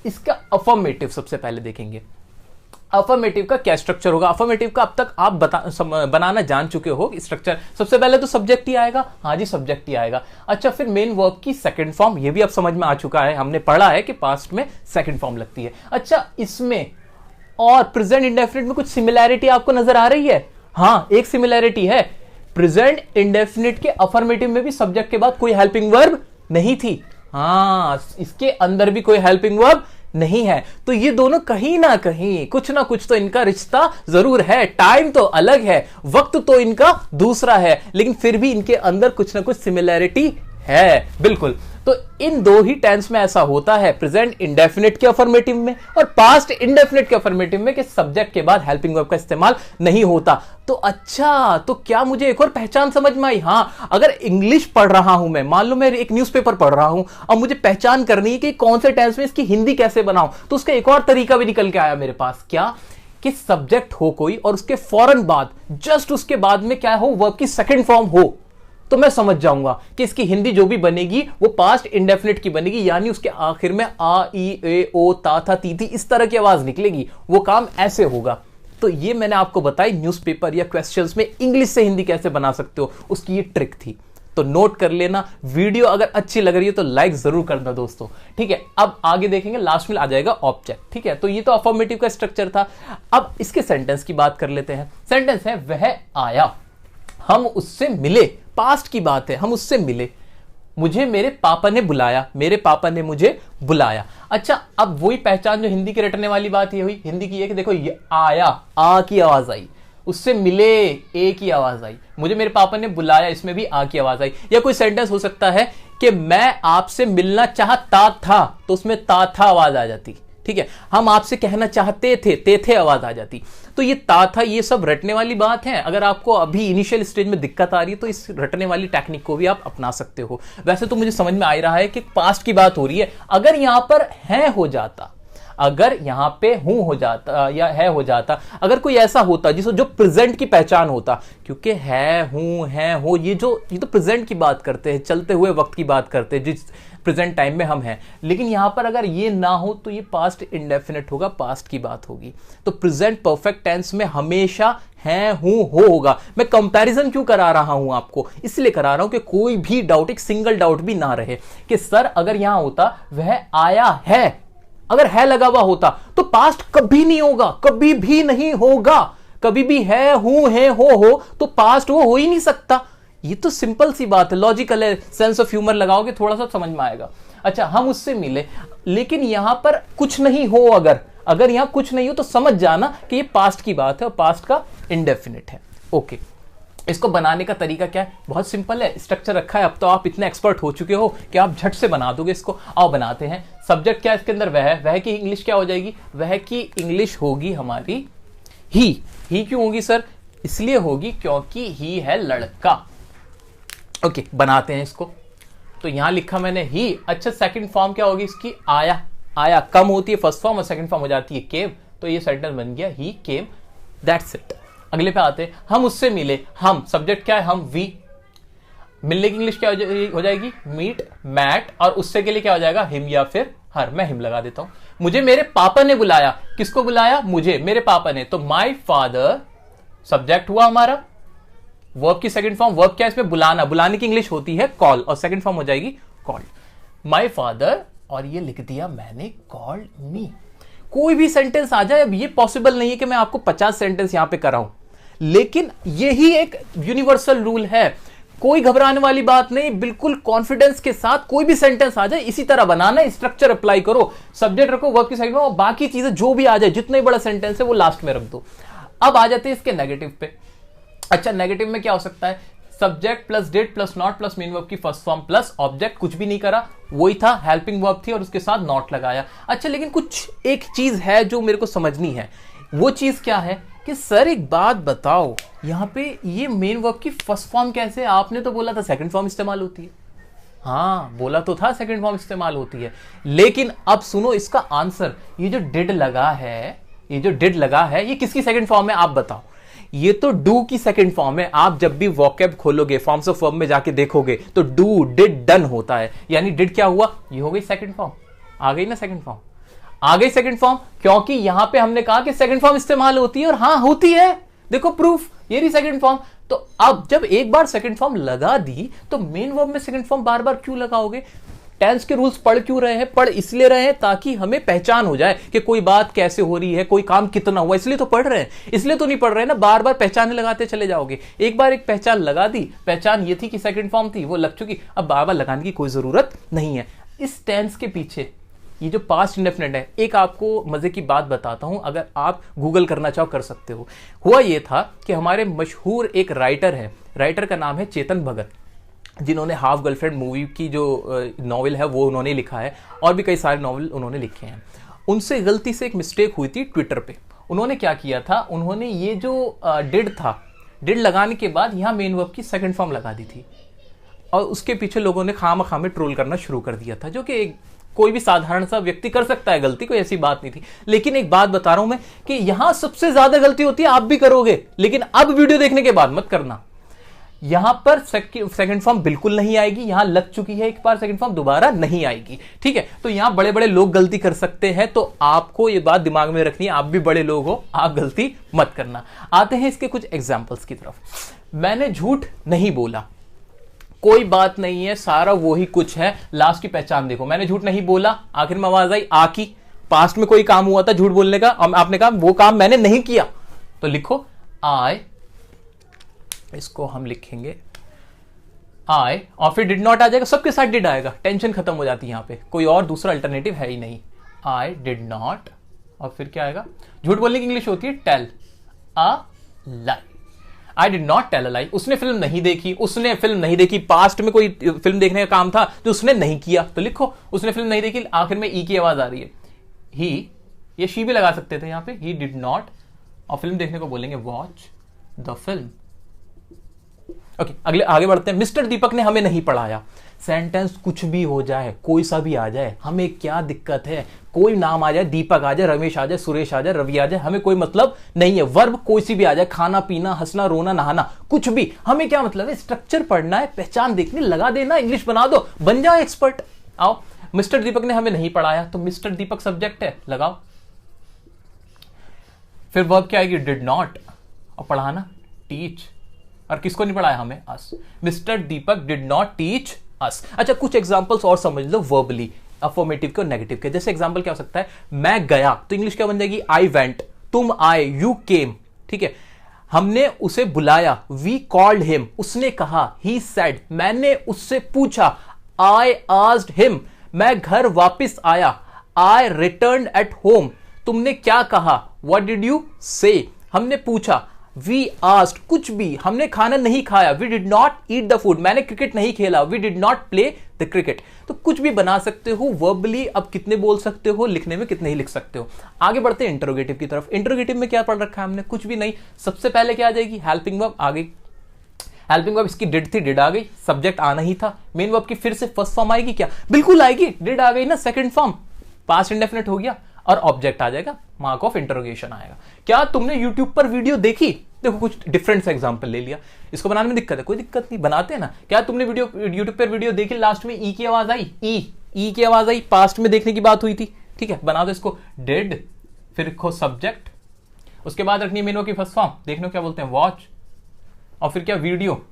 इसका अफर्मेटिव सबसे पहले देखेंगे। अफर्मेटिव का क्या स्ट्रक्चर होगा? अफर्मेटिव का अब तक आप बनाना जान चुके हो स्ट्रक्चर। सबसे पहले तो सब्जेक्ट ही आएगा, हाँ जी सब्जेक्ट ही आएगा। अच्छा फिर मेन वर्ब की सेकंड फॉर्म, ये भी अब समझ में आ चुका है, हमने पढ़ा है कि पास्ट में सेकंड फॉर्म लगती है। अच्छा इसमें और प्रेजेंट इंडेफिनिट में कुछ सिमिलैरिटी आपको नजर आ रही है? हाँ एक सिमिलैरिटी है, प्रेजेंट इंडेफिनिट के अफर्मेटिव में भी सब्जेक्ट के बाद कोई हेल्पिंग वर्ब नहीं थी। हाँ इसके अंदर भी कोई हेल्पिंग वर्ब नहीं है। तो ये दोनों कहीं ना कहीं कुछ ना कुछ तो इनका रिश्ता जरूर है। टाइम तो अलग है, वक्त तो इनका दूसरा है, लेकिन फिर भी इनके अंदर कुछ ना कुछ सिमिलैरिटी है। बिल्कुल। तो इन दो ही टेंस में ऐसा होता है, प्रेजेंट इंडेफिनिट के अफर्मेटिव में और पास्ट इंडेफिनिट के अफर्मेटिव में, कि सब्जेक्ट के बाद हेल्पिंग वर्ब का इस्तेमाल नहीं होता। तो अच्छा तो क्या मुझे एक और पहचान समझ में आई? हाँ अगर इंग्लिश पढ़ रहा हूं मैं, मान लो मैं एक न्यूज़पेपर पढ़ रहा हूं और मुझे पहचान करनी है कि कौन से टेंस में इसकी हिंदी कैसे बनाऊं, तो उसका एक और तरीका भी निकल के आया मेरे पास। क्या? कि सब्जेक्ट हो कोई और उसके फौरन बाद, जस्ट उसके बाद में क्या हो, वर्ब की सेकंड फॉर्म हो, तो मैं समझ जाऊंगा कि इसकी हिंदी जो भी बनेगी वो पास्ट इंडेफिनिट की बनेगी, यानी उसके आखिर में आ, ई, ए, ओ, ता था, ती थी, इस तरह की आवाज निकलेगी। वो काम ऐसे होगा। तो ये मैंने आपको बताई न्यूज़पेपर या क्वेश्चंस में इंग्लिश से हिंदी कैसे बना सकते हो, उसकी ये ट्रिक थी। तो नोट कर लेना। वीडियो अगर अच्छी लग रही है तो लाइक जरूर करना दोस्तों, ठीक है। अब आगे देखेंगे, लास्ट में आ जाएगा ऑब्जेक्ट, ठीक है। तो ये तो अफर्मेटिव का स्ट्रक्चर था। अब इसके सेंटेंस की बात कर लेते हैं। सेंटेंस है वह आया, हम उससे मिले, पास्ट की बात है, हम उससे मिले, मुझे मेरे पापा ने बुलाया, मेरे पापा ने मुझे बुलाया। अच्छा अब वही पहचान जो हिंदी की रटने वाली बात ये हुई, हिंदी की ये कि देखो ये आया, आ की आवाज आई, उससे मिले, ए की आवाज आई, मुझे मेरे पापा ने बुलाया, इसमें भी आ की आवाज आई। या कोई सेंटेंस हो सकता है कि मैं आपसे मिलना चाहता था, तो उसमें ता था आवाज आ जाती, ठीक है। हम आपसे कहना चाहते थे आवाज आ जाती। तो ये ता था, ये सब रटने वाली बात है। अगर आपको अभी इनिशियल स्टेज में दिक्कत आ रही है तो इस रटने वाली टेक्निक को भी आप अपना सकते हो। वैसे तो मुझे समझ में आ रहा है कि पास्ट की बात हो रही है। अगर यहां पर है हो जाता, अगर यहां पे हूं हो जाता या है हो जाता, अगर कोई ऐसा होता जिसको जो प्रेजेंट की पहचान होता, क्योंकि है, हूं, है, हो, ये तो प्रेजेंट की बात करते हैं, चलते हुए वक्त की बात करते हैं, प्रेजेंट टाइम में हम हैं। लेकिन यहां पर अगर ये ना हो तो ये पास्ट इंडेफिनिट होगा, पास्ट की बात होगी। तो प्रेजेंट परफेक्ट टेंस में हमेशा है, हूं, होगा। मैं कंपैरिजन क्यों करा रहा हूं आपको, इसलिए करा रहा हूं कि कोई भी डाउट, एक सिंगल डाउट भी ना रहे कि सर अगर यहां होता वह आया है, अगर है लगा हुआ होता तो पास्ट कभी नहीं होगा, कभी भी नहीं होगा। कभी भी है, हूं, है, हो तो पास्ट वो हो ही नहीं सकता। ये तो सिंपल सी बात है, लॉजिकल है। सेंस ऑफ ह्यूमर लगाओगे थोड़ा सा समझ में आएगा। अच्छा, हम उससे मिले लेकिन यहां पर कुछ नहीं हो, अगर यहां कुछ नहीं हो तो समझ जाना कि ये पास्ट की बात है और पास्ट का इंडेफिनिट है। ओके, इसको बनाने का तरीका क्या है? बहुत सिंपल है, स्ट्रक्चर रखा है। अब तो आप इतने एक्सपर्ट हो चुके हो कि आप झट से बना दोगे इसको। आओ बनाते हैं। सब्जेक्ट क्या है इसके अंदर? वह की इंग्लिश क्या हो जाएगी? वह की इंग्लिश होगी हमारी ही क्यों होगी सर? इसलिए होगी क्योंकि ही है लड़का। ओके, बनाते हैं इसको। तो यहां लिखा मैंने ही। अच्छा, सेकंड फॉर्म क्या होगी इसकी? आया कम होती है फर्स्ट फॉर्म और सेकंड फॉर्म हो जाती है केम। तो ये सेंटेंस बन गया ही केम, दैट्स इट। अगले पे आते हैं। हम उससे मिले। हम सब्जेक्ट क्या है? हम वी। मिलने की इंग्लिश क्या हो जाएगी? Meet, met. और उससे के लिए क्या हो जाएगा? हिम या फिर हर। मैं हिम लगा देता हूं। मुझे मेरे पापा ने बुलाया। किसको बुलाया? मुझे, मेरे पापा ने। तो माय फादर सब्जेक्ट हुआ हमारा। वर्ब की सेकंड फॉर्म, वर्ब क्या है इसमें? बुलाना। बुलाने की इंग्लिश होती है कॉल और सेकंड फॉर्म हो जाएगी कॉल्ड। माय फादर, और ये लिख दिया मैंने, कॉल्ड मी। कोई भी सेंटेंस आ जाए। अब ये पॉसिबल नहीं है कि मैं आपको 50 सेंटेंस यहां पे कराऊं, लेकिन यही एक यूनिवर्सल रूल है। कोई घबराने वाली बात नहीं, बिल्कुल कॉन्फिडेंस के साथ कोई भी सेंटेंस आ जाए इसी तरह बनाना, स्ट्रक्चर अप्लाई करो, सब्जेक्ट रखो वर्ब की साइड में, और बाकी चीजें जो भी आ जाए, जितना ही बड़ा सेंटेंस है वो लास्ट में रख दो। अब आ जाते हैं इसके नेगेटिव पे। अच्छा, नेगेटिव में क्या हो सकता है? Subject plus did plus not plus main verb की फर्स्ट फॉर्म प्लस ऑब्जेक्ट, कुछ भी नहीं करा, वही था, हेल्पिंग वर्ब थी और उसके साथ नॉट लगाया। अच्छा, लेकिन कुछ एक चीज है जो मेरे को समझनी है। वो चीज क्या है कि सर एक बात बताओ, यहां पे ये मेन वर्ब की फर्स्ट फॉर्म कैसे? आपने तो बोला था सेकंड फॉर्म इस्तेमाल होती है। हाँ, बोला तो था सेकंड फॉर्म इस्तेमाल होती है, लेकिन अब सुनो इसका आंसर। ये जो डिड लगा है, ये किसकी सेकंड फॉर्म है आप बताओ? ये तो डू की सेकंड फॉर्म है। आप जब भी वोकैब खोलोगे, फॉर्म्स ऑफ वर्ब में जाके देखोगे तो डू, डिड, डन होता है। यानी डिड क्या हुआ? ये हो गई सेकंड फॉर्म। आ गई ना सेकंड फॉर्म? आ गई सेकंड फॉर्म, क्योंकि यहां पे हमने कहा कि सेकंड फॉर्म इस्तेमाल होती है, और हां होती है। देखो प्रूफ, ये रही सेकंड फॉर्म। तो अब जब एक बार सेकंड फॉर्म लगा दी तो मेन वर्ब में सेकंड फॉर्म बार बार क्यों लगाओगे? टेंस के रूल्स पढ़ क्यों रहे हैं? पढ़ इसलिए रहे हैं ताकि हमें पहचान हो जाए कि कोई बात कैसे हो रही है, कोई काम कितना हुआ, इसलिए तो पढ़ रहे हैं। इसलिए तो नहीं पढ़ रहे हैं ना बार बार पहचान लगाते चले जाओगे। एक बार एक पहचान लगा दी, पहचान ये थी कि सेकंड फॉर्म थी, वो लग चुकी, अब बार बार लगाने की कोई जरूरत नहीं है। इस टेंस के पीछे ये जो पास्ट इंडेफिनिट है, एक आपको मजे की बात बताता हूं, अगर आप गूगल करना चाहो कर सकते हो। हुआ ये था कि हमारे मशहूर एक राइटर है, राइटर का नाम है चेतन भगत, जिन्होंने हाफ गर्लफ्रेंड मूवी की जो नॉवल है वो उन्होंने लिखा है, और भी कई सारे नॉवल उन्होंने लिखे हैं। उनसे गलती से एक मिस्टेक हुई थी ट्विटर पे। उन्होंने क्या किया था, उन्होंने ये जो डिड था, डिड लगाने के बाद यहां मेन वर्ब की सेकंड फॉर्म लगा दी थी, और उसके पीछे लोगों ने खामखामे ट्रोल करना शुरू कर दिया था, जो कि कोई भी साधारण सा व्यक्ति कर सकता है गलती, कोई ऐसी बात नहीं थी। लेकिन एक बात बता रहा हूं मैं कि यहां सबसे ज्यादा गलती होती है, आप भी करोगे, लेकिन अब वीडियो देखने के बाद मत करना। यहां पर सेकंड फॉर्म बिल्कुल नहीं आएगी, यहां लग चुकी है एक बार सेकंड फॉर्म, दोबारा नहीं आएगी। ठीक है, तो यहां बड़े बड़े लोग गलती कर सकते हैं, तो आपको यह बात दिमाग में रखनी है, आप भी बड़े लोग हो, आप गलती मत करना। आते हैं इसके कुछ एग्जाम्पल्स की तरफ। मैंने झूठ नहीं बोला, कोई बात नहीं है, सारा वही कुछ है। लास्ट की पहचान देखो, मैंने झूठ नहीं बोला, आखिर में आवाज आई आ की। पास्ट में कोई काम हुआ था झूठ बोलने का, आपने कहा वो काम मैंने नहीं किया, तो लिखो आई, इसको हम लिखेंगे आई, और फिर डिड नॉट आ जाएगा, सबके साथ डिड आएगा, टेंशन खत्म हो जाती है। यहां पे कोई और दूसरा अल्टरनेटिव है ही नहीं। आई डिड नॉट, और फिर क्या आएगा? झूठ बोलने की इंग्लिश होती है tell a lie. I did not tell a lie. उसने फिल्म नहीं देखी, पास्ट में कोई फिल्म देखने का काम था जो उसने नहीं किया, तो लिखो उसने फिल्म नहीं देखी, आखिर में ई की आवाज आ रही है। ही, ये शी भी लगा सकते थे यहां पे, ही डिड नॉट, और फिल्म देखने को बोलेंगे वॉच द फिल्म। ओके, आगे बढ़ते हैं। मिस्टर दीपक ने हमें नहीं पढ़ाया। सेंटेंस कुछ भी हो जाए, कोई सा भी आ जाए, हमें क्या दिक्कत है? कोई नाम आ जाए, दीपक आ जाए, रमेश आ जाए, सुरेश आ जाए, रवि आ जाए, हमें कोई मतलब नहीं है। वर्ब कोई सी भी आ जाए, खाना पीना, हंसना रोना नहाना, कुछ भी, हमें क्या मतलब है? स्ट्रक्चर पढ़ना है, पहचान देखनी, लगा देना, इंग्लिश बना दो, बन जाओ एक्सपर्ट। आओ, मिस्टर दीपक ने हमें नहीं पढ़ाया, तो मिस्टर दीपक सब्जेक्ट है, लगाओ। फिर वर्ब क्या आएगी? डिड नॉट, और पढ़ाना टीच, और किसको नहीं पढ़ाया? हमें, us. Mister Deepak did not teach us. अच्छा, कुछ एग्जांपल्स और समझ लो वर्बली, अफर्मेटिव के और नेगेटिव के। जैसे एग्जांपल क्या हो सकता है? मैं गया, तो इंग्लिश क्या बन जाएगी? I went. तुम आए, यू केम। ठीक है, हमने उसे बुलाया, वी कॉल्ड हिम। उसने कहा, ही सेड। मैंने उससे पूछा, आई आस्क्ड हिम। मैं घर वापस आया, आई रिटर्न्ड एट होम। तुमने क्या कहा? व्हाट डिड यू से? हमने पूछा, वी आस्क्ड। कुछ भी, हमने खाना नहीं खाया, we did not eat the food. मैंने क्रिकेट नहीं खेला, we did not play the cricket. तो कुछ भी बना सकते हो वर्बली। अब कितने बोल सकते हो, लिखने में कितने ही लिख सकते हो। आगे बढ़ते हैं इंटरोगेटिव की तरफ। इंटरोगेटिव में क्या पढ़ रखा है हमने? कुछ भी नहीं। सबसे पहले क्या आ जाएगी? हेल्पिंग वर्ब आ गई। हेल्पिंग वर्ब इसकी डिड थी, डिड आ गई। सब्जेक्ट आना ही था। मेन वर्ब की फिर से फर्स्ट फॉर्म आएगी क्या? बिल्कुल आएगी, डिड आ गई ना। सेकंड फॉर्म पास्ट इंडेफिनिट हो गया, और ऑब्जेक्ट आ जाएगा, मार्क ऑफ इंटरोगेशन आएगा। क्या तुमने यूट्यूब पर वीडियो देखी? देखो, कुछ डिफरेंट सा एग्जांपल ले लिया। इसको बनाने में दिक्कत है? कोई दिक्कत नहीं, बनाते हैं ना। क्या तुमने यूट्यूब पर वीडियो देखी, लास्ट में ई की आवाज आई? ई की आवाज आई, पास्ट में देखने की बात हुई थी। ठीक है, बना दो इसको। डिड, फिर लिखो सब्जेक्ट, उसके बाद रखनी मेन वर्ब की फर्स्ट फॉर्म। देखने को क्या बोलते हैं? वॉच, और फिर क्या? Video.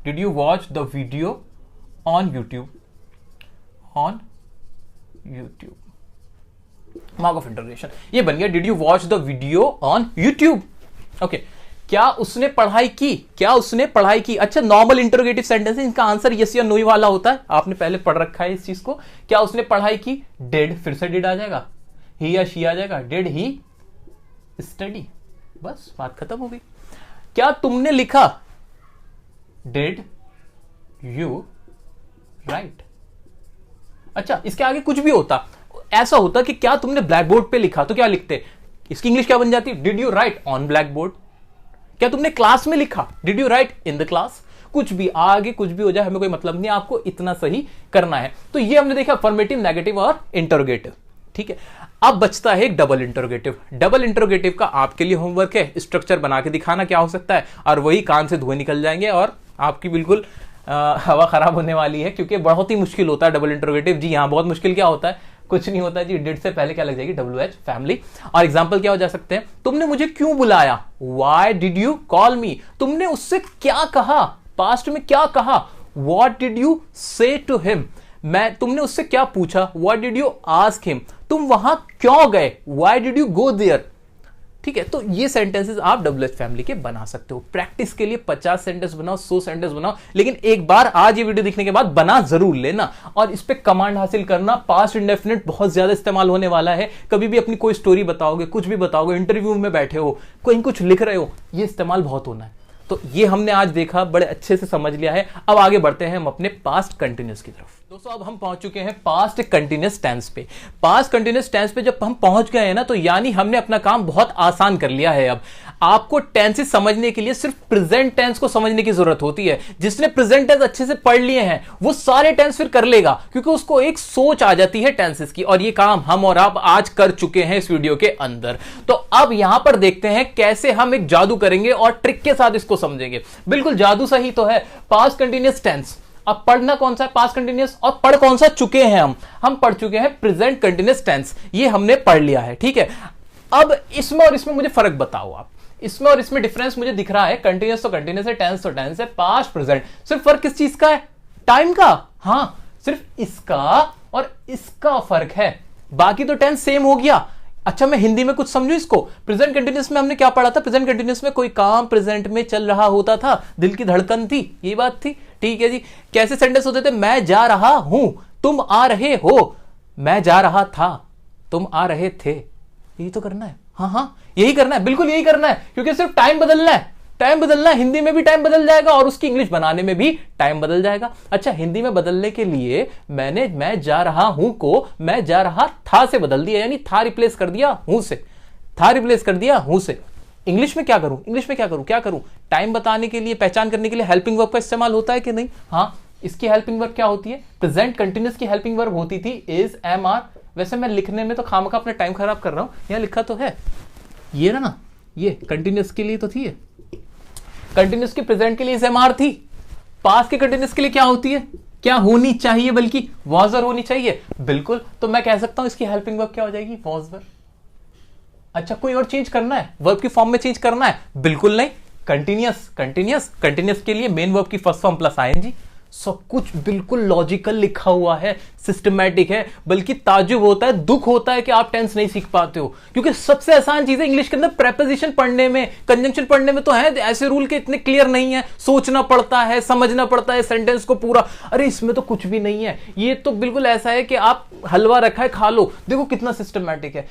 Did you watch the video on YouTube? On YouTube, mark of interrogation. ये बन गया did you watch the video on YouTube. Okay, क्या उसने पढ़ाई की? क्या उसने पढ़ाई की? अच्छा, नॉर्मल इंटरोगेटिव सेंटेंस है, इनका आंसर यस या नो ही वाला होता है। आपने पहले पढ़ रखा है इस चीज को। क्या उसने पढ़ाई की? डिड, फिर से डिड आ जाएगा, ही या शी आ जाएगा। डिड ही स्टडी, बस बात खत्म हो गई। क्या तुमने लिखा? Did you right. अच्छा, इसके आगे कुछ भी होता, ऐसा होता कि क्या तुमने ब्लैक बोर्ड पे लिखा, तो क्या लिखते? इसकी इंग्लिश क्या बन जाती? Did you right on black board. क्या तुमने क्लास में लिखा? Did you right in the class. कुछ भी, आगे कुछ भी हो जाए, हमें कोई मतलब नहीं, आपको इतना सही करना है। तो ये हमने देखा अफर्मेटिव, नेगेटिव और इंटरोगेटिव। ठीक है, अब बचता है एक डबल इंटरोगेटिव। डबल इंटरोगेटिव का आपके लिए होमवर्क है, स्ट्रक्चर बना के दिखाना क्या हो सकता है, और वही कान से धुएं निकल जाएंगे और आपकी बिल्कुल हवा खराब होने वाली है, क्योंकि बहुत ही मुश्किल होता है डबल इंटरोगेटिव। जी हाँ, बहुत मुश्किल। क्या होता है? कुछ नहीं होता जी, डिड से पहले क्या लग जाएगी? WH, family. और एग्जांपल क्या हो जा सकते हैं? तुमने मुझे क्यों बुलाया? Why did you call me? तुमने उससे क्या कहा? पास्ट में क्या कहा? What did you say to him? तुमने उससे क्या पूछा? What did you ask him? तुम वहां क्यों गए? Why did you go there? ठीक है, तो ये सेंटेंसेस आप WH फैमिली के बना सकते हो। प्रैक्टिस के लिए 50 सेंटेंस बनाओ, 100 सेंटेंस बनाओ, लेकिन एक बार आज ये वीडियो देखने के बाद बना जरूर लेना, और इस पे कमांड हासिल करना। पास्ट इंडेफिनिट बहुत ज्यादा इस्तेमाल होने वाला है। कभी भी अपनी कोई स्टोरी बताओगे, कुछ भी बताओगे, इंटरव्यू में बैठे हो, कहीं कुछ लिख रहे हो, ये इस्तेमाल बहुत होना है। तो ये हमने आज देखा, बड़े अच्छे से समझ लिया है। अब आगे बढ़ते हैं हम अपने पास्ट कंटिन्यूअस की तरफ। दोस्तों, अब हम पहुंच चुके हैं पास्ट कंटिन्यूअस टेंस पे। पास्ट कंटिन्यूअस टेंस पे जब हम पहुंच गए हैं ना, तो यानी हमने अपना काम बहुत आसान कर लिया है। अब आपको टेंसेस समझने के लिए सिर्फ प्रेजेंट टेंस को समझने की जरूरत होती है। जिसने प्रेजेंट टेंस अच्छे से पढ़ लिए हैं, वो सारे टेंस फिर कर लेगा, क्योंकि उसको एक सोच आ जाती है टेंसेस की। और ये काम हम और आप आज कर चुके हैं इस वीडियो के अंदर। तो अब यहां पर देखते हैं कैसे हम एक जादू करेंगे और ट्रिक के साथ इसको समझेंगे। बिल्कुल जादू सही तो है। पास्ट कंटिन्यूअस टेंस, अब पढ़ना कौन सा है? Past continuous. और पढ़ कौन सा चुके हैं हम पढ़ चुके हैं प्रेजेंट कंटिन्यूअस टेंस। ये हमने पढ़ लिया है, ठीक है। अब इसमें और इसमें मुझे फर्क बताओ आप। इसमें और इसमें डिफरेंस मुझे दिख रहा है। कंटिन्यूअस तो कंटिन्यूअस है, टेंस तो टेंस है, पास्ट प्रेजेंट। सिर्फ फर्क किस चीज का है? टाइम का। हां, सिर्फ इसका और इसका फर्क है, बाकी तो टेंस सेम हो गया। अच्छा, मैं हिंदी में कुछ समझू इसको। प्रेजेंट कंटिन्यूअस में हमने क्या पढ़ा था? प्रेजेंट कंटिन्यूअस में कोई काम प्रेजेंट में चल रहा होता था, दिल की धड़कन थी, ये बात थी, ठीक है जी। कैसे सेंटेंस होते थे? मैं जा रहा हूं, तुम आ रहे हो, मैं जा रहा था, तुम आ रहे थे। यही तो करना है। हाँ, यही करना है, बिल्कुल यही करना है, क्योंकि सिर्फ टाइम बदलना है। टाइम बदलना है, हिंदी में भी टाइम बदल जाएगा और उसकी इंग्लिश बनाने में भी टाइम बदल जाएगा। अच्छा, हिंदी में बदलने के लिए मैंने मैं जा रहा हूं को मैं जा रहा था से बदल दिया, यानी था रिप्लेस कर दिया हूं से, था रिप्लेस कर दिया हूं से। इंग्लिश में क्या करूं? क्या करूं? टाइम बताने के लिए, पहचान करने के लिए हेल्पिंग वर्ब का इस्तेमाल होता है कि नहीं? हाँ, इसकी हेल्पिंग वर्ब क्या होती है? प्रेजेंट कंटिन्यूअस की हेल्पिंग वर्ब होती थी इज, एम, आर। वैसे मैं लिखने में तो खामखा अपना टाइम खराब कर रहा हूं, यहां लिखा तो है ये ना, ये कंटिन्यूअस के लिए तो थी, कंटिन्यूअस की प्रेजेंट के लिए एम, आर थी। पास्ट के कंटिन्यूअस के लिए क्या होती है? क्या होनी चाहिए, बल्कि was वर होनी चाहिए। बिल्कुल, तो मैं कह सकता हूं इसकी हेल्पिंग वर्ब क्या हो जाएगी, was वर। अच्छा, कोई और चेंज करना है, वर्ब की फॉर्म में चेंज करना है? बिल्कुल नहीं। कंटिन्यूअस, कंटिन्यूअस के लिए मेन वर्ब की फर्स्ट फॉर्म प्लस आईएनजी। सब कुछ बिल्कुल लॉजिकल लिखा हुआ है, सिस्टमैटिक है। बल्कि ताज्जुब होता है, दुख होता है कि आप टेंस नहीं सीख पाते हो, क्योंकि सबसे आसान चीज है इंग्लिश के अंदर प्रेपोजिशन पढ़ने में, कंजंक्शन पढ़ने में तो है ऐसे रूल के इतने क्लियर नहीं है, सोचना पड़ता है, समझना पड़ता है सेंटेंस को पूरा। अरे इसमें तो कुछ भी नहीं है, ये तो बिल्कुल ऐसा है कि आप हलवा रखा है खा लो, देखो कितना सिस्टमैटिक है।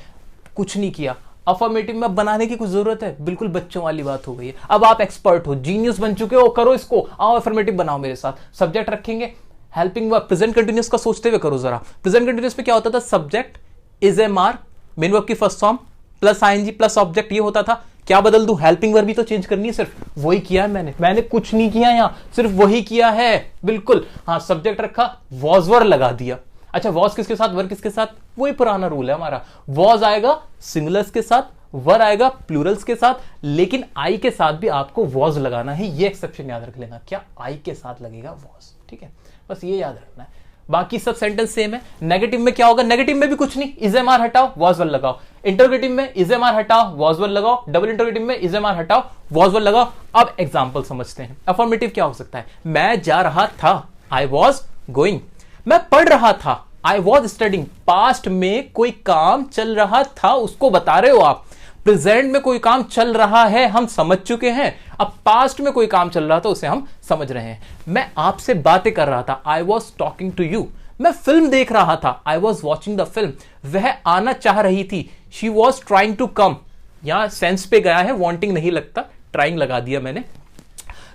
कुछ नहीं किया, अफर्मेटिव में बनाने की कुछ जरूरत है? बिल्कुल बच्चों वाली बात हो गई है। अब आप एक्सपर्ट हो, जीनियस बन चुके हो, करो इसको, आओ अफर्मेटिव बनाओ मेरे साथ। सब्जेक्ट रखेंगे, हेल्पिंग वर्ब, प्रेजेंट कंटिन्यूअस का सोचते हुए करो जरा। प्रेजेंट कंटिन्यूअस में क्या होता था, subject is am are, main verb की first form plus ING plus object, ये होता था। क्या बदल दूं, हेल्पिंग वर्ब भी तो चेंज करनी है, सिर्फ वही किया है मैंने कुछ नहीं किया, यहां सिर्फ वही किया है। बिल्कुल हाँ, सब्जेक्ट रखा, वॉज वर लगा दिया। अच्छा, वॉज किसके साथ, वर किसके साथ? वही पुराना रूल है हमारा, वॉज आएगा सिंगुलर्स के साथ, वर आएगा प्लूरल्स के साथ, लेकिन आई के साथ भी आपको वॉज लगाना है। ये एक्सेप्शन याद रख लेना, क्या आई के साथ लगेगा वॉज, ठीक है, बस ये याद रखना है। बाकी सब सेंटेंस सेम है। नेगेटिव में क्या होगा, नेगेटिव में भी कुछ नहीं, इज एम आर हटाओ, वॉज वर लगाओ। इंटरोगेटिव में इज एम आर हटाओ, वॉज वर लगाओ। डबल इंटरोगेटिव में इज एम आर हटाओ, वॉज वर लगाओ। अब एग्जाम्पल समझते हैं। अफर्मेटिव क्या हो सकता है, मैं जा रहा था, आई वॉज गोइंग। मैं पढ़ रहा था, आई वॉज स्टडिंग। पास्ट में कोई काम चल रहा था, उसको बता रहे हो आप। प्रेजेंट में कोई काम चल रहा है, हम समझ चुके हैं। अब पास्ट में कोई काम चल रहा था, उसे हम समझ रहे हैं। मैं आपसे बातें कर रहा था, I was talking to you. मैं फिल्म देख रहा था, I was watching the film. वह आना चाह रही थी, she was trying to come. यहां सेंस पे गया है, वॉन्टिंग नहीं लगता, ट्राइंग लगा दिया मैंने।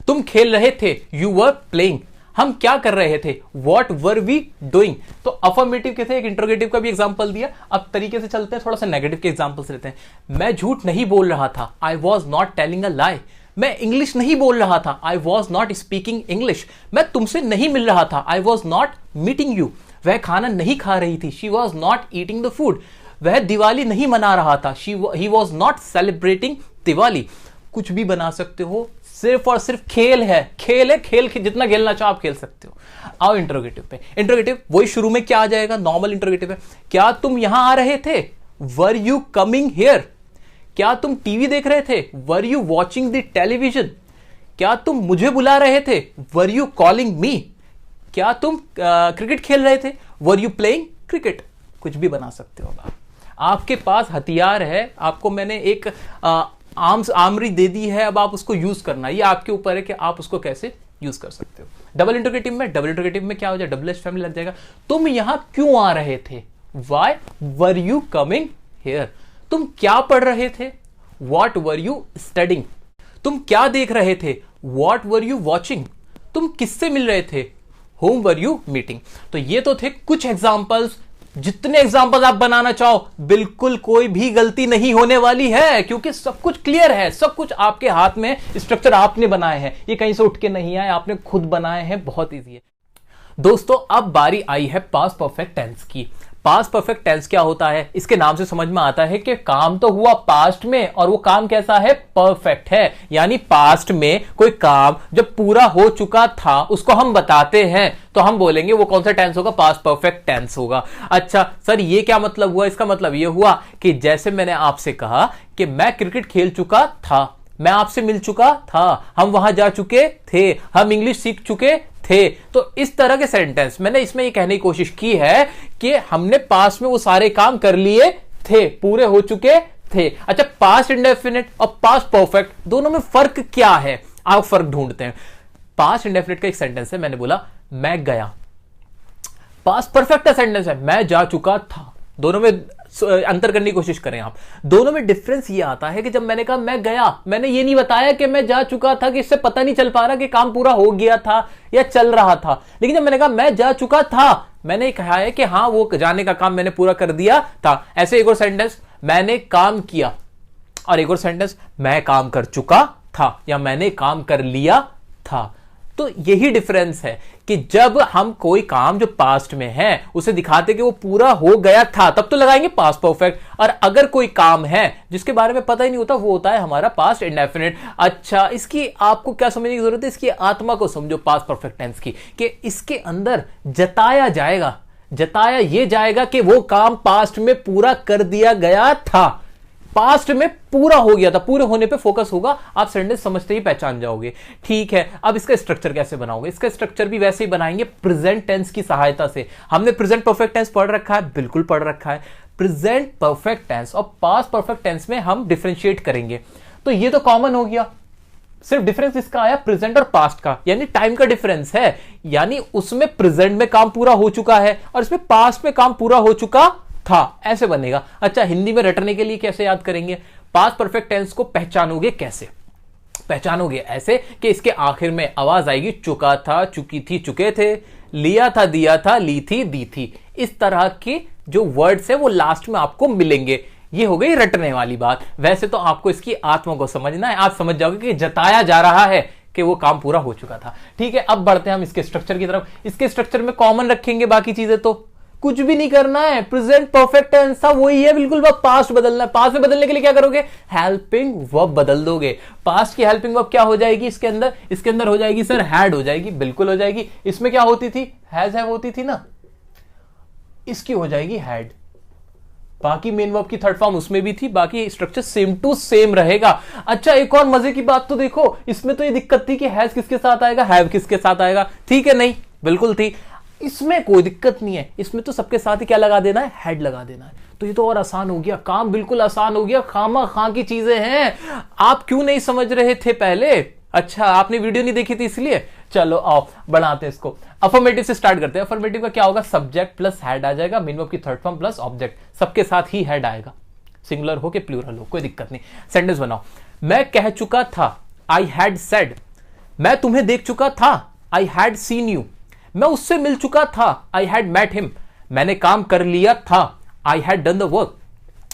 तुम खेल रहे थे, यू वर प्लेइंग। हम क्या कर रहे थे, वॉट वर वी डूइंग। तो अफर्मेटिव के थे, एक इंट्रोगेटिव का भी एग्जांपल दिया। अब तरीके से चलते हैं, थोड़ा सा नेगेटिव के एग्जांपल्स लेते हैं। मैं झूठ नहीं बोल रहा था, I was not telling a lie. मैं इंग्लिश नहीं बोल रहा था, I was not speaking English. मैं तुमसे नहीं मिल रहा था, I was not meeting you. वह खाना नहीं खा रही थी, she was not eating the food. वह दिवाली नहीं मना रहा था, he was not celebrating Diwali. कुछ भी बना सकते हो, सिर्फ और सिर्फ खेल है, खेल जितना खेलना चाहो आप खेल सकते हो। आओ इंट्रोगेटिव पे। इंट्रोगेटिव वही शुरू में क्या आ जाएगा, नॉर्मल इंट्रोगेटिव है। क्या तुम यहां आ रहे थे, वर यू कमिंग हियर। क्या तुम टीवी देख रहे थे, were you watching the television. क्या तुम मुझे बुला रहे थे, वर यू कॉलिंग मी। क्या तुम क्रिकेट खेल रहे थे, वर यू प्लेइंग क्रिकेट। कुछ भी बना सकते हो आप। आपके पास हथियार है, आपको मैंने एक आमरी दे दी है, अब आप उसको यूज करना, ये आपके ऊपर है कि आप उसको कैसे यूज कर सकते हो। डबल इंट्रोगेटिव में क्या हो जाए, डबल एच फैमिली लग जाएगा। तुम यहां क्यों आ रहे थे, why were you coming here. तुम क्या पढ़ रहे थे, वॉट वर यू स्टडिंग। तुम क्या देख रहे थे, वॉट वर यू वॉचिंग। तुम किससे मिल रहे थे, होम वर यू मीटिंग। तो ये तो थे कुछ एग्जाम्पल्स। जितने एग्जाम्पल आप बनाना चाहो, बिल्कुल कोई भी गलती नहीं होने वाली है, क्योंकि सब कुछ क्लियर है, सब कुछ आपके हाथ में, स्ट्रक्चर आपने बनाए हैं, ये कहीं से उठ के नहीं आए, आपने खुद बनाए हैं, बहुत इजी है। दोस्तों अब बारी आई है पास्ट परफेक्ट टेंस की। पास्ट परफेक्ट टेंस क्या होता है, इसके नाम से समझ में आता है कि काम तो हुआ पास्ट में, और वो काम कैसा है, परफेक्ट है। यानी पास्ट में कोई काम जब पूरा हो चुका था उसको हम बताते हैं, तो हम बोलेंगे वो कौन सा टेंस होगा, पास्ट परफेक्ट टेंस होगा। अच्छा सर ये क्या मतलब हुआ, इसका मतलब ये हुआ कि जैसे मैंने आपसे कहा कि मैं क्रिकेट खेल चुका था, मैं आपसे मिल चुका था, हम वहां जा चुके थे, हम इंग्लिश सीख चुके थे। तो इस तरह के सेंटेंस मैंने इसमें ये कहने की कोशिश की है कि हमने पास्ट में वो सारे काम कर लिए थे, पूरे हो चुके थे। अच्छा पास्ट इंडेफिनिट और पास्ट परफेक्ट दोनों में फर्क क्या है, आप फर्क ढूंढते हैं। पास्ट इंडेफिनिट का एक सेंटेंस है, मैंने बोला मैं गया। पास्ट परफेक्ट का सेंटेंस है, मैं जा चुका था। दोनों में अंतर करने की कोशिश करें आप। दोनों में डिफरेंस ये आता है कि जब मैंने कहा मैं गया, मैंने ये नहीं बताया कि मैं जा चुका था, कि इससे पता नहीं चल पा रहा कि काम पूरा हो गया था या चल रहा था। लेकिन जब मैंने कहा मैं जा चुका था, मैंने कहा है कि हाँ वो जाने का काम मैंने पूरा कर दिया था। ऐसे एक और सेंटेंस, मैंने काम किया, और एक और सेंटेंस, मैं काम कर चुका था या मैंने काम कर लिया था। तो यही डिफरेंस है कि जब हम कोई काम जो पास्ट में है उसे दिखाते कि वो पूरा हो गया था, तब तो लगाएंगे पास्ट परफेक्ट। और अगर कोई काम है जिसके बारे में पता ही नहीं होता, वो होता है हमारा पास्ट इंडेफिनिट। अच्छा, इसकी आपको क्या समझने की जरूरत है? इसकी आत्मा को समझो पास्ट परफेक्ट टेंस की, कि इसके अंदर जताया जाएगा, जताया ये जाएगा कि वो काम पास्ट में पूरा कर दिया गया था, पास्ट में पूरा हो गया था, पूरे होने पे फोकस होगा। आप सेंटेंस समझते ही पहचान जाओगे। ठीक है, अब इसका स्ट्रक्चर कैसे बनाओगे? इसका स्ट्रक्चर भी वैसे ही बनाएंगे प्रेजेंट टेंस की सहायता से। हमने प्रेजेंट परफेक्ट टेंस पढ़ रखा है, बिल्कुल पढ़ रखा है। प्रेजेंट परफेक्ट टेंस और पास्ट परफेक्ट टेंस में हम डिफरेंशिएट करेंगे। तो ये तो कॉमन हो गया, सिर्फ डिफरेंस इसका आया प्रेजेंट और पास्ट का, यानी टाइम का डिफरेंस है। यानी उसमें प्रेजेंट में काम पूरा हो चुका है और इसमें पास्ट में काम पूरा हो चुका था, ऐसे बनेगा। अच्छा, हिंदी में रटने के लिए कैसे याद करेंगे? पास्ट परफेक्ट टेंस को पहचानोगे कैसे? पहचानोगे ऐसे कि इसके आखिर में आवाज आएगी चुका था, चुकी थी, चुके थे, लिया था, दिया था, ली थी, दी थी। इस तरह के जो वर्ड्स है वो लास्ट में आपको मिलेंगे। ये हो गई रटने वाली बात। वैसे तो आपको इसकी आत्मा को समझना है। आप समझ जाओगे कि जताया जा रहा है कि वो काम पूरा हो चुका था। ठीक है, अब बढ़ते हैं हम इसके स्ट्रक्चर की तरफ। इसके स्ट्रक्चर में कॉमन रखेंगे, बाकी चीजें तो कुछ भी नहीं करना है। प्रेजेंट परफेक्ट टेंस था वही है बिल्कुल, बस पास्ट बदलना है। पास्ट में बदलने के लिए क्या करोगे? हेल्पिंग वर्ब बदल दोगे। पास्ट की हेल्पिंग वर्ब क्या हो जाएगी इसके अंदर? इसके अंदर हो जाएगी सर हैड हो जाएगी, बिल्कुल हो जाएगी। इसमें क्या होती थी? हैज हैव होती थी ना, इसकी हो जाएगी हैड। बाकी मेन वर्ब की थर्ड फॉर्म उसमें भी थी, बाकी स्ट्रक्चर सेम टू सेम रहेगा। अच्छा, एक और मजे की बात तो देखो, इसमें तो ये दिक्कत थी कि हैज किसके साथ आएगा, हैव किसके साथ आएगा। ठीक है, नहीं बिल्कुल थी। इसमें कोई दिक्कत नहीं है, इसमें तो सबके साथ ही क्या लगा देना है? हैड लगा देना है। तो ये तो और आसान हो गया, काम बिल्कुल आसान हो गया। खामा खां की चीजें हैं, आप क्यों नहीं समझ रहे थे पहले? अच्छा, आपने वीडियो नहीं देखी थी इसलिए। चलो आओ बढ़ाते हैं इसको। अफर्मेटिव से स्टार्ट करते हैं। अफर्मेटिव का क्या होगा? सब्जेक्ट प्लस हैड आ जाएगा, मेन वर्ब की थर्ड फॉर्म प्लस ऑब्जेक्ट, सबके साथ ही हैड आएगा, सिंगुलर हो के प्लूरल हो, कोई दिक्कत नहीं। सेंटेंस बनाओ। मैं कह चुका था, आई हैड सेड। मैं तुम्हें देख चुका था, आई हैड सीन यू। मैं उससे मिल चुका था, आई हैड मेट हिम। मैंने काम कर लिया था, I had done the work.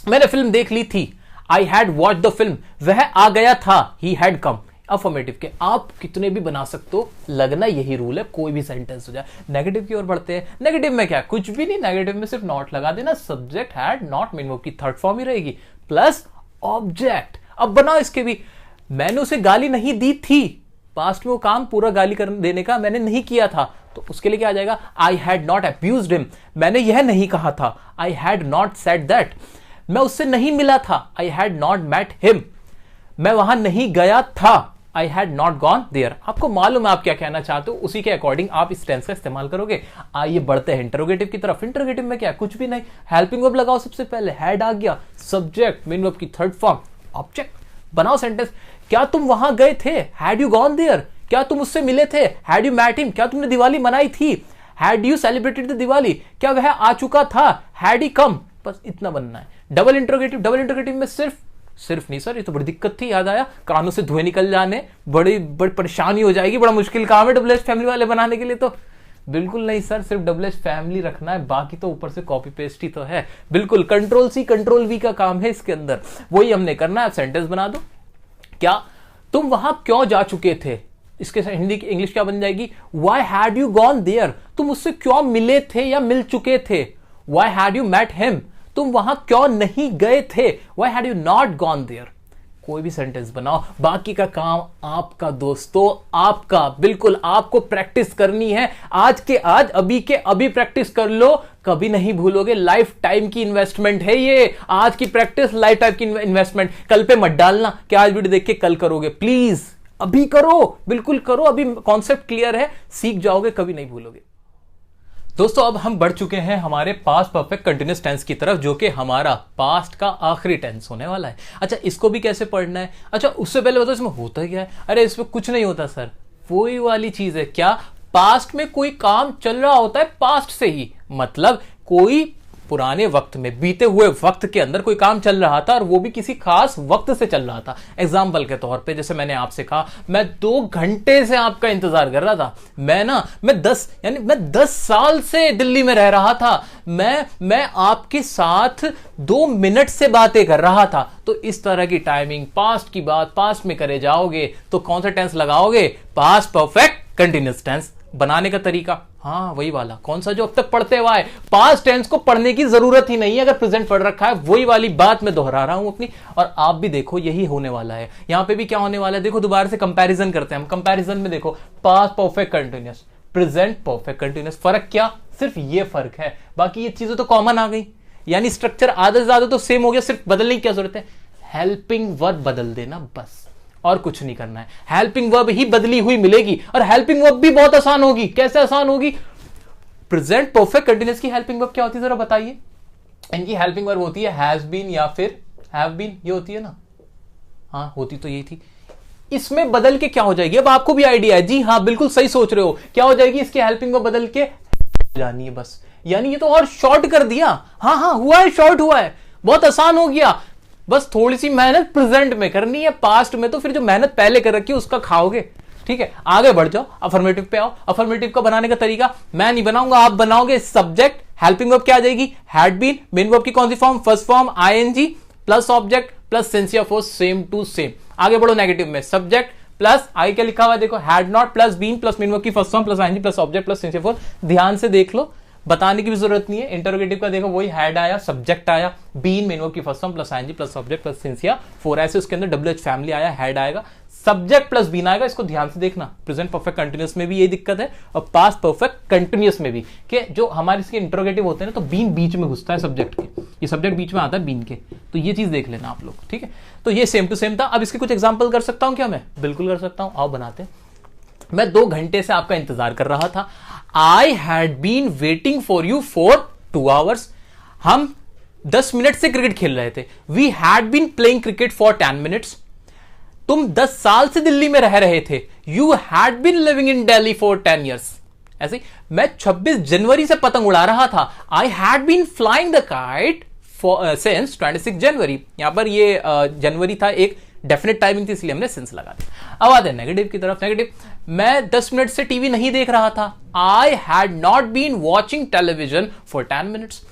मैंने फिल्म देख ली थी, I had watch the film. वह आ गया था, ही हैड कम। अफर्मेटिव के आप कितने भी बना सकते हो, लगना यही रूल है, कोई भी सेंटेंस हो जाए। नेगेटिव की ओर बढ़ते हैं। नेगेटिव में क्या? कुछ भी नहीं, नेगेटिव में सिर्फ नॉट लगा देना। Subject had, not main verb की थर्ड फॉर्म ही रहेगी, प्लस ऑब्जेक्ट। अब बनाओ इसके भी। मैंने उसे गाली नहीं दी थी, पास्ट में वो काम पूरा गाली कर देने का मैंने नहीं किया था, तो उसके लिए क्या आ जाएगा? I had not abused him. मैंने यह नहीं कहा था, I had not said that. मैं उससे नहीं मिला था, I had not met him. मैं वहां नहीं गया था, I had not gone there. आपको मालूम है आप क्या कहना चाहते हो, उसी के अकॉर्डिंग आप इस टेंस का इस्तेमाल करोगे। आइए बढ़ते हैं इंटरोगेटिव की तरफ। इंटरोगेटिव में क्या? कुछ भी नहीं, हेल्पिंग वर्ब लगाओ सबसे पहले, हैड आ गया, सब्जेक्ट मेन वर्ब की थर्ड फॉर्म, ऑब्जेक्ट। बनाओ सेंटेंस। क्या तुम वहां गए थे? Had you gone there. क्या तुम उससे मिले थे? Had you met him. क्या तुमने दिवाली मनाई थी? Had you celebrated the Diwali. क्या वह आ चुका था? Had he come. बस इतना बनना है। Double interrogative. डबल इंटरोगेटिव में सिर्फ नहीं सर, ये तो बड़ी दिक्कत थी, याद आया, कानों से धुएं निकल जाने, बड़ी परेशानी हो जाएगी, बड़ा मुश्किल काम है डबल एच फैमिली वाले बनाने के लिए। तो बिल्कुल नहीं सर, सिर्फ डबल एच फैमिली रखना है, बाकी तो ऊपर से कॉपी पेस्ट ही तो है। बिल्कुल कंट्रोल सी कंट्रोल वी का काम है इसके अंदर, वही हमने करना है। सेंटेंस बना दो। क्या तुम वहां क्यों जा चुके थे? इसके हिंदी की इंग्लिश क्या बन जाएगी? Why had you gone there. तुम उससे क्यों मिले थे या मिल चुके थे? Why had you met him. तुम वहां क्यों नहीं गए थे? Why had you not gone there. कोई भी सेंटेंस बनाओ, बाकी का काम आपका दोस्तों, आपका। बिल्कुल आपको प्रैक्टिस करनी है, आज के आज, अभी के अभी प्रैक्टिस कर लो, कभी नहीं भूलोगे। लाइफ टाइम की इन्वेस्टमेंट है ये, आज की प्रैक्टिस लाइफ टाइम की इन्वेस्टमेंट। कल पे मत डालना कि आज वीडियो देख के कल करोगे, प्लीज अभी करो, बिल्कुल करो, अभी कॉन्सेप्ट क्लियर है, सीख जाओगे, कभी नहीं भूलोगे। दोस्तों अब हम बढ़ चुके हैं हमारे पास्ट परफेक्ट कंटिन्यूअस टेंस की तरफ, जो कि हमारा पास्ट का आखिरी टेंस होने वाला है। अच्छा, इसको भी कैसे पढ़ना है? अच्छा, उससे पहले बताओ इसमें होता क्या है? अरे इसमें कुछ नहीं होता सर, वही वाली चीज है। क्या? पास्ट में कोई काम चल रहा होता है पास्ट से ही, मतलब कोई पुराने वक्त में, बीते हुए वक्त के अंदर कोई काम चल रहा था और वो भी किसी खास वक्त से चल रहा था। एग्जाम्पल के तौर पे जैसे मैंने आपसे कहा, मैं 2 घंटे से आपका इंतजार कर रहा था। मैं 10 साल से दिल्ली में रह रहा था। मैं आपके साथ 2 मिनट से बातें कर रहा था। तो इस तरह की टाइमिंग, पास्ट की बात पास्ट में करे जाओगे तो कौन सा टेंस लगाओगे? पास्ट परफेक्ट कंटिन्यूअस टेंस बनाने का तरीका, हाँ वही वाला, कौन सा जो अब तक पढ़ते हुआ है, पास्ट टेंस को पढ़ने की जरूरत ही नहीं है अगर प्रेजेंट पढ़ रखा है, वही वाली बात मैं दोहरा रहा हूं अपनी, और आप भी देखो यही होने वाला है। यहां पे भी क्या होने वाला है, देखो दोबारा से कंपैरिजन करते हैं हम। कंपैरिजन में देखो past perfect continuous, present perfect continuous, फर्क क्या, सिर्फ ये फर्क है, बाकी ये चीजें तो कॉमन आ गई, यानी स्ट्रक्चर आधा से ज्यादा तो सेम हो गया, सिर्फ बदलने की क्या जरूरत है, हेल्पिंग वर्ब बदल देना बस, और कुछ नहीं करना है। हेल्पिंग वर्ब ही बदली हुई मिलेगी, और हेल्पिंग वर्ब भी बहुत आसान होगी। कैसे आसान होगी, प्रेजेंट परफेक्ट कंटीन्यूअस की हेल्पिंग वर्ब क्या होती है जरा बताइए। इनकी हेल्पिंग वर्ब होती है हैज बीन या फिर हैव बीन, ये होती है ना, हाँ होती तो यही थी। इसमें बदल के क्या हो जाएगी, अब आपको भी आइडिया है, जी हाँ बिल्कुल सही सोच रहे हो, क्या हो जाएगी, इसकी हेल्पिंग वर्ब बदल के जानी है बस, यानी ये तो और शॉर्ट कर दिया। हाँ हाँ हुआ है, शॉर्ट हुआ है, बहुत आसान हो गया, बस थोड़ी सी मेहनत प्रेजेंट में करनी है, पास्ट में तो फिर जो मेहनत पहले कर रखी है उसका खाओगे। ठीक है, आगे बढ़ जाओ, अफर्मेटिव पे आओ। अफर्मेटिव का बनाने का तरीका मैं नहीं बनाऊंगा, आप बनाओगे। सब्जेक्ट, हेल्पिंग वर्ब क्या आ जाएगी, हैड बीन, मेन वर्ब की कौन सी form, first form ING plus object plus sense या फोर्स, सेम टू सेम। आगे बढ़ो नेगेटिव में, सब्जेक्ट प्लस आई क्या लिखा हुआ है देखो, had not plus been plus main verb की first form plus ING plus object plus sense या फोर्स। ध्यान से देख लो, बताने की भी जरूरत नहीं है। इंटरोगेटिव का देखो वही हैड आया, सब्जेक्ट आया, बीन मेन वर्ब की first form plus ING plus object plus sense या फोर, ऐसे उसके अंदर डब्ल्यूएच फैमिली आया, हैड आएगा, सब्जेक्ट प्लस बीन आएगा। इसको ध्यान से देखना, प्रेजेंट परफेक्ट कंटीन्यूअस में भी यही दिक्कत है और पास्ट परफेक्ट कंटीन्यूअस में भी, कि जो हमारे इसके इंटरोगेटिव होते हैं ना तो बीन बीच में घुसता है सब्जेक्ट के, ये सब्जेक्ट बीच में आता है बीन के, तो ये चीज देख लेना आप लोग। ठीक है, तो ये सेम टू सेम था। अब इसके कुछ एग्जाम्पल कर सकता हूं क्या मैं, बिल्कुल कर सकता हूं, आओ बनाते हैं। मैं 2 घंटे से आपका इंतजार कर रहा था, I had been waiting for you for 2 hours. हम 10 मिनट से क्रिकेट खेल रहे थे, we had been playing cricket for 10 minutes. तुम 10 साल से दिल्ली में रह रहे थे, you had been living in Delhi for 10 years. ऐसे मैं 26 जनवरी से पतंग उड़ा रहा था, I had been flying the kite since 26 January. यहां पर ये जनवरी था, एक डेफिनेट टाइमिंग थी, इसलिए हमने सिंस लगा दिया। अब आते हैं नेगेटिव की तरफ। नेगेटिव, मैं 10 मिनट से टीवी नहीं देख रहा था, I had not been watching television for 10 minutes.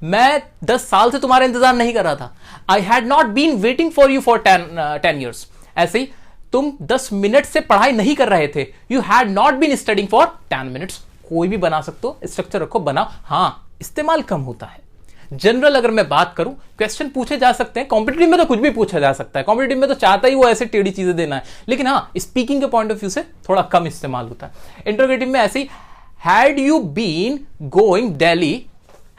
मैं 10 साल से तुम्हारा इंतजार नहीं कर रहा था, I had not been waiting for you for 10 years. ऐसे ही तुम 10 मिनट से पढ़ाई नहीं कर रहे थे, you had not been studying for 10 minutes. कोई भी बना सकते हो, स्ट्रक्चर रखो, बनाओ। हाँ, इस्तेमाल कम होता है। जनरल अगर मैं बात करूं, क्वेश्चन पूछे जा सकते हैं, कॉम्पिटिटिव में तो कुछ भी पूछा जा सकता है, कॉम्पिटिटिव में तो चाहता ही वो ऐसे टेढ़ी चीजें देना है, लेकिन हाँ स्पीकिंग के पॉइंट ऑफ व्यू से थोड़ा कम इस्तेमाल होता है। इंटरोगेटिव में ऐसे ही, had you been going Delhi,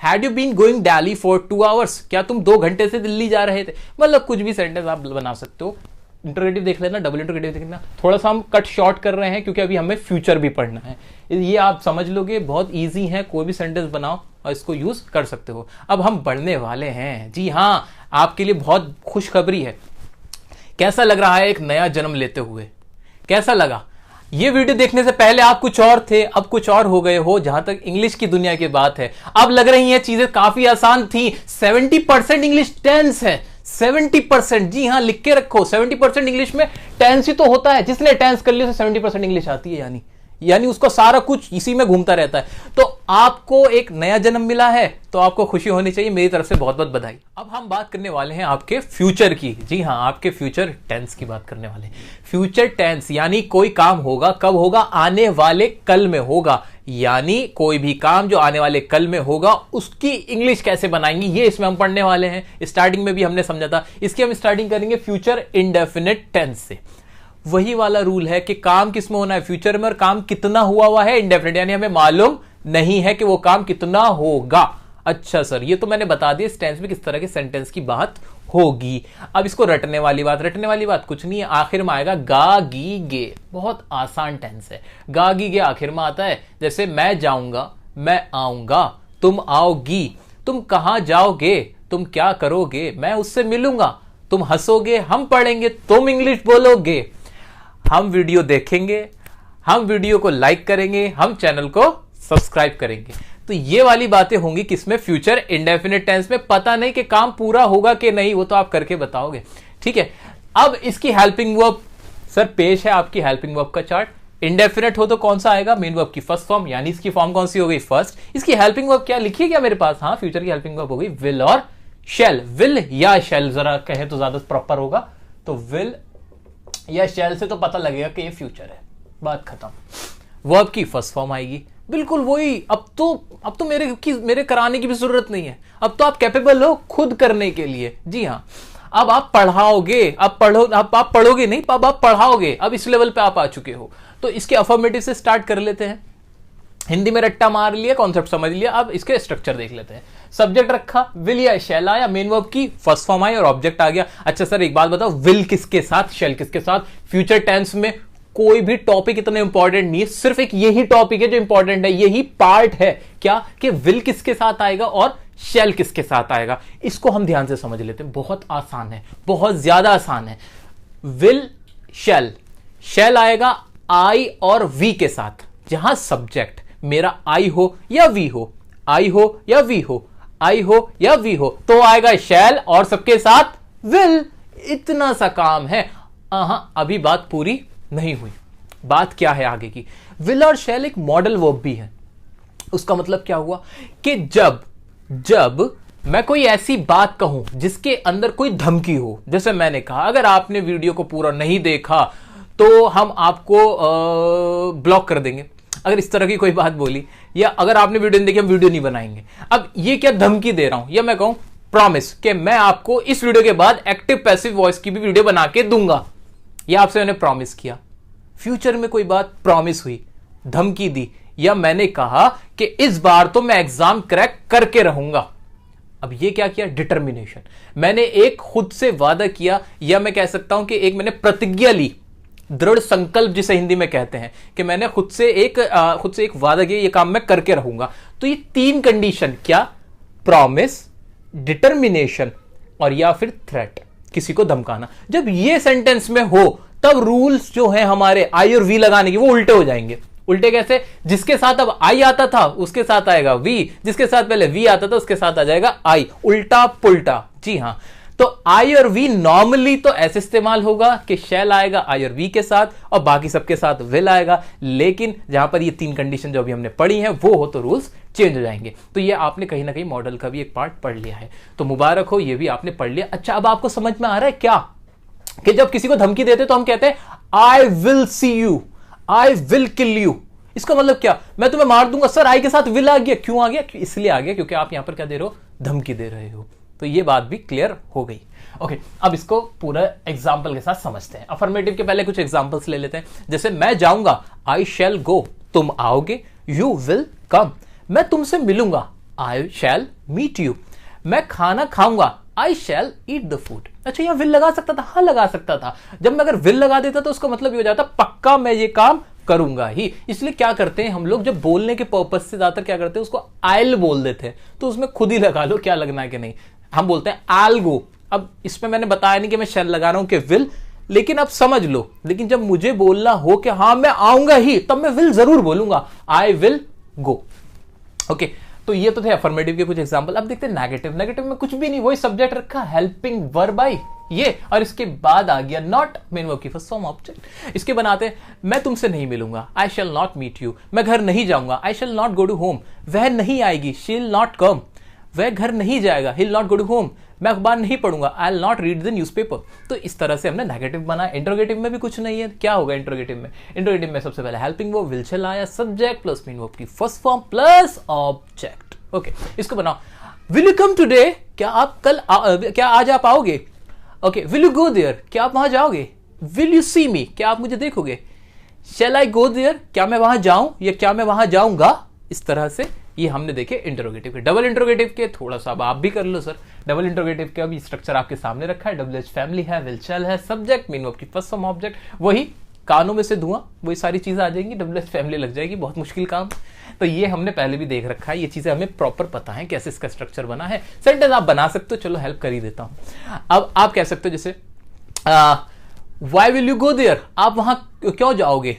had you been going Delhi for 2 hours, क्या तुम 2 घंटे से दिल्ली जा रहे थे। मतलब कुछ भी सेंटेंस आप बना सकते हो। इंटरोगेटिव देख लेना, डबल इंटरोगेटिव देख लेना। थोड़ा सा हम कट शॉर्ट कर रहे हैं क्योंकि अभी हमें फ्यूचर भी पढ़ना है, ये आप समझ लोगे, बहुत इजी है, कोई भी सेंटेंस बनाओ और इसको यूज कर सकते हो। अब हम बढ़ने वाले हैं, जी हाँ, आपके लिए बहुत खुशखबरी है। कैसा लग रहा है एक नया जन्म लेते हुए, कैसा लगा। ये वीडियो देखने से पहले आप कुछ और थे, अब कुछ और हो गए हो। जहां तक इंग्लिश की दुनिया की बात है, अब लग रही हैं चीजें काफी आसान थी। 70% इंग्लिश टेंस है, 70%, जी हाँ लिख के रखो, 70% इंग्लिश में टेंस ही तो होता है। जिसने टेंस कर लिया उसे 70% इंग्लिश आती है, यानी उसको सारा कुछ इसी में घूमता रहता है। तो आपको एक नया जन्म मिला है, तो आपको खुशी होनी चाहिए। मेरी तरफ से बहुत बहुत बधाई। अब हम बात करने वाले हैं आपके फ्यूचर की, जी हाँ, आपके फ्यूचर टेंस की बात करने वाले हैं। फ्यूचर टेंस यानी कोई काम होगा, कब होगा, आने वाले कल में होगा, यानी कोई भी काम जो आने वाले कल में होगा उसकी इंग्लिश कैसे बनाएंगे, ये इसमें हम पढ़ने वाले हैं। स्टार्टिंग में भी हमने समझा था, इसकी हम स्टार्टिंग करेंगे फ्यूचर इंडेफिनिट टेंस से। वही वाला रूल है कि काम किस में होना है, फ्यूचर में, और काम कितना हुआ है इंडेफिनिट, यानी हमें मालूम नहीं है कि वो काम कितना होगा। अच्छा सर, ये तो मैंने बता दिया इस टेंस में किस तरह के सेंटेंस की बात होगी। अब इसको रटने वाली बात कुछ नहीं है, आखिर में आएगा गा गी गे। बहुत आसान टेंस है, गा गी गे आखिर में आता है। जैसे मैं जाऊंगा, मैं आऊंगा, तुम आओगी, तुम कहां जाओगे, तुम क्या करोगे, मैं उससे मिलूंगा, तुम हंसोगे, हम पढ़ेंगे, तुम इंग्लिश बोलोगे, हम वीडियो देखेंगे, हम वीडियो को लाइक करेंगे, हम चैनल को सब्सक्राइब करेंगे। तो ये वाली बातें होंगी किसमें, फ्यूचर इंडेफिनिट टेंस में। पता नहीं कि काम पूरा होगा कि नहीं, वो तो आप करके बताओगे। ठीक है, अब इसकी हेल्पिंग वर्ब, सर पेश है आपकी हेल्पिंग वर्ब का चार्ट। इंडेफिनिट हो तो कौन सा आएगा, मेन वर्ब की फर्स्ट फॉर्म, यानी इसकी फॉर्म कौन सी हो गई, फर्स्ट। इसकी हेल्पिंग वर्ब क्या लिखी है क्या मेरे पास, हाँ फ्यूचर की हेल्पिंग वर्ब हो गई विल और शैल। विल या शैल जरा कहे तो ज्यादा प्रॉपर होगा, तो विल या शैल से तो पता लगेगा कि ये फ्यूचर है, बात खत्म। वर्ब की फर्स्ट फॉर्म आएगी, बिल्कुल वही। अब तो मेरे कराने की भी जरूरत नहीं है, अब तो आप कैपेबल हो खुद करने के लिए। जी हाँ, अब आप पढ़ाओगे, अब आप पढ़ोगे नहीं, अब आप पढ़ाओगे, अब इस लेवल पे आप आ चुके हो। तो इसके अफर्मेटिव से स्टार्ट कर लेते हैं। हिंदी में रट्टा मार लिया, कॉन्सेप्ट समझ लिया, अब इसके स्ट्रक्चर देख लेते हैं। सब्जेक्ट रखा, विल या शैल आया, मेन वर्ब की फर्स्ट फॉर्म आई और ऑब्जेक्ट आ गया। अच्छा सर एक बात बताओ, विल किसके साथ, शैल किसके साथ? फ्यूचर टेंस में कोई भी टॉपिक इतना इंपॉर्टेंट नहीं है, सिर्फ एक यही टॉपिक है जो इंपॉर्टेंट है, यही पार्ट है क्या कि विल किसके साथ आएगा और शैल किसके साथ आएगा। इसको हम ध्यान से समझ लेते हैं, बहुत आसान है, बहुत ज्यादा आसान है। विल शैल, शैल आएगा आई और वी के साथ, जहां सब्जेक्ट मेरा आई हो या वी हो, आई हो या वी हो, आई हो या वी हो, तो आएगा शैल और सबके साथ विल। इतना सा काम है। अभी बात पूरी नहीं हुई, बात क्या है आगे की। विल और शैल एक मॉडल वर्ब भी है। उसका मतलब क्या हुआ कि जब मैं कोई ऐसी बात कहूं जिसके अंदर कोई धमकी हो, जैसे मैंने कहा अगर आपने वीडियो को पूरा नहीं देखा तो हम आपको ब्लॉक कर देंगे, अगर इस तरह की कोई बात बोली, या अगर आपने वीडियो नहीं देखी हम वीडियो नहीं बनाएंगे। अब ये क्या धमकी दे रहा हूं, या मैं कहूं प्रॉमिस कि मैं आपको इस वीडियो के बाद एक्टिव पैसिव वॉइस की भी वीडियो बना के दूंगा, यह आपसे मैंने प्रॉमिस किया। फ्यूचर में कोई बात प्रॉमिस हुई, धमकी दी, या मैंने कहा कि इस बार तो मैं एग्जाम क्रैक करके रहूंगा। अब ये क्या किया, डिटर्मिनेशन। मैंने एक खुद से वादा किया, या मैं कह सकता हूं कि एक मैंने प्रतिज्ञा ली, दृढ़ संकल्प जिसे हिंदी में कहते हैं, कि मैंने खुद से एक वादा किया, ये काम मैं करके रहूंगा। तो ये तीन कंडीशन, क्या, प्रॉमिस, डिटर्मिनेशन और या फिर थ्रेट, किसी को धमकाना, जब ये सेंटेंस में हो तब रूल्स जो है हमारे आई और वी लगाने की वो उल्टे हो जाएंगे। उल्टे कैसे, जिसके साथ अब आई आता था उसके साथ आएगा वी, जिसके साथ पहले वी आता था उसके साथ आ जाएगा आई, उल्टा पुल्टा। जी हां, तो आई और वी नॉर्मली तो ऐसे इस्तेमाल होगा कि शैल आएगा आई और वी के साथ और बाकी सबके साथ विल आएगा, लेकिन जहां पर ये तीन कंडीशन जो अभी हमने पढ़ी हैं वो हो तो रूल्स चेंज हो जाएंगे। तो ये आपने कहीं ना कहीं मॉडल का भी एक पार्ट पढ़ लिया है, तो मुबारक हो, ये भी आपने पढ़ लिया। अच्छा, अब आपको समझ में आ रहा है क्या कि जब किसी को धमकी देते तो हम कहते हैं I will see you, I will kill you. इसका मतलब क्या, मैं तुम्हें मार दूंगा। सर आई के साथ विल आ गया, क्यों आ गया? इसलिए आ गया क्योंकि आप यहां पर क्या दे रहे हो, धमकी दे रहे हो। तो ये बात भी क्लियर हो गई। ओके, अब इसको पूरा एग्जाम्पल के साथ समझते हैं। अफर्मेटिव के पहले कुछ एग्जाम्पल्स ले लेते हैं। जैसे मैं जाऊंगा, आई शैल गो, तुम आओगे, यू विल कम, मैं तुमसे मिलूंगा, आई शैल मीट यू, मैं खाना खाऊंगा, आई शैल ईट द फूड। अच्छा, यहां विल लगा सकता था? हाँ लगा सकता था। जब मैं अगर विल लगा देता तो उसका मतलब ये हो जाता पक्का मैं ये काम करूंगा ही। इसलिए क्या करते हैं हम लोग, जब बोलने के पर्पस से ज्यादातर क्या करते हैं, उसको आइल बोल देते हैं, तो उसमें खुद ही लगा लो क्या लगना है कि नहीं। हम बोलते हैं आल गो। अब इसमें मैंने बताया नहीं कि मैं शैल लगा रहा हूं कि विल, लेकिन अब समझ लो, लेकिन जब मुझे बोलना हो कि हाँ मैं आऊंगा ही, तब मैं विल जरूर बोलूंगा, आई विल गो। ओके, तो ये तो थे अफर्मेटिव के कुछ एग्जांपल। अब देखते हैं नेगेटिव। नेगेटिव में कुछ भी नहीं, वही सब्जेक्ट रखा, हेल्पिंग वर्ब आई ये, और इसके बाद आ गया नॉट, मेन वर्ब की फर्स्ट फॉर्म ऑब्जेक्ट। इसके बनाते हैं, मैं तुमसे नहीं मिलूंगा, I shall not meet you, मैं घर नहीं जाऊंगा, I shall not go to home, वह नहीं आएगी, शी विल नॉट कम, वह घर नहीं जाएगा, he will not go to home, मैं अखबार नहीं पढ़ूंगा, I will not read the newspaper. तो इस तरह से हमने नेगेटिव बनाया। इंट्रोगेटिव में भी कुछ नहीं है। क्या होगा इंट्रोगेटिव में? इंट्रोगेटिव में सबसे पहले हेल्पिंग वर्ब विल शैल आया, सब्जेक्ट प्लस मेन वर्ब की first form plus object. Okay, इसको बनाओ। विल यू कम टुडे, क्या आप कल क्या आज आप आओगे? Okay, will you go there, क्या आप वहां जाओगे? विल यू सी मी, क्या आप मुझे देखोगे? शैल आई गो देयर, क्या मैं वहां जाऊं या क्या मैं वहां जाऊंगा? इस तरह से ये हमने देखे इंटरोगेटिव के। डबल इंटरोगेटिव के थोड़ा सा अब आप भी कर लो सर। डबल इंटरोगेटिव का भी स्ट्रक्चर आपके सामने रखा है। डब्ल्यूएच फैमिली है, विल शैल है, सब्जेक्ट मेन वर्ब की फर्स्ट फॉर्म ऑब्जेक्ट, वही कानों में से धुआं, वही सारी चीजें आ जाएंगी, डब्ल्यूएच फैमिली लग जाएगी, बहुत मुश्किल काम। तो ये हमने पहले भी देख रखा है, ये चीजें हमें प्रॉपर पता है कैसे इसका स्ट्रक्चर बना है। सेंटेंस आप बना सकते हो, चलो हेल्प कर ही देता हूं। अब आप कह सकते हो जैसे why will you go there, आप वहां क्यों जाओगे?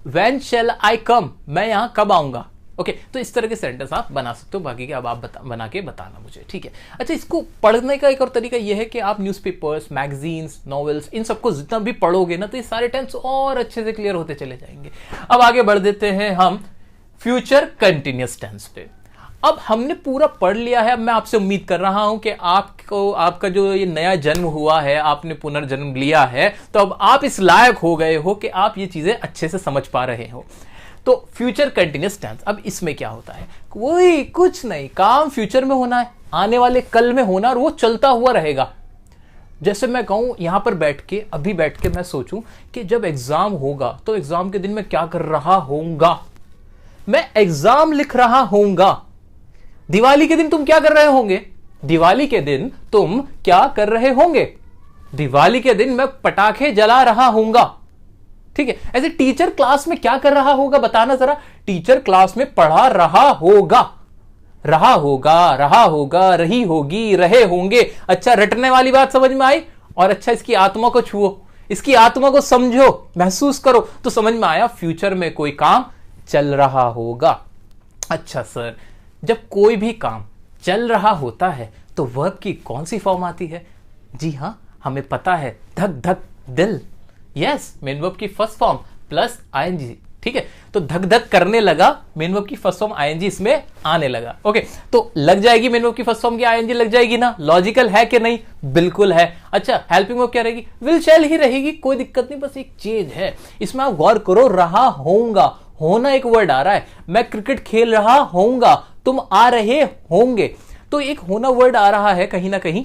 व्हेन शैल आई कम, मैं यहां कब आऊंगा? ओके, तो इस तरह के सेंटेंस आप बना सकते हो। बाकी के अब आप बना के बताना मुझे, ठीक है। अच्छा, इसको पढ़ने का एक और तरीका यह है कि आप न्यूज़पेपर्स, मैगजीन्स, नॉवेल्स, इन सबको जितना भी पढ़ोगे ना तो ये सारे टेंस और अच्छे से क्लियर होते चले जाएंगे। अब आगे बढ़ देते हैं हम फ्यूचर कंटिन्यूअस टेंस पे। अब हमने पूरा पढ़ लिया है। अब मैं आपसे उम्मीद कर रहा हूं कि आपको, आपका जो ये नया जन्म हुआ है, आपने पुनर्जन्म लिया है, तो अब आप इस लायक हो गए हो कि आप ये चीजें अच्छे से समझ पा रहे हो। तो फ्यूचर कंटिन्यूअस टेंस, अब इसमें क्या होता है, कोई कुछ नहीं, काम फ्यूचर में होना है, आने वाले कल में होना, और वो चलता हुआ रहेगा। जैसे मैं कहूं यहां पर बैठ के, अभी बैठ के मैं सोचूं कि जब एग्जाम होगा तो एग्जाम के दिन मैं क्या कर रहा होऊंगा, मैं एग्जाम लिख रहा होऊंगा। दिवाली के दिन तुम क्या कर रहे होंगे, दिवाली के दिन तुम क्या कर रहे होंगे, दिवाली के दिन मैं पटाखे जला रहा होऊंगा। ठीक है, ऐसे टीचर क्लास में क्या कर रहा होगा बताना जरा, टीचर क्लास में पढ़ा रहा होगा, रहा होगा, रहा होगा, रही होगी, रहे होंगे। अच्छा, रटने वाली बात समझ में आई, और अच्छा इसकी आत्मा को छुओ, इसकी आत्मा को समझो, महसूस करो, तो समझ में आया फ्यूचर में कोई काम चल रहा होगा। अच्छा सर, जब कोई भी काम चल रहा होता है तो वर्ब की कौन सी फॉर्म आती है? जी हां, हमें पता है, धक धक दिल। यस, मेन वर्ब की फर्स्ट फॉर्म प्लस आईएनजी। ठीक है, तो धक धक करने लगा, मेन वर्ब की फर्स्ट फॉर्म आईएनजी इसमें आने लगा। ओके, तो लग जाएगी मेन वर्ब की फर्स्ट फॉर्म की आईएनजी, लग जाएगी ना, लॉजिकल है कि नहीं? बिल्कुल है। अच्छा, हेल्पिंग वर्ब क्या रहेगी? विल शैल ही रहेगी, कोई दिक्कत नहीं, बस एक चेंज है इसमें, आप गौर करो, रहा होऊंगा, होना एक वर्ड आ रहा है, मैं क्रिकेट खेल रहा होऊंगा, तुम आ रहे होंगे, तो एक होना वर्ड आ रहा है कहीं ना कहीं,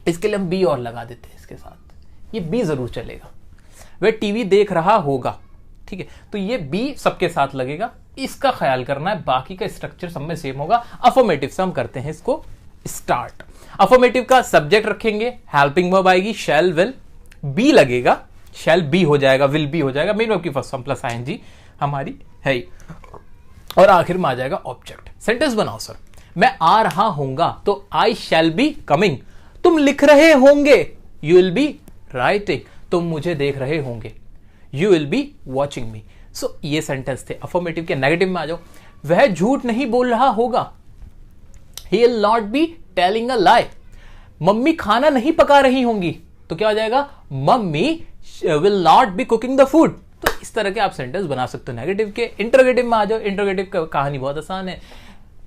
इसके लिए हम बी और लगा देते हैं इसके साथ, ये बी जरूर चलेगा। वह टीवी देख रहा होगा, ठीक है, तो ये बी सबके साथ लगेगा, इसका ख्याल करना है, बाकी का स्ट्रक्चर सब में सेम होगा। अफर्मेटिव से हम करते हैं इसको स्टार्ट। अफर्मेटिव का सब्जेक्ट रखेंगे, हेल्पिंग वर्ब आएगी, शैल विल, बी लगेगा, शैल बी हो जाएगा, विल बी हो जाएगा, मेन वर्ब की फर्स्ट फॉर्म प्लस आईएनजी हमारी है ही, और आखिर में आ जाएगा ऑब्जेक्ट। सेंटेंस बनाओ सर, मैं आ रहा होऊंगा, तो आई शैल बी कमिंग, तुम लिख रहे होंगे, यू विल बी राइटिंग, तुम मुझे देख रहे होंगे, you will be watching me. So ये सेंटेंस थे। अफर्मेटिव के नेगेटिव में आ जाओ, वह झूठ नहीं बोल रहा होगा, ही will not be telling a lie, mummy खाना नहीं पका रही होंगी, तो क्या हो जाएगा, mummy will not be cooking the food. तो इस तरह के आप सेंटेंस बना सकते हो नेगेटिव के। इंटरोगेटिव में आ जाओ, इंटरोगेटिव का कहानी बहुत आसान है,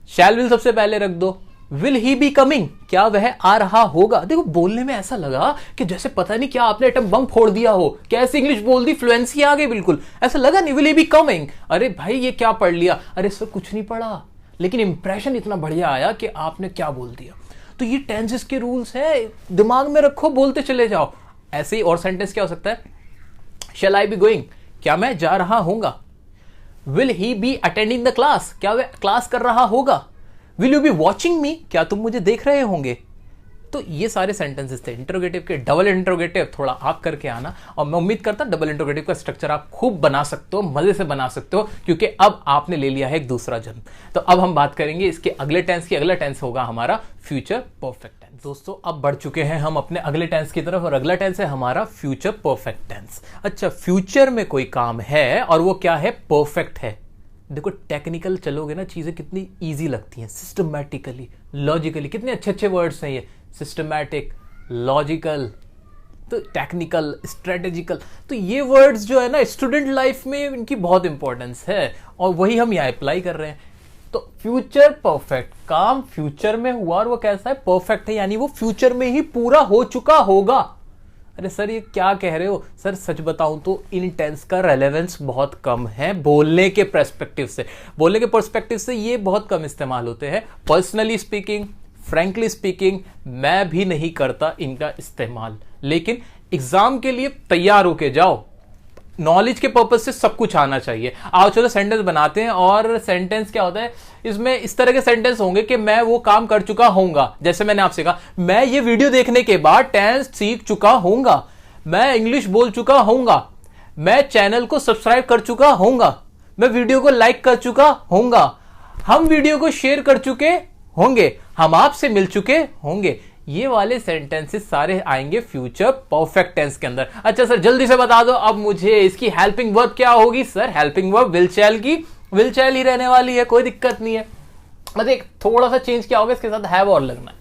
शैल विल सबसे पहले रख दो, विल ही बी कमिंग, क्या वह आ रहा होगा। देखो बोलने में ऐसा लगा कि जैसे पता नहीं क्या आपने एटम बम फोड़ दिया हो, कैसे इंग्लिश बोल दी, फ्लुएंसी आ गई बिल्कुल, ऐसा लगा नहीं, विल ही बी कमिंग, अरे भाई ये क्या पढ़ लिया, अरे सर कुछ नहीं पढ़ा, लेकिन इंप्रेशन इतना बढ़िया आया कि आपने क्या बोल दिया। तो ये टेंसेस के रूल्स है, दिमाग में रखो, बोलते चले जाओ। ऐसे ही और सेंटेंस क्या हो सकता है, शैल आई बी गोइंग, क्या मैं जा रहा होऊंगा, will he be attending the class, क्या वह क्लास कर रहा होगा, विल यू बी वॉचिंग मी, क्या तुम मुझे देख रहे होंगे। तो ये सारे सेंटेंसेस थे इंटरोगेटिव के। डबल इंटरोगेटिव थोड़ा आप करके आना, और मैं उम्मीद करता डबल इंटरोगेटिव का स्ट्रक्चर आप खूब बना सकते हो, मजे से बना सकते हो, क्योंकि अब आपने ले लिया है एक दूसरा जन्म। तो अब हम बात करेंगे इसके अगले टेंस की। अगला टेंस होगा हमारा फ्यूचर परफेक्ट टेंस। दोस्तों अब बढ़ चुके हैं हम अपने अगले टेंस की तरफ, और अगला टेंस है हमारा फ्यूचर परफेक्ट टेंस। अच्छा, फ्यूचर में कोई काम है और वो क्या है, परफेक्ट है। देखो टेक्निकल चलोगे ना, चीजें कितनी इजी लगती हैं, सिस्टमैटिकली, लॉजिकली, कितने अच्छे अच्छे वर्ड्स हैं ये, सिस्टमैटिक, लॉजिकल, तो टेक्निकल, स्ट्रेटेजिकल, तो ये वर्ड्स जो है ना स्टूडेंट लाइफ में इनकी बहुत इंपॉर्टेंस है, और वही हम यहाँ अप्लाई कर रहे हैं। तो फ्यूचर परफेक्ट, काम फ्यूचर में हुआ और वो कैसा है, परफेक्ट है, यानी वो फ्यूचर में ही पूरा हो चुका होगा। अरे सर ये क्या कह रहे हो, सर सच बताऊं तो इन टेंस का रेलेवेंस बहुत कम है बोलने के पर्सपेक्टिव से, बोलने के पर्सपेक्टिव से ये बहुत कम इस्तेमाल होते हैं। पर्सनली स्पीकिंग, फ्रैंकली स्पीकिंग, मैं भी नहीं करता इनका इस्तेमाल, लेकिन एग्जाम के लिए तैयार होके जाओ, नॉलेज के पर्पज से सब कुछ आना चाहिए। आओ चलो सेंटेंस बनाते हैं। और सेंटेंस क्या होता है, इसमें इस तरह के सेंटेंस होंगे कि मैं वो काम कर चुका होऊंगा, जैसे मैंने आपसे कहा मैं ये वीडियो देखने के बाद टेंस सीख चुका होऊंगा, मैं इंग्लिश बोल चुका होऊंगा, मैं चैनल को सब्सक्राइब कर चुका होऊंगा, मैं वीडियो को लाइक कर चुका होऊंगा, हम वीडियो को शेयर कर चुके होंगे, हम आपसे मिल चुके होंगे। ये वाले सेंटेंसेस सारे आएंगे फ्यूचर परफेक्ट टेंस के अंदर। अच्छा सर जल्दी से बता दो अब मुझे इसकी हेल्पिंग वर्ब क्या होगी। सर हेल्पिंग वर्ब विल शैल की विल शैल ही रहने वाली है, कोई दिक्कत नहीं है, बस एक थोड़ा सा चेंज क्या होगा, इसके साथ हैव और लगना है।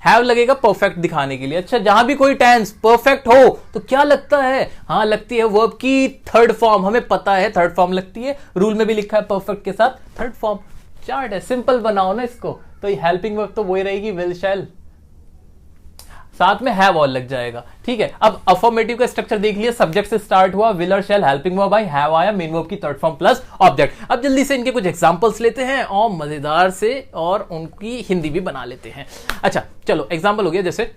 हैव लगेगा परफेक्ट दिखाने के लिए। अच्छा जहां भी कोई टेंस परफेक्ट हो तो क्या लगता है, हाँ लगती है वर्ब की थर्ड फॉर्म, हमें पता है थर्ड फॉर्म लगती है, रूल में भी लिखा है परफेक्ट के साथ थर्ड फॉर्म। चार्ट है, सिंपल बनाओ ना इसको, तो ये हेल्पिंग वर्ब तो वही रहेगी विल शैल। साथ में हैव और लग जाएगा। ठीक है, अब अफर्मेटिव का स्ट्रक्चर देख लिया, सब्जेक्ट से स्टार्ट हुआ, विल और शैल, हेल्पिंग वर्ब आई, हैव आया, मेन वर्ब की थर्ड फॉर्म प्लस ऑब्जेक्ट। अब जल्दी से इनके कुछ एग्जांपल्स लेते हैं और मजेदार से और उनकी हिंदी भी बना लेते हैं। अच्छा चलो, एग्जांपल हो गया, जैसे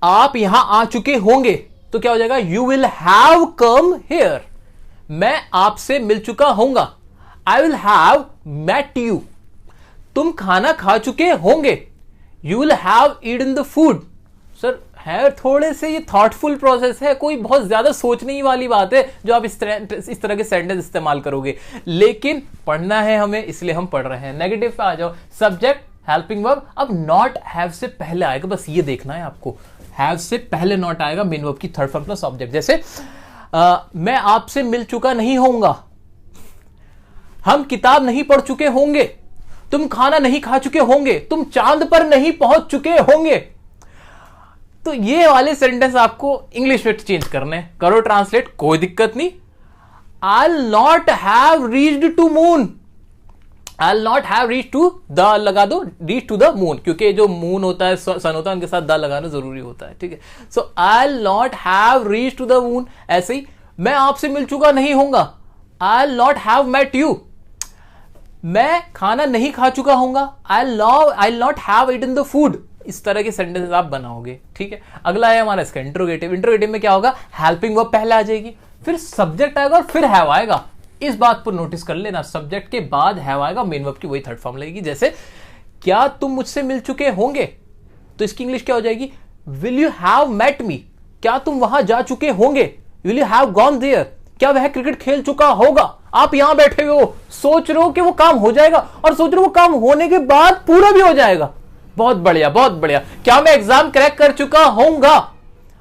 आप यहां आ चुके होंगे तो क्या हो जाएगा, you will have come here. मैं आपसे मिल चुका होऊंगा, I will have met you. तुम खाना खा चुके होंगे, you will have eaten the food. सर है थोड़े से ये थॉटफुल प्रोसेस है, कोई बहुत ज्यादा सोचने ही वाली बात है जो आप इस तरह के सेंटेंस इस्तेमाल करोगे, लेकिन पढ़ना है हमें इसलिए हम पढ़ रहे हैं। नेगेटिव पे आ जाओ, सब्जेक्ट हेल्पिंग वर्ब, अब नॉट हैव से पहले आएगा, बस ये देखना है आपको, हैव से पहले नॉट आएगा, मेन वर्ब की थर्ड फॉर्म प्लस ऑब्जेक्ट। जैसे मैं आपसे मिल चुका नहीं होऊंगा, हम किताब नहीं पढ़ चुके होंगे, तुम खाना नहीं खा चुके होंगे, तुम चांद पर नहीं पहुंच चुके होंगे। तो ये वाले सेंटेंस आपको इंग्लिश में चेंज करने, करो ट्रांसलेट, कोई दिक्कत नहीं। I will not have reached to moon, I will not have reach to the लगा दो, रीच टू द मून, क्योंकि जो मून होता है सन होता है उनके साथ द लगाना जरूरी होता है। ठीक है, so I will not have reach to the moon. ऐसे ही मैं आपसे मिल चुका नहीं होऊंगा, I will not have met you. मैं खाना नहीं खा चुका होऊंगा, I will not have eaten the food. इस तरह के सेंटेंसेस आप बनाओगे। ठीक है, अगला है हमारा इसका इंट्रोगेटिव। इंट्रोगेटिव में क्या होगा, हेल्पिंग वर्ब पहले आ जाएगी, फिर सब्जेक्ट आएगा और फिर हैव आएगा। इस बात पर नोटिस कर लेना, सब्जेक्ट के बाद हैव आएगा, मेन वर्ब की वही थर्ड फॉर्म लगेगी। जैसे क्या तुम मुझसे मिल चुके होंगे, तो इसकी इंग्लिश क्या हो जाएगी, will you have met me. क्या तुम वहां जा चुके होंगे, will you have gone there. क्या वह क्रिकेट खेल चुका होगा। आप यहां बैठे हुए हो, सोच रहे हो कि वो काम हो जाएगा और सोच रहे हो वो काम होने के बाद पूरा भी हो जाएगा। बहुत बढ़िया, बहुत बढ़िया। क्या मैं एग्जाम क्रैक कर चुका होऊंगा।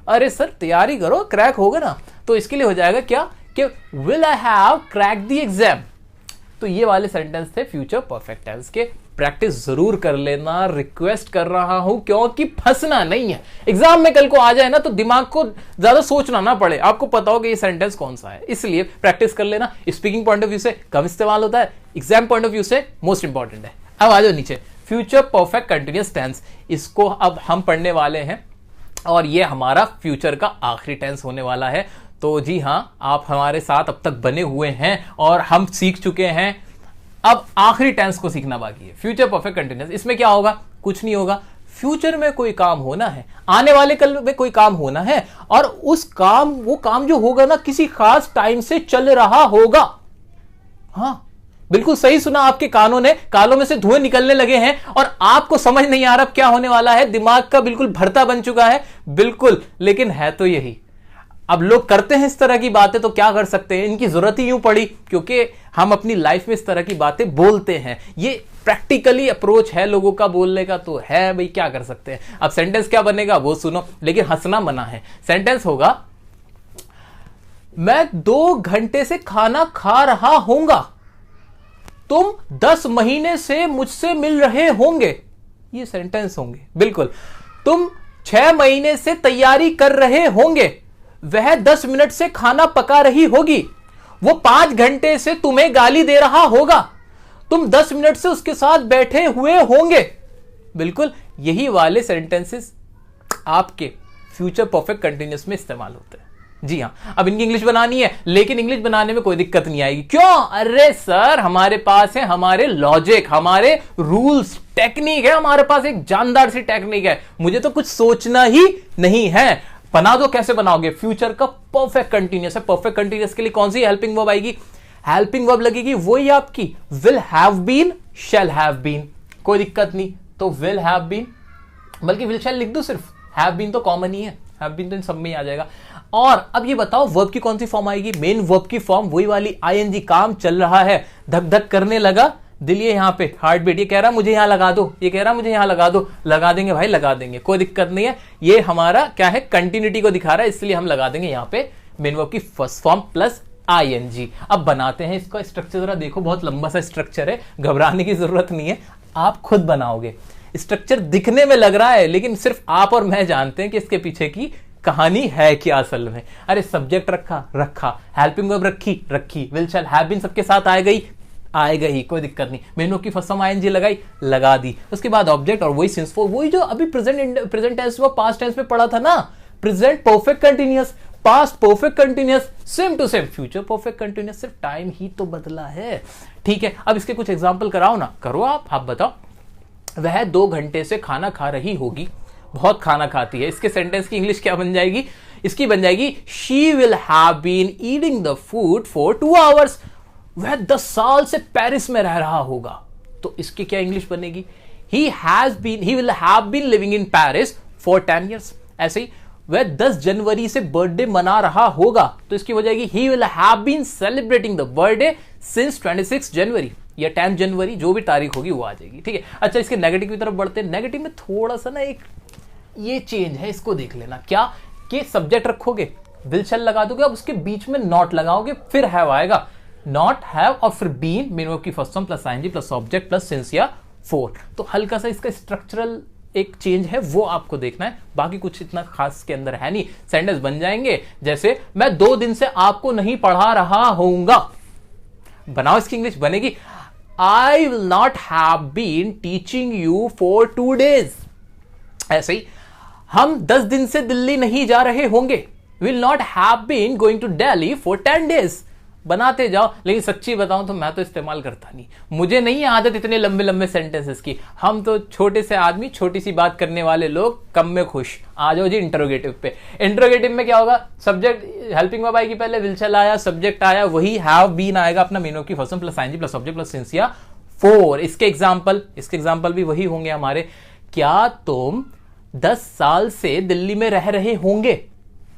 अरे सर तैयारी करो, क्रैक होगा ना। तो इसके लिए हो जाएगा क्या कि will I have crack the exam. तो ये वाले सेंटेंस थे फ्यूचर परफेक्ट टेंस के। प्रैक्टिस जरूर कर लेना, रिक्वेस्ट कर रहा हूं, क्योंकि फंसना नहीं है। एग्जाम में कल को आ जाए ना तो दिमाग को ज्यादा सोचना ना पड़े, आपको पता हो कि ये सेंटेंस कौन सा है। इसलिए प्रैक्टिस कर लेना। स्पीकिंग पॉइंट ऑफ व्यू से कम इस्तेमाल होता है, एग्जाम पॉइंट ऑफ व्यू से मोस्ट इंपॉर्टेंट है। अब आ जाओ नीचे, फ्यूचर परफेक्ट कंटिन्यूअस टेंस। इसको अब हम पढ़ने वाले हैं और ये हमारा फ्यूचर का आखिरी टेंस होने वाला है। तो जी हाँ, आप हमारे साथ अब तक बने हुए हैं और हम सीख चुके हैं। अब आखिरी टेंस को सीखना बाकी है, फ्यूचर परफेक्ट कंटिन्यूअस। इसमें क्या होगा, कुछ नहीं होगा। फ्यूचर में कोई काम होना है, आने वाले कल में कोई काम होना है, और उस काम, वो काम जो होगा ना, किसी खास टाइम से चल रहा होगा। हाँ बिल्कुल सही सुना आपके कानों ने, कानों में से धुएं निकलने लगे हैं और आपको समझ नहीं आ रहा क्या होने वाला है, दिमाग का बिल्कुल भरता बन चुका है। बिल्कुल, लेकिन है तो यही। अब लोग करते हैं इस तरह की बातें तो क्या कर सकते हैं, इनकी जरूरत ही यूं पड़ी क्योंकि हम अपनी लाइफ में इस तरह की बातें बोलते हैं। ये प्रैक्टिकली अप्रोच है लोगों का बोलने का, तो है भाई, क्या कर सकते हैं। अब सेंटेंस क्या बनेगा वो सुनो, लेकिन हंसना मना है। सेंटेंस होगा, मैं 2 घंटे से खाना खा रहा होऊंगा, तुम 10 महीने से मुझसे मिल रहे होंगे। ये सेंटेंस होंगे। बिल्कुल, तुम 6 महीने से तैयारी कर रहे होंगे, वह 10 मिनट से खाना पका रही होगी, वो 5 घंटे से तुम्हें गाली दे रहा होगा, तुम 10 मिनट से उसके साथ बैठे हुए होंगे। बिल्कुल यही वाले सेंटेंसेस आपके फ्यूचर परफेक्ट कंटिन्यूअस में इस्तेमाल होते हैं। जी हाँ, अब इनकी इंग्लिश बनानी है, लेकिन इंग्लिश बनाने में कोई दिक्कत नहीं आएगी। क्यों? अरे सर, हमारे पास है हमारे लॉजिक, हमारे रूल्स, टेक्निक है, हमारे पास एक जानदार सी टेक्निक है। मुझे तो कुछ सोचना ही नहीं है। बना दो। कैसे बनाओगे? फ्यूचर का परफेक्ट कंटिन्यूअस है। परफेक्ट कंटिन्यूअस के लिए कौन सी हेल्पिंग वर्ब आएगी? हेल्पिंग वर्ब लगेगी वही आपकी will have been, shall have been. कोई दिक्कत नहीं, तो विल हैव बीन, बल्कि विल शैल लिख दो सिर्फ, हैव बीन तो कॉमन ही है, हैव बीन तो इन सब में ही आ जाएगा। और अब ये बताओ वर्ब की कौन सी फॉर्म आएगी? मेन वर्ब की फॉर्म वही वाली आईएनजी। काम चल रहा है, धक धक करने लगा दिल, ये यहां पे हार्ट बीट, ये कह रहा मुझे यहां लगा दो, ये कह रहा मुझे यहां लगा दो, लगा देंगे भाई, लगा देंगे, कोई दिक्कत नहीं है। ये हमारा क्या है, कंटिन्यूटी को दिखा रहा है, इसलिए हम लगा देंगे यहां पे मेन वर्ब की फर्स्ट फॉर्म प्लस आईएनजी। अब बनाते हैं इसका स्ट्रक्चर, जरा देखो, बहुत लंबा सा स्ट्रक्चर है, घबराने की जरूरत नहीं है, आप खुद बनाओगे। स्ट्रक्चर दिखने में लग रहा है, लेकिन सिर्फ आप और मैं जानते हैं कि इसके पीछे की कहानी है क्या असल में। अरे सब्जेक्ट रखा, हेल्पिंग वर्ब रखी, विल शैल हैव बीन सबके साथ आ गई, आएगा ही, कोई दिक्कत नहीं। मेनू की फर्स्ट फॉर्म आईएनजी लगाई, लगा दी, उसके बाद ऑब्जेक्ट और वही सिंस फोर, वही जो अभी प्रेजेंट टेंस में पास्ट टेंस में पढ़ा था ना, present perfect continuous, past perfect continuous, same to same future perfect continuous, सिर्फ टाइम ही तो बदला है। ठीक है, अब इसके कुछ एग्जांपल कराओ ना, करो आप बताओ। वह 2 घंटे से खाना खा रही होगी, बहुत खाना खाती है। इसके सेंटेंस की इंग्लिश क्या बन जाएगी? इसकी बन जाएगी she will have been eating the food for 2 hours. वह 10 साल से पेरिस में रह रहा होगा, तो इसकी क्या इंग्लिश बनेगी? He will have been living in Paris for 10 years. ऐसे ही वह 10 जनवरी से बर्थडे मना रहा होगा, तो इसकी हो जाएगी he will have been celebrating the birthday since 26 January या 10 जनवरी, जो भी तारीख होगी वो आ जाएगी। ठीक है, अच्छा इसके नेगेटिव की तरफ बढ़ते हैं। नेगेटिव में थोड़ा सा ना एक ये चेंज है, इसको देख लेना। क्या कि सब्जेक्ट रखोगे, विल शैल लगा दोगे, अब उसके बीच में नॉट लगाओगे, फिर हैव आएगा, नॉट हैव और फिर बीन, मेन वर्ब की first form plus ING plus object plus since या फोर। तो हल्का सा इसका स्ट्रक्चरल एक चेंज है, वो आपको देखना है, बाकी कुछ इतना खास के अंदर है नहीं। सेंटेंस बन जाएंगे जैसे मैं 2 दिन से आपको नहीं पढ़ा रहा होऊंगा। बनाओ, इसकी इंग्लिश बनेगी I will not have been teaching you for 2 days। ऐसे ही हम 10 दिन से दिल्ली नहीं जा रहे होंगे, will not have been going to Delhi for 10 days। बनाते जाओ, लेकिन सच्ची बताऊं तो मैं तो इस्तेमाल करता नहीं, मुझे नहीं है आदत इतने लंबे लंबे सेंटेंसेस की। हम तो छोटे से आदमी, छोटी सी बात करने वाले लोग, कम में खुश। आ जाओ जी इंटरोगेटिव पे। इंटरोगेटिव में क्या होगा? सब्जेक्ट हेल्पिंग वर्ब आएगी, पहले विल शैल आया, सब्जेक्ट आया, वही हैव बीन आएगा अपना, मेन वर्ब की first form plus ING plus object plus since या फोर। इसके एग्जांपल भी वही होंगे हमारे। क्या तुम 10 साल से दिल्ली में रह रहे होंगे?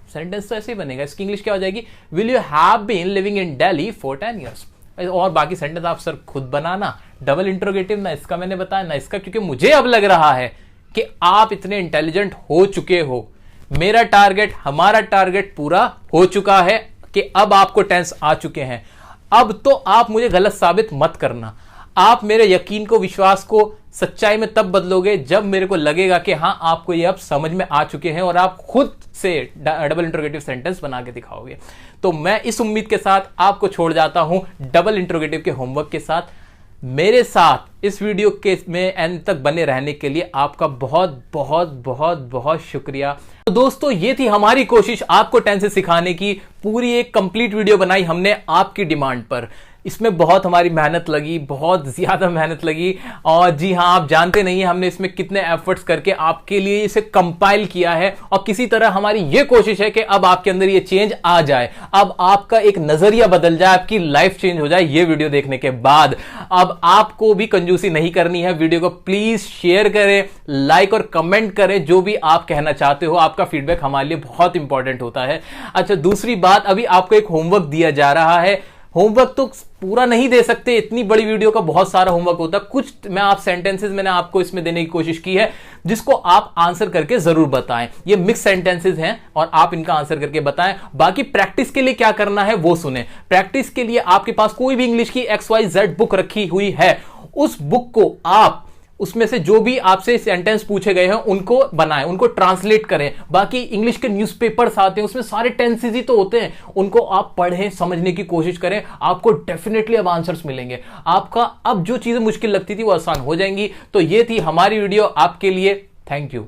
सेंटेंस तो ऐसे ही बनेगा। इसकी इंग्लिश क्या हो जाएगी? Will you have been living in Delhi for 10 years। और बाकी सेंटेंस आप सर खुद बनाना। डबल इंट्रोगेटिव ना इसका मैंने बताया ना इसका, क्योंकि मुझे अब लग रहा है कि आप इतने इंटेलिजेंट हो चुके हो। मेरा टारगेट, हमारा टारगेट पूरा हो चुका है कि अब आपको टेंस आ चुके हैं। अब तो आप मुझे गलत साबित मत करना। आप मेरे यकीन को, विश्वास को सच्चाई में तब बदलोगे जब मेरे को लगेगा कि हां आपको ये अब समझ में आ चुके हैं और आप खुद से डबल इंट्रोगेटिव सेंटेंस बना के दिखाओगे। तो मैं इस उम्मीद के साथ आपको छोड़ जाता हूं डबल इंट्रोगेटिव के होमवर्क के साथ। मेरे साथ इस वीडियो के में एंड तक बने रहने के लिए आपका बहुत बहुत बहुत बहुत शुक्रिया। तो दोस्तों, ये थी हमारी कोशिश आपको टेंसेस सिखाने की। पूरी एक कंप्लीट वीडियो बनाई हमने आपकी डिमांड पर। इसमें बहुत हमारी मेहनत लगी, बहुत ज्यादा मेहनत लगी। और जी हाँ, आप जानते नहीं है हमने इसमें कितने एफर्ट्स करके आपके लिए इसे कंपाइल किया है। और किसी तरह हमारी ये कोशिश है कि अब आपके अंदर ये चेंज आ जाए, अब आपका एक नजरिया बदल जाए, आपकी लाइफ चेंज हो जाए ये वीडियो देखने के बाद। अब आपको भी कंजूसी नहीं करनी है। वीडियो को प्लीज शेयर करें, लाइक और कमेंट करें, जो भी आप कहना चाहते हो। आपका फीडबैक हमारे लिए बहुत इंपॉर्टेंट होता है। अच्छा, दूसरी बात, अभी आपको एक होमवर्क दिया जा रहा है। होमवर्क तो पूरा नहीं दे सकते, इतनी बड़ी वीडियो का बहुत सारा होमवर्क होता है। कुछ मैं आप सेंटेंसेस मैंने आपको इसमें देने की कोशिश की है, जिसको आप आंसर करके जरूर बताएं। ये मिक्स सेंटेंसेस हैं और आप इनका आंसर करके बताएं। बाकी प्रैक्टिस के लिए क्या करना है वो सुने। प्रैक्टिस के लिए आपके पास कोई भी इंग्लिश की XYZ बुक रखी हुई है, उस बुक को आप उसमें से जो भी आपसे सेंटेंस पूछे गए हैं उनको बनाएं, उनको ट्रांसलेट करें। बाकी इंग्लिश के न्यूज़पेपर्स आते हैं, उसमें सारे टेंसेस ही तो होते हैं, उनको आप पढ़ें, समझने की कोशिश करें। आपको डेफिनेटली अब आंसर्स मिलेंगे। आपका अब जो चीजें मुश्किल लगती थी वो आसान हो जाएंगी। तो ये थी हमारी वीडियो आपके लिए। Thank you.